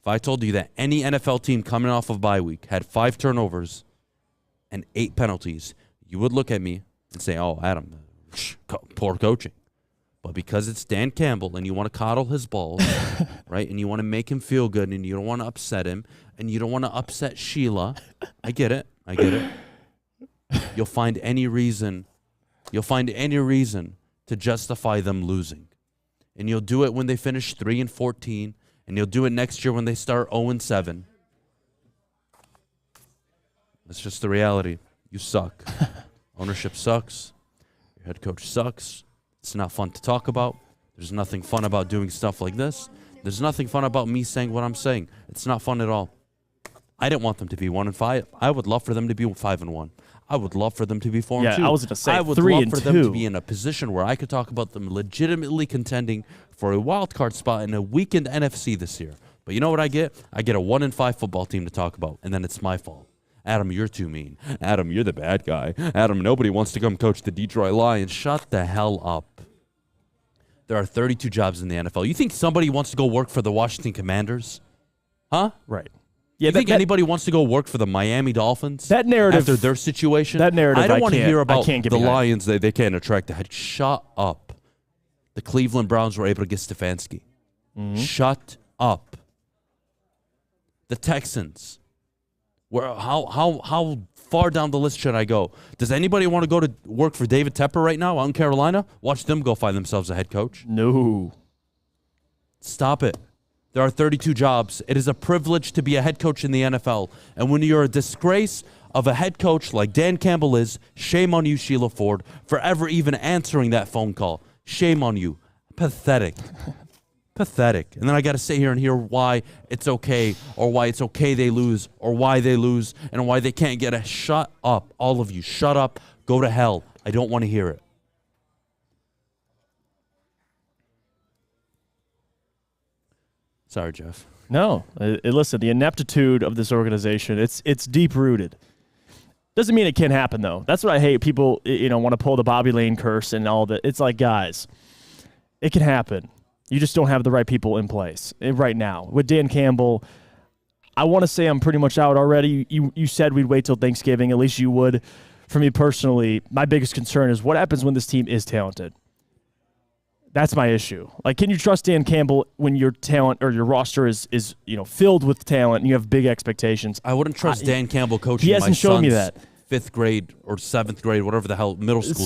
B: if I told you that any NFL team coming off of bye week had 5 turnovers and 8 penalties, you would look at me and say, oh, Adam, poor coaching. But because it's Dan Campbell and you want to coddle his balls, right, and you want to make him feel good and you don't want to upset him and you don't want to upset Sheila, I get it. You'll find any reason to justify them losing. And you'll do it when they finish 3-14, and you'll do it next year when they start 0-7. That's just the reality. You suck. Ownership sucks. Your head coach sucks. It's not fun to talk about. There's nothing fun about doing stuff like this. There's nothing fun about me saying what I'm saying. It's not fun at all. I didn't want them to be 1-5. I would love for them to be 5-1. I would love for them to be 4-2.
C: Yeah, I was going to say 3-2.
B: I would love for them to be in a position where I could talk about them legitimately contending for a wild card spot in a weakened NFC this year. But you know what I get? I get a 1-5 football team to talk about, and then it's my fault. Adam, you're too mean. Adam, you're the bad guy. Adam, nobody wants to come coach the Detroit Lions. Shut the hell up. There are 32 jobs in the NFL. You think somebody wants to go work for the Washington Commanders? Huh?
C: Right.
B: Yeah, you think anybody wants to go work for the Miami Dolphins?
C: That narrative,
B: after their situation?
C: That narrative,
B: I don't want to hear about the
C: behind.
B: Lions. They can't attract the head. Shut up. The Cleveland Browns were able to get Stefanski.
C: Mm-hmm.
B: Shut up. The Texans. How far down the list should I go? Does anybody want to go to work for David Tepper right now out in Carolina? Watch them go find themselves a head coach.
C: No.
B: Stop it. There are 32 jobs. It is a privilege to be a head coach in the NFL. And when you're a disgrace of a head coach like Dan Campbell is, shame on you, Sheila Ford, for ever even answering that phone call. Shame on you. Pathetic. Pathetic. And then I got to sit here and hear why it's okay, or why it's okay they lose, or why they lose, and why they can't get a shut up. All of you, shut up. Go to hell. I don't want to hear it. Sorry, Jeff.
C: No. Listen, the ineptitude of this organization, it's deep-rooted. Doesn't mean it can't happen, though. That's what I hate. People, want to pull the Bobby Lane curse and all that. It's like, guys, it can happen. You just don't have the right people in place right now. With Dan Campbell, I want to say I'm pretty much out already. You said we'd wait till Thanksgiving. At least you would. For me personally, my biggest concern is what happens when this team is talented. That's my issue. Like, can you trust Dan Campbell when your talent or your roster is filled with talent and you have big expectations?
B: I wouldn't trust Dan Campbell coaching
C: he hasn't shown me that.
B: 5th grade or 7th grade, whatever the hell, middle school
C: team.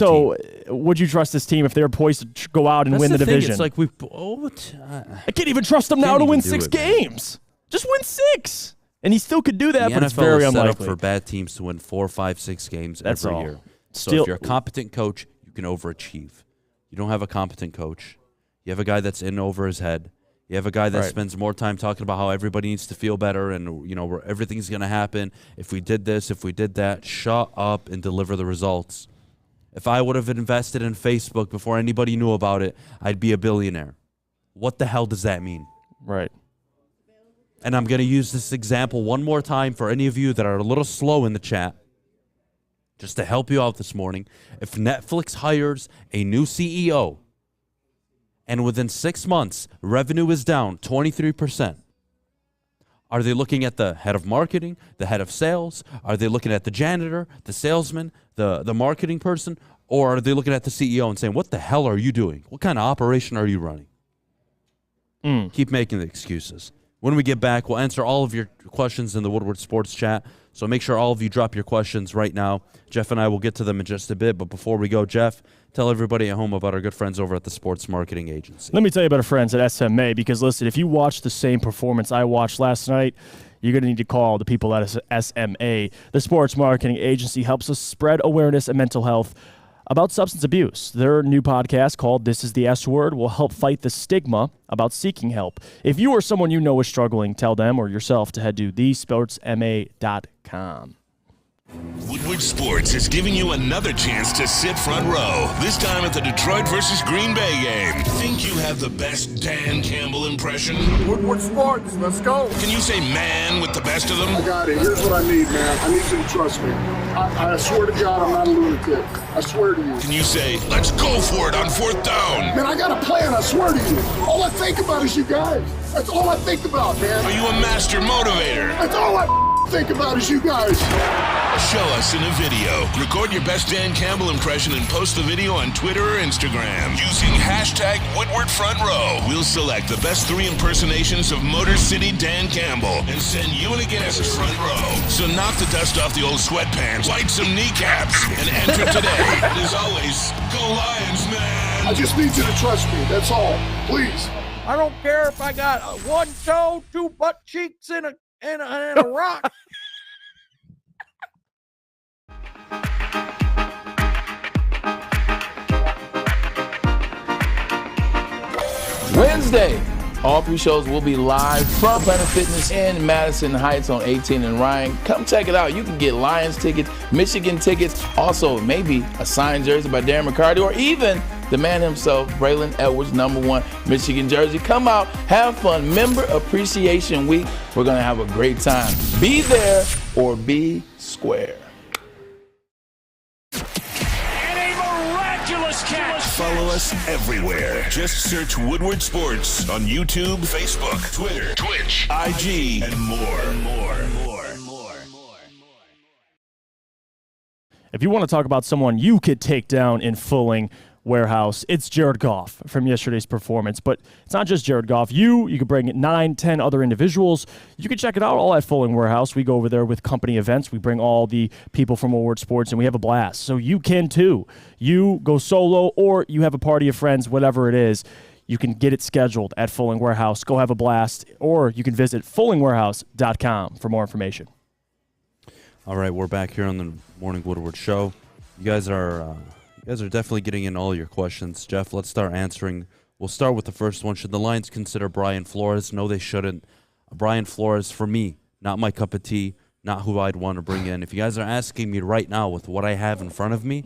C: So, would you trust this team if they're poised to go out and win the division?
B: It's like
C: I can't even trust them now to win 6 games. Just win 6. And he still could do that, but it's very unlikely.
B: The NFL is set up for bad teams to win 4, 5, 6 games every year. So if you're a competent coach, you can overachieve. You don't have a competent coach. You have a guy that's in over his head. You have a guy that spends more time talking about how everybody needs to feel better and, where everything's going to happen. If we did this, if we did that, shut up and deliver the results. If I would have invested in Facebook before anybody knew about it, I'd be a billionaire. What the hell does that mean?
C: Right.
B: And I'm going to use this example one more time for any of you that are a little slow in the chat. Just to help you out this morning, if Netflix hires a new CEO and within 6 months revenue is down 23%, are they looking at the head of marketing, the head of sales? Are they looking at the janitor, the salesman, the marketing person? Or are they looking at the CEO and saying, what the hell are you doing? What kind of operation are you running? Keep making the excuses. When we get back, we'll answer all of your questions in the Woodward Sports Chat. So make sure all of you drop your questions right now. Jeff and I will get to them in just a bit. But before we go, Jeff, tell everybody at home about our good friends over at the Sports Marketing Agency.
C: Let me tell you about our friends at SMA, because, listen, if you watch the same performance I watched last night, you're going to need to call the people at SMA. The Sports Marketing Agency helps us spread awareness and mental health about substance abuse. Their new podcast called This is the S Word will help fight the stigma about seeking help. If you or someone you know is struggling, tell them or yourself to head to thesportsma.com.
H: Woodward Sports is giving you another chance to sit front row, this time at the Detroit versus Green Bay game. Think you have the best Dan Campbell impression?
K: Woodward Sports, let's go.
H: Can you say man with the best of them?
K: I got it. Here's what I need, man. I need you to trust me. I swear to God, I'm not a lunatic. I swear to you.
H: Can you say, let's go for it on 4th down?
K: Man, I got a plan, I swear to you. All I think about is you guys. That's all I think about, man.
H: Are you a master motivator?
K: That's all I think about is you guys.
H: Show us in a video. Record your best Dan Campbell impression and post the video on Twitter or Instagram using hashtag #WoodwardFrontRow. We'll select the best 3 impersonations of Motor City Dan Campbell and send you and a guest front row. So knock the dust off the old sweatpants, light some kneecaps, and enter today. And as always, go Lions, man.
K: I just need you to trust me. That's all. Please.
L: I don't care if I got one toe, 2 butt cheeks, and a rock.
Q: Wednesday, all 3 shows will be live from Planet Fitness in Madison Heights on 18 and Ryan. Come check it out. You can get Lions tickets, Michigan tickets, also maybe a signed jersey by Darren McCarty, or even the man himself, Braylon Edwards' #1 Michigan jersey. Come out, have fun. Member Appreciation Week. We're going to have a great time. Be there or be square.
H: Follow us everywhere. Just search Woodward Sports on YouTube, Facebook, Twitter, Twitch, IG, and more.
C: If you want to talk about someone you could take down in Fulling Warehouse, it's Jared Goff from yesterday's performance. But it's not just Jared Goff. You could bring 9, 10 other individuals. You can check it out all at Fulling Warehouse. We go over there with company events. We bring all the people from Woodward Sports, and we have a blast. So you can too. You go solo, or you have a party of friends, whatever it is. You can get it scheduled at Fulling Warehouse. Go have a blast. Or you can visit fullingwarehouse.com for more information.
B: All right, we're back here on the Morning Woodward Show. You guys are definitely getting in all your questions. Jeff, let's start answering. We'll start with the first one. Should the Lions consider Brian Flores? No, they shouldn't. Brian Flores, for me, not my cup of tea, not who I'd want to bring in. If you guys are asking me right now with what I have in front of me,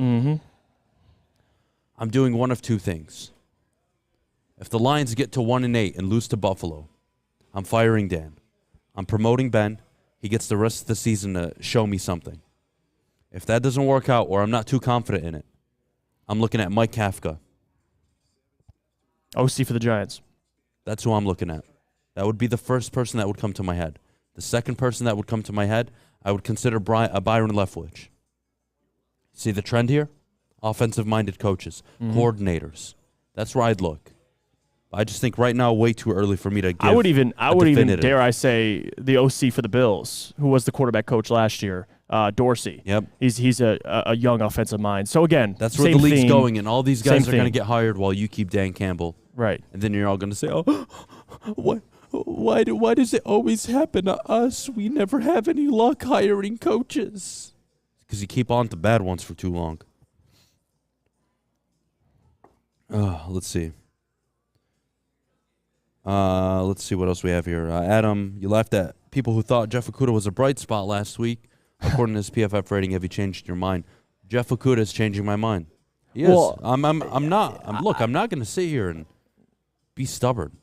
B: I'm doing one of 2 things. If the Lions get to 1-8 and lose to Buffalo, I'm firing Dan. I'm promoting Ben. He gets the rest of the season to show me something. If that doesn't work out, or I'm not too confident in it, I'm looking at Mike Kafka.
C: OC for the Giants.
B: That's who I'm looking at. That would be the first person that would come to my head. The second person that would come to my head, I would consider Byron Leftwich. See the trend here? Offensive-minded coaches, coordinators. That's where I'd look. I just think right now, way too early for me to give
C: I would even
B: definitive.
C: dare I say, the OC for the Bills, who was the quarterback coach last year, Dorsey.
B: Yep.
C: He's a young offensive mind. So again,
B: that's where the league's going, and all these guys are going to get hired while you keep Dan Campbell.
C: Right.
B: And then you're all going to say, "Oh, why does it always happen to us? We never have any luck hiring coaches." Because you keep on to bad ones for too long. Let's see. Let's see what else we have here. Adam, you laughed at people who thought Jeff Okudah was a bright spot last week. According to his PFF rating, have you changed your mind? Jeff Okudah is changing my mind. Yes, well, I'm not. Look, I'm not going to sit here and be stubborn.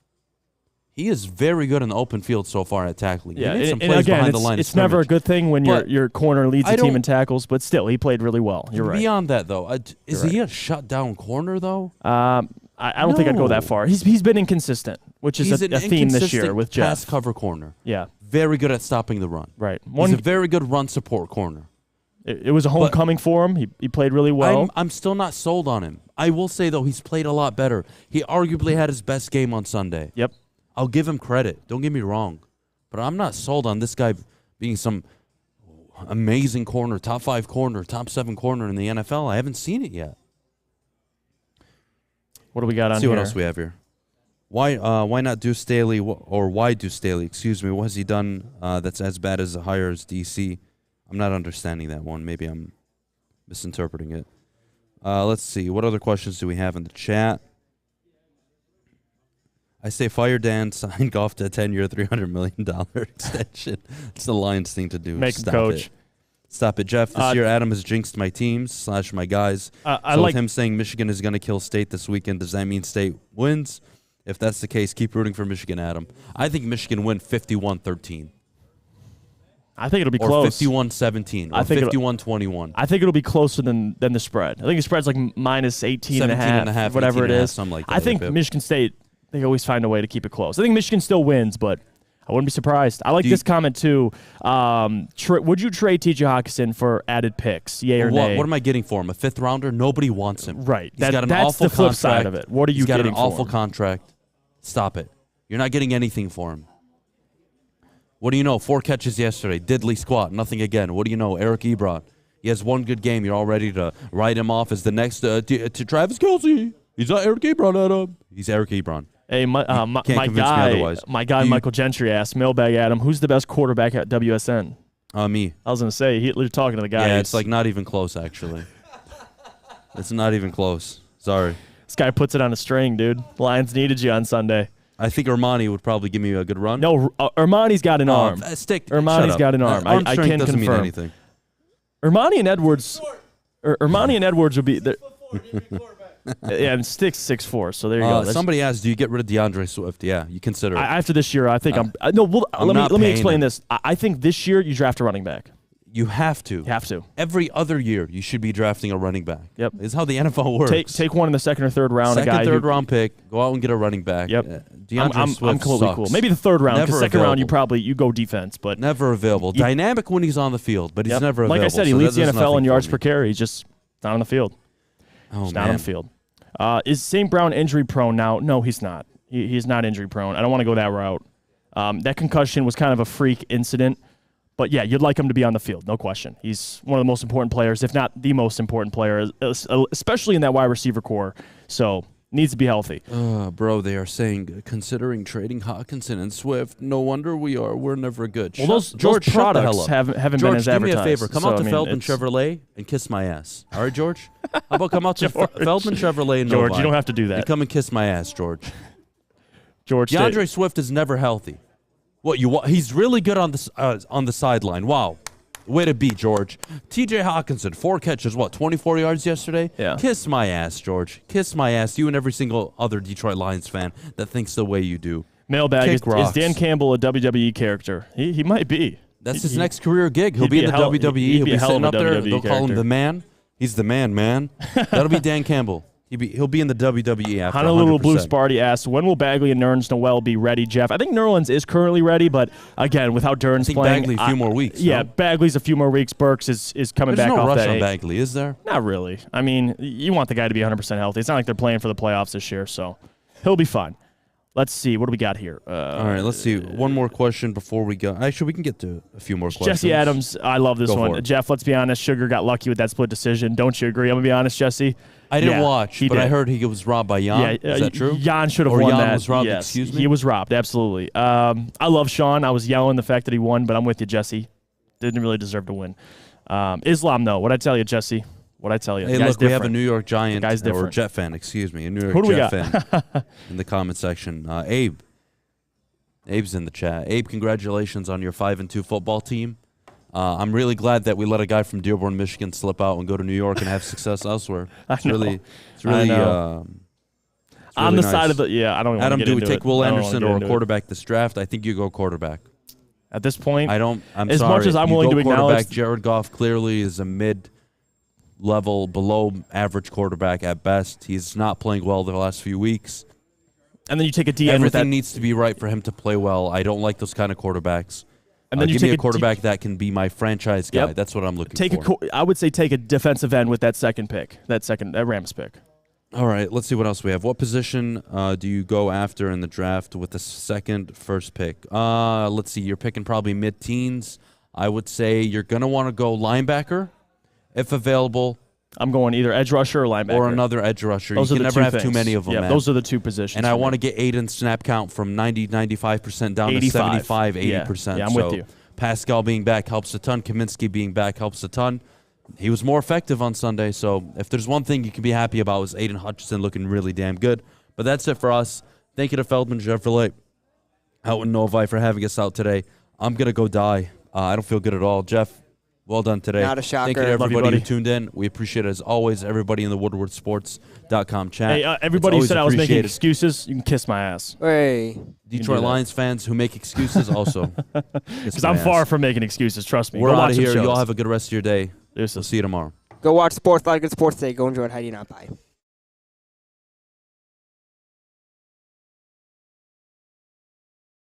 B: He is very good in the open field so far at tackling.
C: Yeah,
B: he made some
C: and
B: plays
C: again,
B: behind the line
C: it's never a good thing when your corner leads the team in tackles, but still, he played really well. You're right.
B: Beyond that, though, is he a shutdown corner, though?
C: I don't think I'd go that far. He's been inconsistent, which is a theme this year with Jeff.
B: Pass cover corner.
C: Yeah.
B: Very good at stopping the run.
C: Right.
B: He's a very good run support corner.
C: It was a homecoming for him. He played really well.
B: I'm still not sold on him. I will say, though, he's played a lot better. He arguably had his best game on Sunday.
C: Yep.
B: I'll give him credit. Don't get me wrong. But I'm not sold on this guy being some amazing corner, top 5 corner, top 7 corner in the NFL. I haven't seen it yet.
C: What do we got on
B: here? See what
C: here?
B: else we have here. Why not Deuce Staley, or why Deuce Staley? Excuse me. What has he done that's as bad as a hire as DC? I'm not understanding that one. Maybe I'm misinterpreting it. Let's see. What other questions do we have in the chat? I say fire Dan, sign Goff to a 10-year, $300 million extension. It's the Lions thing to do.
C: Make him coach.
B: Stop it, Jeff. This year, Adam has jinxed my teams / my guys. With him saying Michigan is going to kill State this weekend, does that mean State wins? If that's the case, keep rooting for Michigan, Adam. I think Michigan win 51-13.
C: I think it'll be
B: or
C: close.
B: 51-17 or 51-21.
C: I think it'll be closer than the spread. I think the spread's like minus 18.5, whatever it is.
B: Something like that.
C: I think Michigan State, they always find a way to keep it close. I think Michigan still wins, but I wouldn't be surprised. I like this comment, too. Would you trade T.J. Hawkinson for added picks, yay or nay?
B: What am I getting for him? A 5th rounder? Nobody wants him.
C: Right.
B: He's got an
C: that's
B: awful
C: the flip
B: contract.
C: side of it. What are you getting for him?
B: He's got an awful contract. Stop it. You're not getting anything for him. What do you know? 4 catches yesterday. Diddly squat. Nothing again. What do you know? Eric Ebron. He has one good game. You're all ready to write him off as the next to Travis Kelce. He's not Eric Ebron, Adam. He's Eric Ebron.
C: Hey, my guy Michael Gentry asked, Mailbag Adam, who's the best quarterback at WSN?
B: Me.
C: I was going to say, you're talking to the guy.
B: Yeah, it's like not even close, actually. It's not even close. Sorry.
C: This guy puts it on a string, dude. Lions needed you on Sunday.
B: I think Armani would probably give me a good run.
C: No, Armani's got an arm. Armani's got an arm. I can
B: doesn't
C: confirm.
B: mean anything.
C: Armani and Edwards would be there. Yeah, and Stick's 6'4", so there you go.
B: Somebody asked, do you get rid of DeAndre Swift? Yeah, you consider it.
C: After this year, I think let me explain this. I think this year you draft a running back.
B: You have to. Every other year, you should be drafting a running back.
C: Yep.
B: It's how the NFL works.
C: Take one in the 2nd or 3rd round.
B: Third round pick. Go out and get a running back.
C: Yep.
B: DeAndre Swift
C: I'm completely
B: sucks.
C: cool. Maybe the 3rd round, because 2nd round you go defense, but
B: never available. Dynamic when he's on the field, but he's never available.
C: Like I said, he leads the NFL in yards per carry. He's just not on the field.
B: Not
C: on the field. Is St. Brown injury prone now? No, he's not. He's not injury prone. I don't want to go that route. That concussion was kind of a freak incident. But, yeah, you'd like him to be on the field, no question. He's one of the most important players, if not the most important player, especially in that wide receiver core. So, needs to be healthy.
B: Bro, they are saying, considering trading Hawkinson and Swift, no wonder we're never good.
C: Well, those products haven't been as advertised.
B: George, do me a favor. Come out to Feldman Chevrolet and kiss my ass. All right, George? How about come out to Feldman Chevrolet and
C: George, you don't have to do that.
B: And come and kiss my ass, George.
C: George,
B: DeAndre Swift is never healthy. He's really good on the sideline. Wow. Way to be, George. T.J. Hawkinson, 4 catches, 24 yards yesterday?
C: Yeah.
B: Kiss my ass, George. Kiss my ass. You and every single other Detroit Lions fan that thinks the way you do.
C: Mailbag, is Dan Campbell a WWE character? He might be.
B: That's his next career gig. He'll be in the WWE. He'll be sitting up there. They'll call him the man. He's the man. That'll be Dan Campbell. He'll be in the WWE after.
C: Honolulu Blue Sparty asks, when will Bagley and Nerlens Noel be ready, Jeff? I think Nerlens is currently ready, but again, with how Duren's playing,
B: Bagley a few more weeks.
C: Yeah, Bagley's a few more weeks. Burks is coming back off that.
B: There's no rush on Bagley, is there?
C: Not really. I mean, you want the guy to be 100% healthy. It's not like they're playing for the playoffs this year, so he'll be fine. Let's see. What do we got here?
B: All right, let's see. One more question before we go. Actually, we can get to a few more questions.
C: Jesse Adams, I love this one. Jeff, let's be honest. Sugar got lucky with that split decision. Don't you agree? I'm going to be honest, Jesse.
B: I didn't watch, but I heard he was robbed by Jan. Is that true?
C: Jan should have
B: won
C: that.
B: Jan was robbed,
C: yes,
B: excuse me?
C: He was robbed, absolutely. I love Sean. I was yelling the fact that he won, but I'm with you, Jesse. Didn't really deserve to win. Islam, though. What'd I tell you, Jesse? What'd I tell you?
B: Hey, look, we have a New York Giant, or Jet fan, excuse me, a New York Jet fan in the comment section. Abe. Abe's in the chat. Abe, congratulations on your 5-2 football team. I'm really glad that we let a guy from Dearborn, Michigan slip out and go to New York and have success elsewhere. It's really
C: on the
B: nice.
C: side of the I don't.
B: Adam, do we take Will Anderson or a
C: a
B: quarterback this draft? I think you go quarterback.
C: At this point,
B: I'm
C: as
B: sorry.
C: much as I'm
B: You
C: willing
B: go
C: to acknowledge,
B: Jared Goff clearly is a mid-level, below-average quarterback at best. He's not playing well the last few weeks.
C: And then you take a DN
B: Everything
C: with that.
B: needs to be right for him to play well. I don't like those kind of quarterbacks.
C: And then you
B: give
C: take
B: me a quarterback that can be my franchise guy.
C: Yep.
B: That's what I'm looking for.
C: I would say take a defensive end with that second pick, that Rams pick.
B: All right, let's see what else we have. What position do you go after in the draft with the first pick? Let's see. You're picking probably mid-teens. I would say you're going to want to go linebacker if available.
C: I'm going either edge rusher or linebacker.
B: Or another edge rusher.
C: Those
B: you
C: are
B: can
C: the
B: never
C: two
B: have
C: things.
B: too many of them, man.
C: Those are the two positions.
B: And I want to get Aidan's snap count from 95% down
C: 85.
B: to 75, 80%.
C: Yeah, I'm with you.
B: Paschal being back helps a ton. Cominsky being back helps a ton. He was more effective on Sunday, so if there's one thing you can be happy about is Aidan Hutchinson looking really damn good. But that's it for us. Thank you to Feldman Chevrolet out in Novi for having us out today. I'm going to go die. I don't feel good at all. Jeff, Well done today.
J: Not a shocker.
B: Thank you to
C: Love you,
B: everybody who
C: buddy.
B: tuned in. We appreciate it as always. Everybody in the WoodwardSports.com chat.
C: Hey, everybody who
B: It's
C: said I
B: always
C: was making
B: appreciated.
C: excuses, you can kiss my ass.
J: Hey.
B: Detroit
C: do that.
B: Lions fans who make excuses also.
C: Because I'm far from making excuses, trust me.
B: We're
C: Go
B: out
C: watch
B: of
C: some
B: here.
C: shows.
B: Y'all have a good rest of your day.
C: Deuces.
B: We'll see you tomorrow.
J: Go watch sports. A lot of good sports today. Go enjoy it. Heidi, not bye.